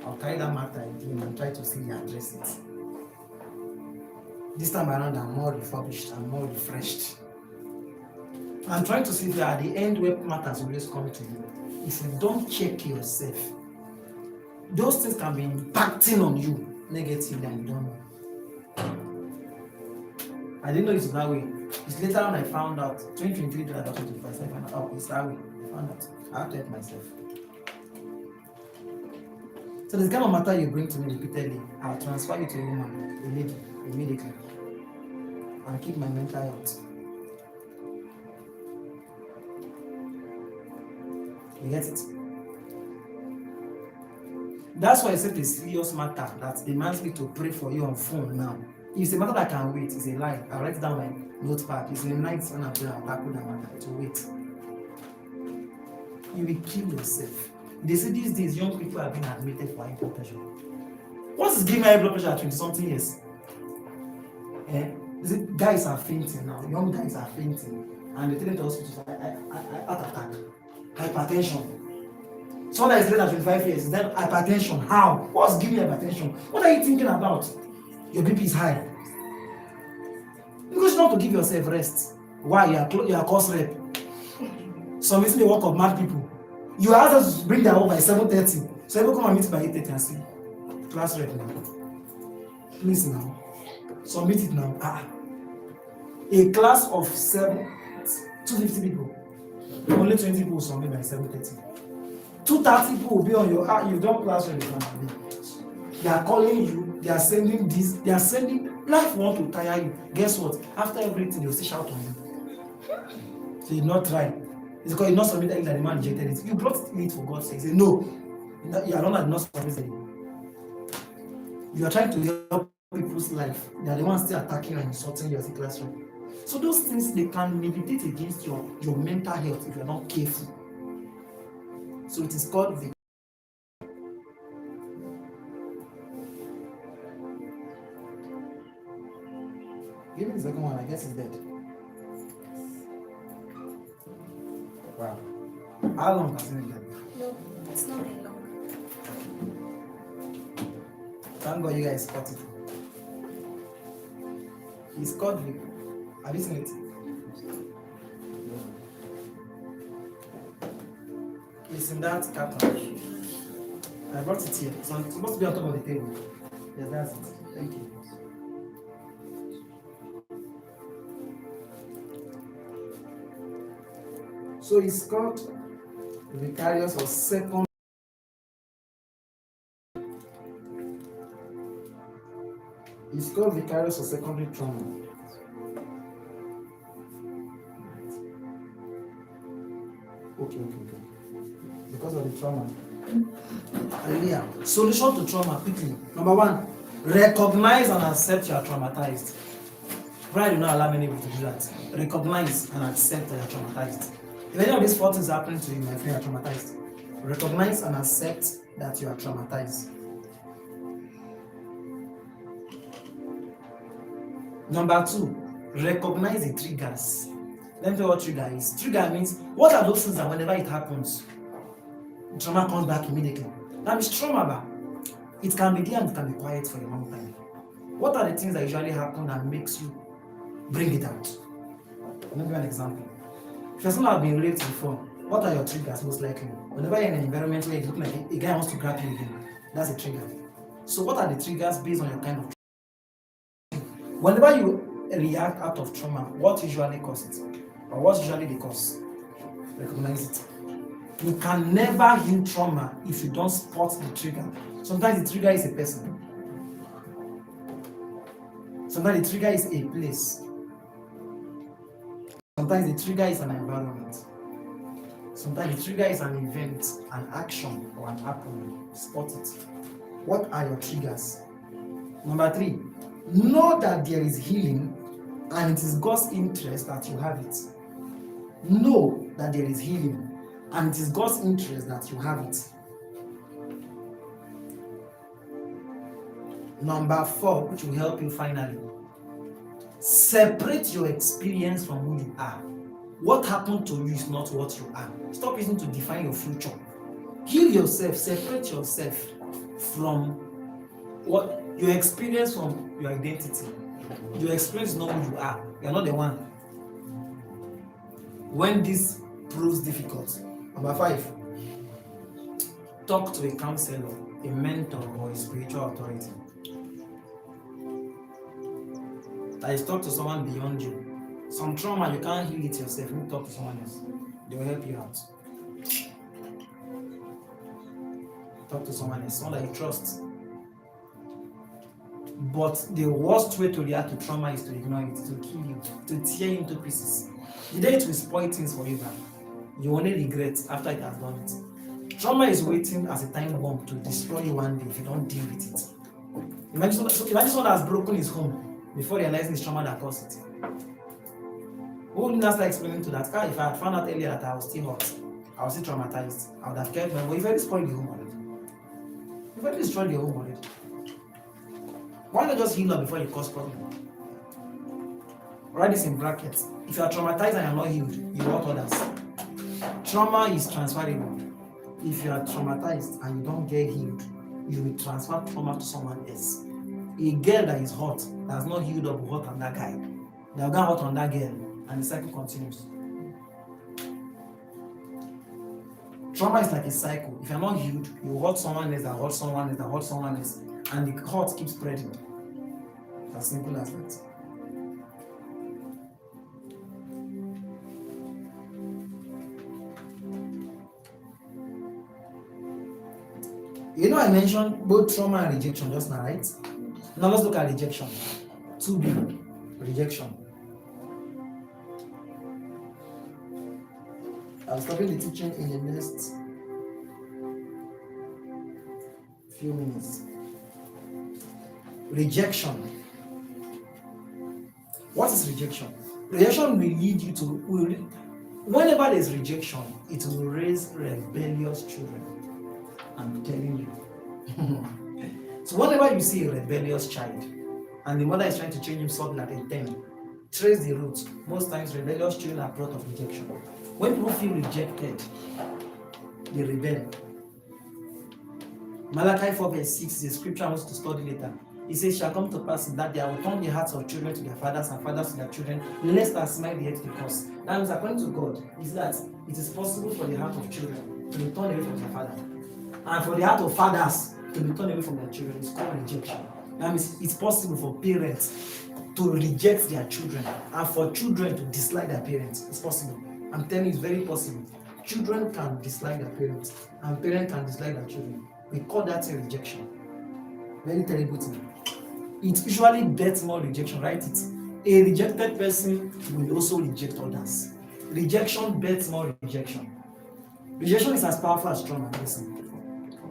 I'll carry that matter again and try to still address it. This time around, I'm more refurbished, I'm more refreshed. I'm trying to see that at the end where matters always come to you. If you don't check yourself, those things can be impacting on you negatively and you don't know. I didn't know it's that way. It's later on I found out. 2023 to 2025, I found out it's that way. I found out. I have to help myself. So this kind of matter you bring to me repeatedly, I'll transfer you to a woman, a lady, immediately. And keep my mental health. You get it? That's why I said it's a serious matter that demands me to pray for you on phone now. If it's a matter that can wait, it's a lie. I'll write it down my notepad. It's in the night when I pray, I'll tackle that matter. It will wait. You will kill yourself. They say these days young people have been admitted for high blood pressure. What is giving high blood pressure at 20-something years? Guys are fainting now. Young guys are fainting. And they take them to hospital for heart attack, hypertension. Someone that is less than 25 years, then hypertension. How? What's giving hypertension? What are you thinking about? Your BP is high. Because you not to give yourself rest. Why? You are course rep. Submitting the work of mad people. You ask us to bring their work by 7:30. So everyone come and meet by 8:30 and see. Class rep now. Please now. Submit it now. A class of 250 people. Only 20 people will submit by 7:30. 230 people will be on your you've done class rep. They are calling you, they are sending this, they are sending life want to tire you. Guess what? After everything, they'll still shout on you. So you not try. It's because you not submitted it that the man rejected it. You brought it for God's sake. Say no. You are not submitted it. You are trying to help people's life. They are the ones still attacking you and insulting you as a classroom. So those things they can militate against your mental health if you are not careful. So it is called the give me the second one, I guess it's dead. Wow. How long has it been dead? No, it's not very long. Thank God you guys caught it. It's called Vic. Have you seen it? It's in that carton. I brought it here. It's supposed to be on top of the table. Yes, that's it. Thank you. So it's called vicarious or second. It's called vicarious or secondary trauma. Okay. Because of the trauma. Hallelujah. Solution to trauma quickly. Number one, recognize and accept you are traumatized. Pride will not allow many people to do that. Recognize and accept that you are traumatized. If any of these four things happen to you, my friend, you are traumatized. Recognize and accept that you are traumatized. Number two, recognize the triggers. Let me tell you what trigger is. Trigger means, what are those things that whenever it happens, trauma comes back immediately? That means trauma. It can be there and it can be quiet for a long time. What are the things that usually happen that makes you bring it out? Let me give you an example. If you're someone who has been raped before, what are your triggers most likely? Whenever you're in an environment where it looks like a guy wants to grab you again, that's a trigger. So what are the triggers based on your kind of trauma? Whenever you react out of trauma, what usually causes it? Or what's usually the cause? recognize it. You can never heal trauma if you don't spot the trigger. Sometimes the trigger is a person. Sometimes the trigger is a place. Sometimes the trigger is an environment. Sometimes the trigger is an event, an action, or an happening. Spot it. What are your triggers? Number 3, know that there is healing and it is God's interest that you have it. Know that there is healing and it is God's interest that you have it. Number 4, which will help you finally, separate your experience from who you are. What happened to you is not what you are. Stop using to define your future. Heal yourself, separate yourself from what your experience from your identity. Your experience is not who you are. You are not the one. When this proves difficult, number 5, talk to a counselor, a mentor, or a spiritual authority. That is, talk to someone beyond you. Some trauma, you can't heal it yourself. You talk to someone else. They will help you out. Talk to someone else, someone that you trust. But the worst way to react to trauma is to ignore it, to kill you, to tear you into pieces. The day it will spoil things for you, you only regret after it has done it. Trauma is waiting as a time bomb to destroy you one day if you don't deal with it. Imagine someone that has broken his home before realizing it's trauma that caused it. Who would not start explaining to that guy? If I had found out earlier that I was still hurt, I was still traumatized, I would have kept them. But you've already spoiled the home already. You've already destroyed your home already. Why not just heal up before you cause problem? Write this in brackets. If you are traumatized and you are not healed, you hurt others. Trauma is transferable. If you are traumatized and you don't get healed, you will transfer trauma to someone else. A girl that is hot, that has not healed up, will hurt on that guy. They will get hot on that girl, and the cycle continues. Trauma is like a cycle. If you're not healed, you hurt someone else, that hurt someone else, that hurt someone else, and the hurt keeps spreading. It's as simple as that. You know, I mentioned both trauma and rejection just now, right? Now let's look at rejection. 2B, rejection. I'll stop the teaching in the next few minutes. Rejection. What is rejection? Rejection will lead you to, whenever there's rejection, it will raise rebellious children. I'm telling you. So whenever you see a rebellious child, and the mother is trying to change him something at a 10, trace the roots. Most times rebellious children are brought of rejection. When people feel rejected, they rebel. Malachi 4 verse 6 is a scripture I want to study later. It says, shall come to pass in that day I will turn the hearts of children to their fathers and fathers to their children, lest I smite the earth to the curse. That means, according to God, is that it is possible for the heart of children to be turned away from their father, and for the heart of fathers to be turned away from their children. It's called rejection. That means it's possible for parents to reject their children, and for children to dislike their parents. It's possible. I'm telling you, it's very possible. Children can dislike their parents, and parents can dislike their children. We call that a rejection. Very terrible thing. It usually bets more rejection, right? A rejected person will also reject others. Rejection bets more rejection. Rejection is as powerful as trauma. Listen.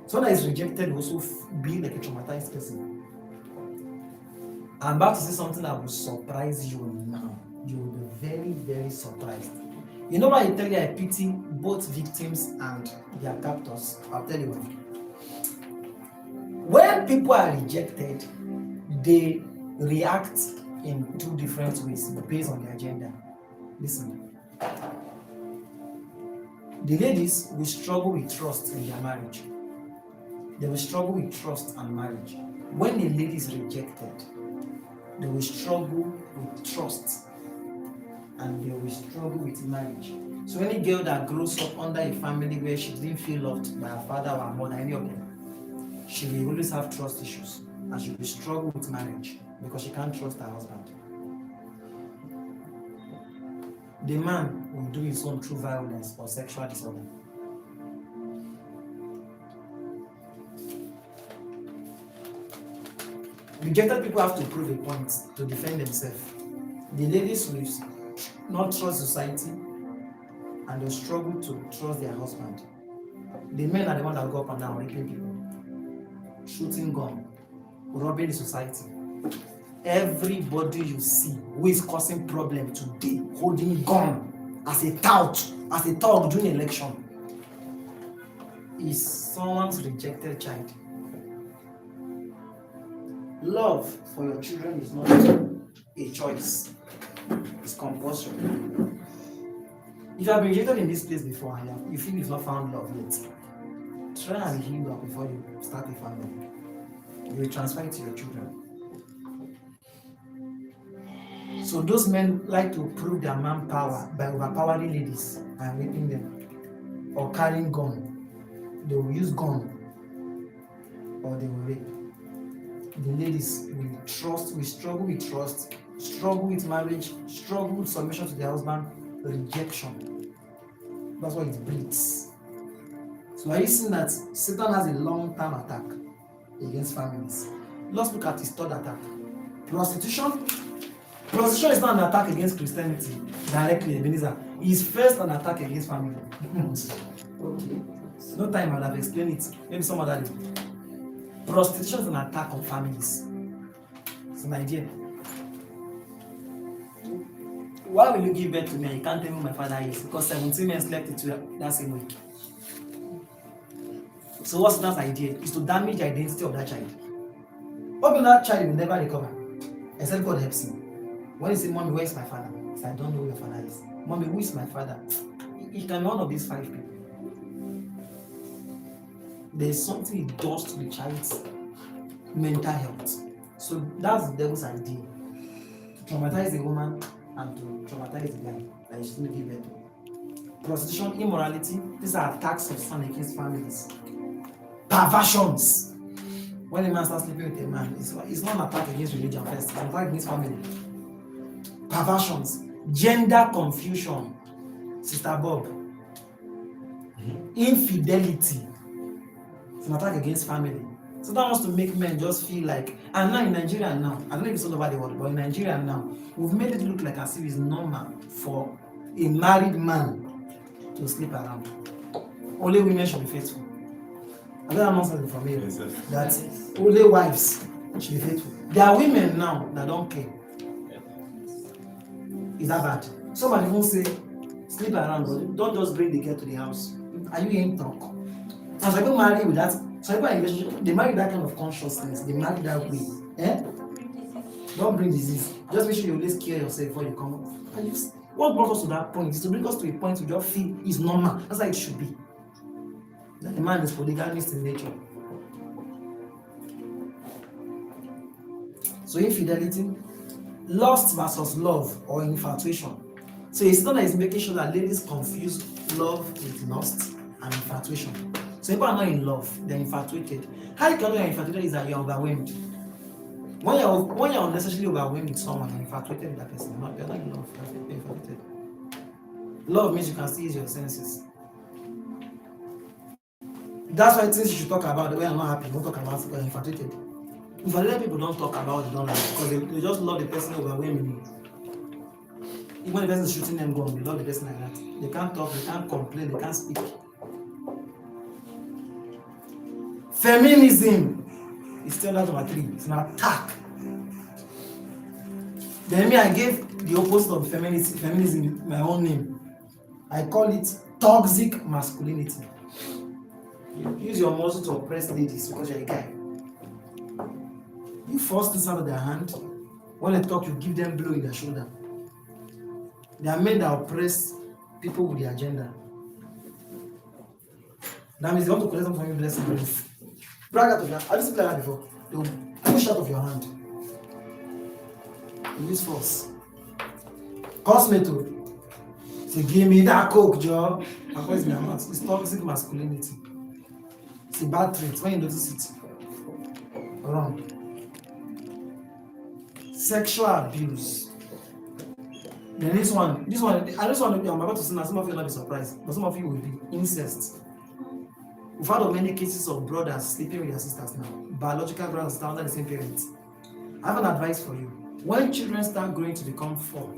Someone that is rejected will also be like a traumatized person. I'm about to say something that will surprise you now. You will be very, very surprised. You know why I tell you I pity both victims and their captors? I'll tell you why. When people are rejected, they react in two different ways based on their agenda. Listen. The ladies will struggle with trust in their marriage. They will struggle with trust and marriage. When a lady is rejected, they will struggle with trust and they will struggle with marriage. So any girl that grows up under a family where she didn't feel loved by her father or her mother, any of them, she will always have trust issues and she will struggle with marriage because she can't trust her husband. The man will do its own through violence or sexual disorder. Rejected people have to prove a point to defend themselves. The ladies will not trust society and they'll struggle to trust their husband. The men are the ones that go up and down raping people, shooting gun, robbing the society. Everybody you see who is causing problem today, holding gun as a tout, as a thug during election, is someone's rejected child. Love for your children is not a choice, it's compulsory. If you have been rejected in this place before and you feel you've not found love yet, try and heal up before you start a family. You will transfer it to your children. So those men like to prove their manpower by overpowering ladies and raping them, or carrying gun. They will use gun, or they will rape. The ladies will struggle with trust, struggle with marriage, struggle with submission to their husband, rejection. That's why it breeds. So are you seeing that Satan has a long-term attack against families? Let's look at his third attack. Prostitution. Prostitution is not an attack against Christianity directly, Ebenezer. It is first an attack against family. Okay. No time I'll have explained it. Maybe some other day. Prostitution is an attack on families. It's an idea. Why will you give birth to me and you can't tell me who my father is? Because 17 men slept into that same week. So what's that idea? Is to damage the identity of that child. Hoping that child will never recover. Except God helps him. When you say, Mommy, where is my father? He said, I don't know who your father is. Mommy, who is my father? He can be one of these 5 people. There's something it does to the child's mental health. So that's the devil's idea. To traumatize the woman and to traumatize the guy that is going to give birth to. Prostitution, immorality, these are attacks of sin against families. Perversions. When a man starts sleeping with a man, it's not an attack against religion first, it's an attack against family. Perversions, gender confusion, Sister Bob, infidelity, it's an attack against family. So that wants to make men just feel like, and now in Nigeria now, I don't know if it's all over the world, but in Nigeria now, we've made it look like as if it's normal for a married man to sleep around. Only women should be faithful. I don't know something from here that only wives should be faithful. There are women now that don't care. Is that bad? Somebody won't say sleep around, but don't just bring the girl to the house. Are you in talk? And some people marry with that. Some people in relationship, they marry that kind of consciousness. They marry that way. Don't bring disease. Just make sure you always care yourself before you come up. And what brought us to that point is to bring us to a point we just feel is normal. That's how it should be. That a man is polygamist in nature. So infidelity, lust versus love or infatuation. So it's not that it's making sure that ladies confuse love with lust and infatuation. So people are not in love, they're infatuated. How you can know you're infatuated is that you're overwhelmed. When you're unnecessarily overwhelmed with someone, you're infatuated with that person. You're not in love, you're infatuated. Love means you can see your senses. That's why things you should talk about the way I'm not happy, don't talk about it because you're infatuated. Infatuated people don't talk about it, don't like it, because they just love the person overwhelmingly. Even when the person is shooting them gun, they love the person like that. They can't talk, they can't complain, they can't speak. Feminism is still number 3. It's an attack. Then I gave the opposite of feminism my own name. I call it toxic masculinity. You use your muscle to oppress ladies because you're a guy. You force this out of their hand. When they talk, you give them blow in their shoulder. There are men that oppress people with their agenda. That means they want to collect something from you, bless them. Brag out of your hand. Have you seen that before? They will push out of your hand. You use force. Cause me to say, give me that coke, Joe. And what is my mouth? It's toxic masculinity. It's a bad trait when you notice it. Wrong. Sexual abuse. Then this one, I just want to, I'm about to say, now some of you will not be surprised, but some of you will be incest. We've heard of many cases of brothers sleeping with their sisters now, biological brothers and sisters under the same parents. I have an advice for you. When children start growing to become 4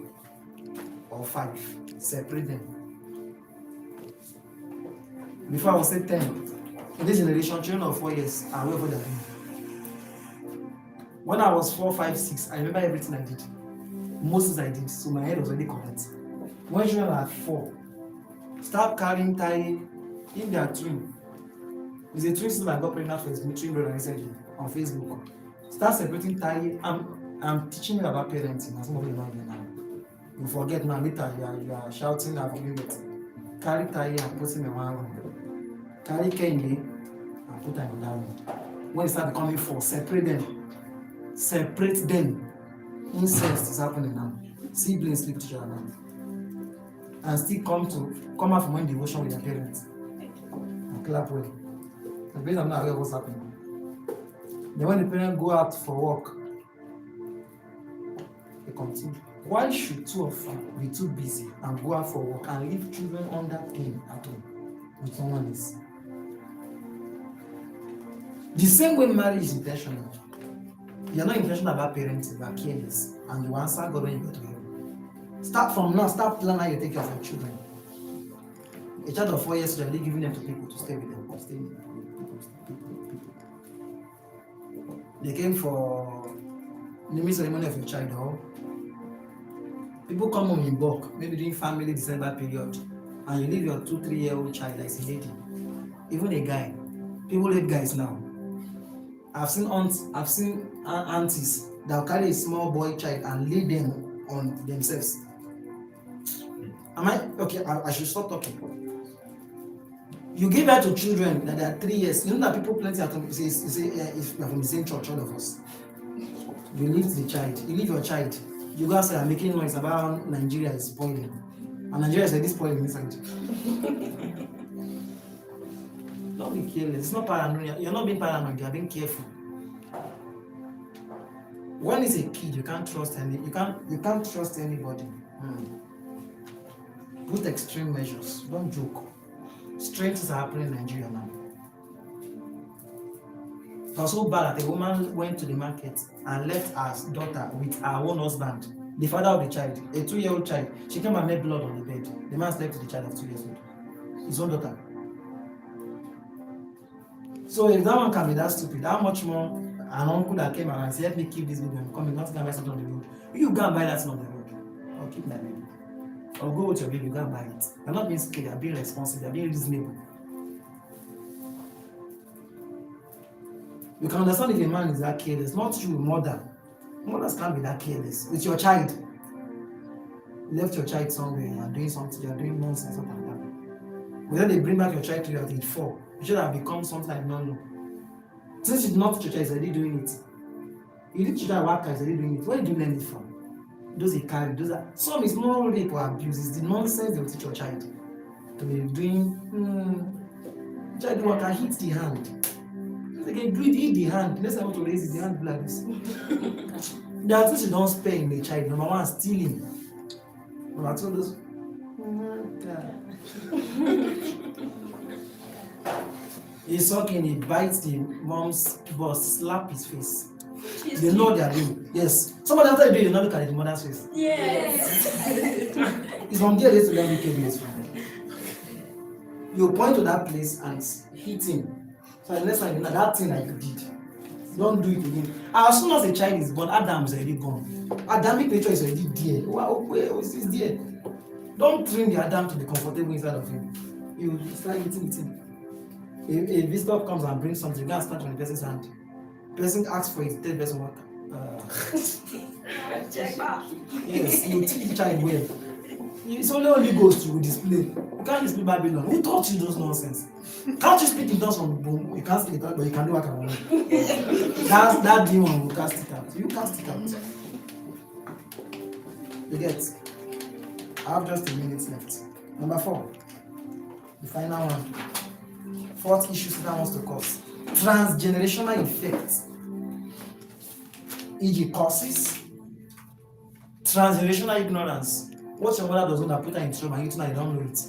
or 5, separate them. Before I was say 10, in this generation, children of 4 years are aware of what they're doing. When I was 4, 5, 6, I remember everything I did. Most things I did, so my head was already correct. When children are 4, start carrying tie if they are twin. There's a twin sister that got pregnant for his twin brother recently on Facebook. Start separating tie. I'm teaching you about parenting, and some of you know now. You forget now, later you are shouting at me, carry tie and put him in one room. Carry Kende and put them in that room. When it start becoming 4, separate them. Separate them. Incest is happening now. Siblings sleep with each other now. And still come out from one devotion with their parents. And clap well. The parents are not aware of what's happening. Then when the parents go out for work, they continue. Why should 2 of them be too busy and go out for work and leave children under pain at home with someone else? The same way marriage is intentional. You're not intentional about parenting, you are careless, and you answer God when you go to heaven. Start from now, start planning how you take care of your children. A child of 4 years, you're already giving them to people to stay with them. Stay with people. They came for naming ceremony of your child, or people come home in bulk, maybe during family December period, and you leave your 2, 3-year-old child like a lady. Even a guy. People hate guys now. I've seen aunties that will carry a small boy child and lay them on themselves. Am I okay? I should stop talking. You give birth to children that are 3 years. You know that people plenty at home say if you're from the same church, all of us. You leave the child. You leave your child. You guys are making noise about how Nigeria is spoiling, and Nigeria is already spoiling inside. Don't be careless. It's not paranoia. You're not being paranoid. You're being careful. When it's a kid, you can't trust you can't trust anybody. Put extreme measures. Don't joke. Strengths are happening in Nigeria now. It was so bad that a woman went to the market and left her daughter with her own husband, the father of the child, a 2-year-old child. She came and made blood on the bed. The man slept with the child of 2 years old, his own daughter. So if that one can be that stupid, how much more an uncle that came around and said, "Help me keep this baby and come in, not to buy something on the road." You go and buy that thing on the road. Or keep my baby. Or go with your baby, go and buy it. You're not being scared, you're being responsible, you're being reasonable. You can understand if a man is that careless, not you, mother. Mothers can't be that careless. With your child. You left your child somewhere, you're doing something, you're doing nonsense, something like that. But then they bring back your child to you at age 4. You should have become something I don't know. Since you did not teach your child, is already doing it. You did teach your worker, is already doing it. Where did you learn it from? Those they carry, those are some is more rape or abuse. It's the nonsense they will teach your child to be doing. Child worker hit the hand. They can do it, hit the hand. Next time I want to raise it, the hand like this. There are things you don't spare in the child. Number 1, stealing. Number 2, those. He's sucking, he bites the mom's boss, slap his face. They know they are doing. Yes. Somebody after you do, you not look at the mother's face. Yes. It's from there to learn wickedness from them. You point to that place and hit him. So the next time you know that thing that you did, don't do it again. As soon as a child is born, Adam is already gone. Adamic nature is already there. Wow, where is this there? Don't train the Adam to be comfortable inside of him. You start hitting with him. A visitor comes and brings something, you can't start on the person's hand. The person asks for it, tell the person what. Yes, you teach the child well. It's only Holy Ghost you will display. You can't display Babylon. Who taught you those nonsense? Can't you speak in tongues from boom? You can't speak it out, but you can do what I want. That demon will cast it out. You cast it out. You get? I have just a minute left. Number 4. The final one. 4th issue that wants to cause. Transgenerational effects. E.g. causes. Transgenerational ignorance. What your mother does not put her in trouble and you tonight don't know it.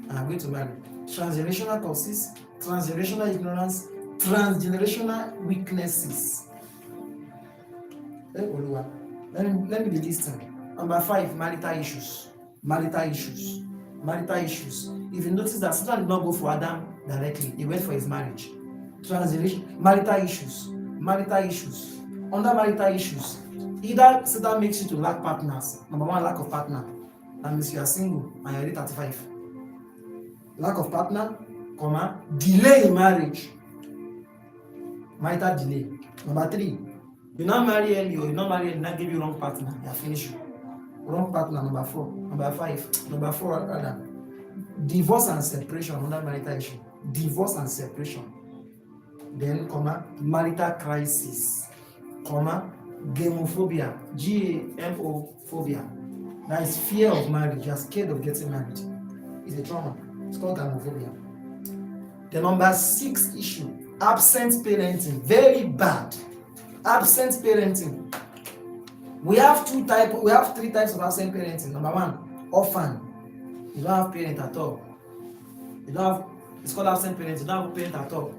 And I'm going to marry. Transgenerational causes, transgenerational ignorance, transgenerational weaknesses. Let me be listening. Number 5, marital issues. Marital issues. Marital issues. If you notice that Satan did not go for Adam directly, he went for his marriage. Transgeneration, marital issues. Marital issues. Under marital issues, either Satan makes you to lack partners. Number 1, lack of partner. That means you are single and you're already 35. Lack of partner, comma, delay in marriage. Marital delay. Number 3, you not marry early or you not marry early, not give you wrong partner, you are finished. Wrong partner, number 4. Number 5, number 4 rather. Divorce and separation under marital issue. Divorce and separation. Then, comma, marital crisis, comma, gamophobia, G-A-M-O phobia. That is fear of marriage. You are scared of getting married. It's a trauma. It's called gamophobia. The number 6 issue, absent parenting. Very bad. Absent parenting. We have 3 types of absent parenting. Number 1, orphan. You don't have parent at all. It's called absent parenting. You don't have a parent at all.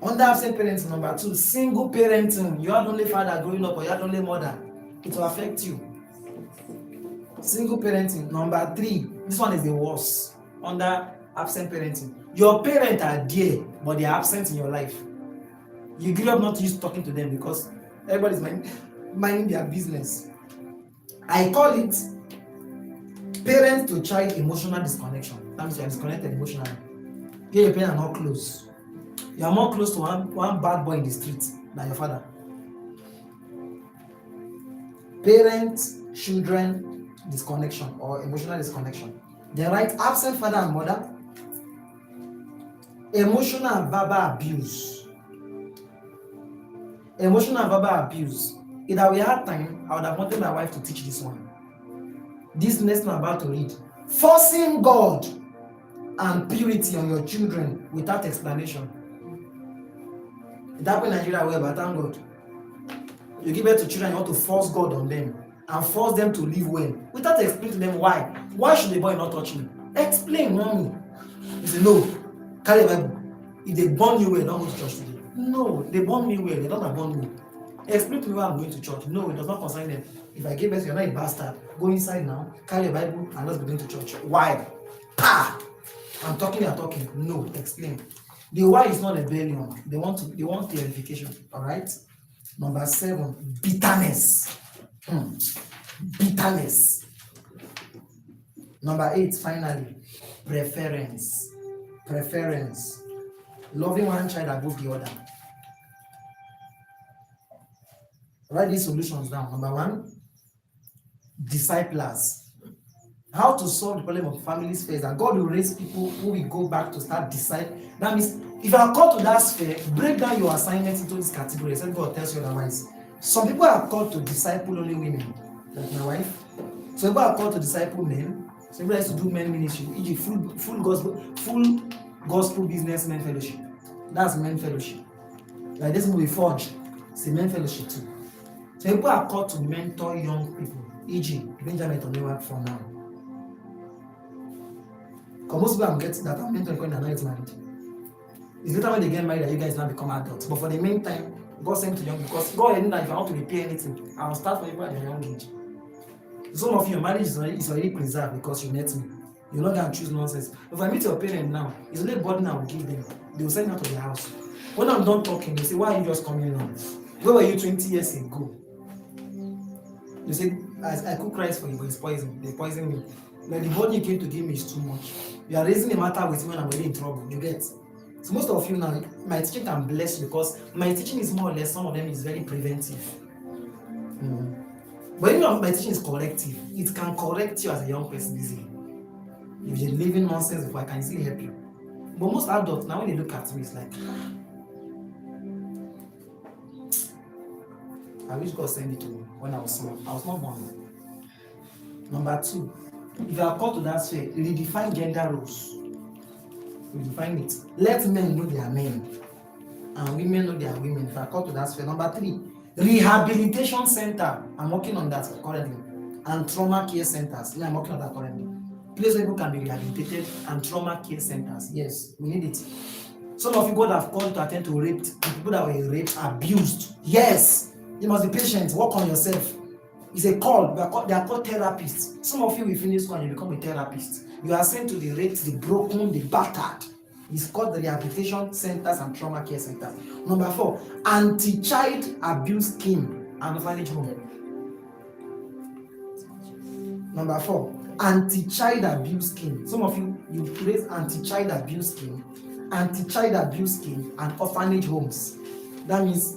Under absent parenting, number 2, single parenting. You had only father growing up or you had only mother. It will affect you. Single parenting. Number 3, this one is the worst. Under absent parenting, your parents are there, but they are absent in your life. You grew up not used to talking to them because everybody's minding their business. I call it parent to child emotional disconnection. That means you are disconnected emotionally. You and your parents are not close. You are more close to one bad boy in the street than your father. Parents, children disconnection or emotional disconnection. Then right, absent father and mother. Emotional and verbal abuse. Emotional and verbal abuse. If we had time, I would have wanted my wife to teach this one. This next one I'm about to read. Forcing God and purity on your children without explanation. It happened in Nigeria well, but thank God. You give birth to children, you want to force God on them and force them to live well without explaining to them why. Why should the boy not touch me? Explain, mommy. You say, no, carry your Bible. If they born you well, don't go to church today. No, they born me well, they don't have born me. Explain to me why I'm going to church. No, it does not concern them. If I give birth, you're not a bastard. Go inside now, carry your Bible, and let's begin to church. Why? Pa! I'm talking, you're talking. No, explain. The why is not rebellion. They want clarification. All right. Number 7, bitterness. Bitterness. Number 8, finally, preference. Preference. Loving one child above the other. Write these solutions down. Number 1, disciples. How to solve the problem of families first, that God will raise people who will go back to start discipling. That means if you are called to that sphere, break down your assignments into this category, except God tells you otherwise. Some people are called to disciple only women, like my wife. Some people are called to disciple men. Some people has to do men ministry, e.g. full gospel businessmen fellowship. That's men fellowship. Like this movie Forge, it's a men fellowship too. Some people are called to mentor young people, e.g. Benjamin Tomiwa for now. Because most people I'm getting that I'm mentoring when they're not yet married. It's later when they get married that you guys now become adults. But for the meantime, God sent to young, because God knew that if I want to repay anything, I'll start for people at a young age. Some of your marriage is already preserved because you met me. You're not going to choose nonsense. If I meet your parents now, it's only a burden I will give them. They will send me out of their house. When I'm done talking, they say, why are you just coming now? Where were you 20 years ago? You say, I cook rice for you, but it's poison. They poison me. Like the burden you came to give me is too much. You are raising a matter with me when I'm already in trouble. You get? So most of you now, my teaching can bless you because my teaching is more or less, some of them is very preventive. But even if my teaching is corrective, it can correct you as a young person easily. If you're living nonsense before, I can easily help you. But most adults, now when they look at me, it's like, I wish God sent it to me when I was small. I was not born. Number 2, if you are called to that sphere, redefine gender roles. Redefine it. Let men know they are men, and women know they are women. If you are called to that sphere. Number 3, rehabilitation center. I'm working on that currently. and trauma care centers. I'm working on that currently. Places where people can be rehabilitated and trauma care centers. Yes, we need it. Some of you God have called to attend to raped, people that were raped, abused. Yes, you must be patient, work on yourself. It's a call. They are called therapists. Some of you will finish school and you become a therapist. You are sent to the raped, the broken, the battered. It's called the rehabilitation centers and trauma care centers. Number 4, anti-child abuse scheme and orphanage home. Number 4, anti-child abuse scheme. Some of you place anti-child abuse scheme and orphanage homes. That means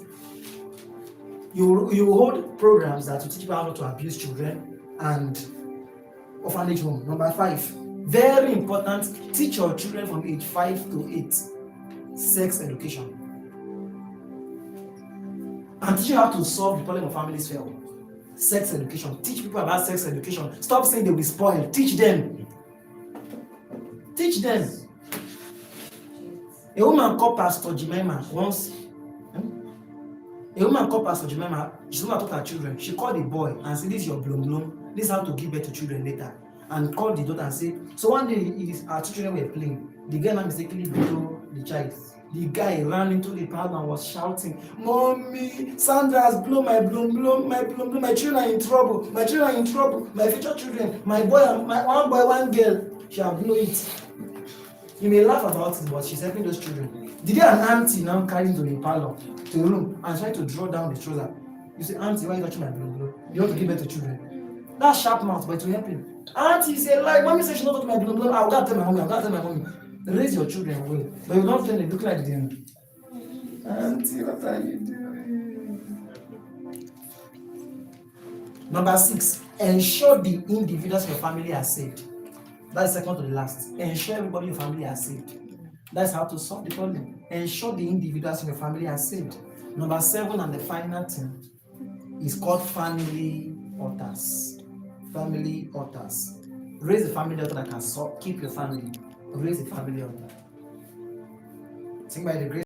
you hold programs that will teach people how not to abuse children and orphanage home. Number 5, very important, teach your children from age 5 to 8 sex education. And teach you how to solve the problem of families fail. Sex education. Teach people about sex education. Stop saying they will spoil. Teach them. Teach them. A woman called Pastor Jemima once. She's not taught her children. She called the boy and said, "This is your blum blum. This is how to give birth to children later." And called the daughter and said, so one day our two children were playing. The girl now mistakenly below the child. The guy ran into the parlor and was shouting, "Mommy, Sandra has blown my blum blum, my children are in trouble, my future children, my one boy, one girl, she has blown it." You may laugh about it, but she's helping those children. The day an auntie now carried into the parlor to the room and tried to draw down the trouser. You say, "Auntie, why are you touching my blum blum? You want to give birth to children." That's sharp mouth, but it will help him. "Auntie, say like, mommy said she not touch my blum blum. I'll go tell my mommy. Raise your children well, but you don't tell them look like them. "Auntie, what are you doing?" Number 6, ensure the individuals in your family are saved. That's second to the last. Ensure everybody in your family are saved. That's how to solve the problem. Ensure the individuals in your family are saved. Number 7, and the final thing, is called family altars. Family altars. Raise a family altar that can keep your family. Raise a family altar. Think by the grace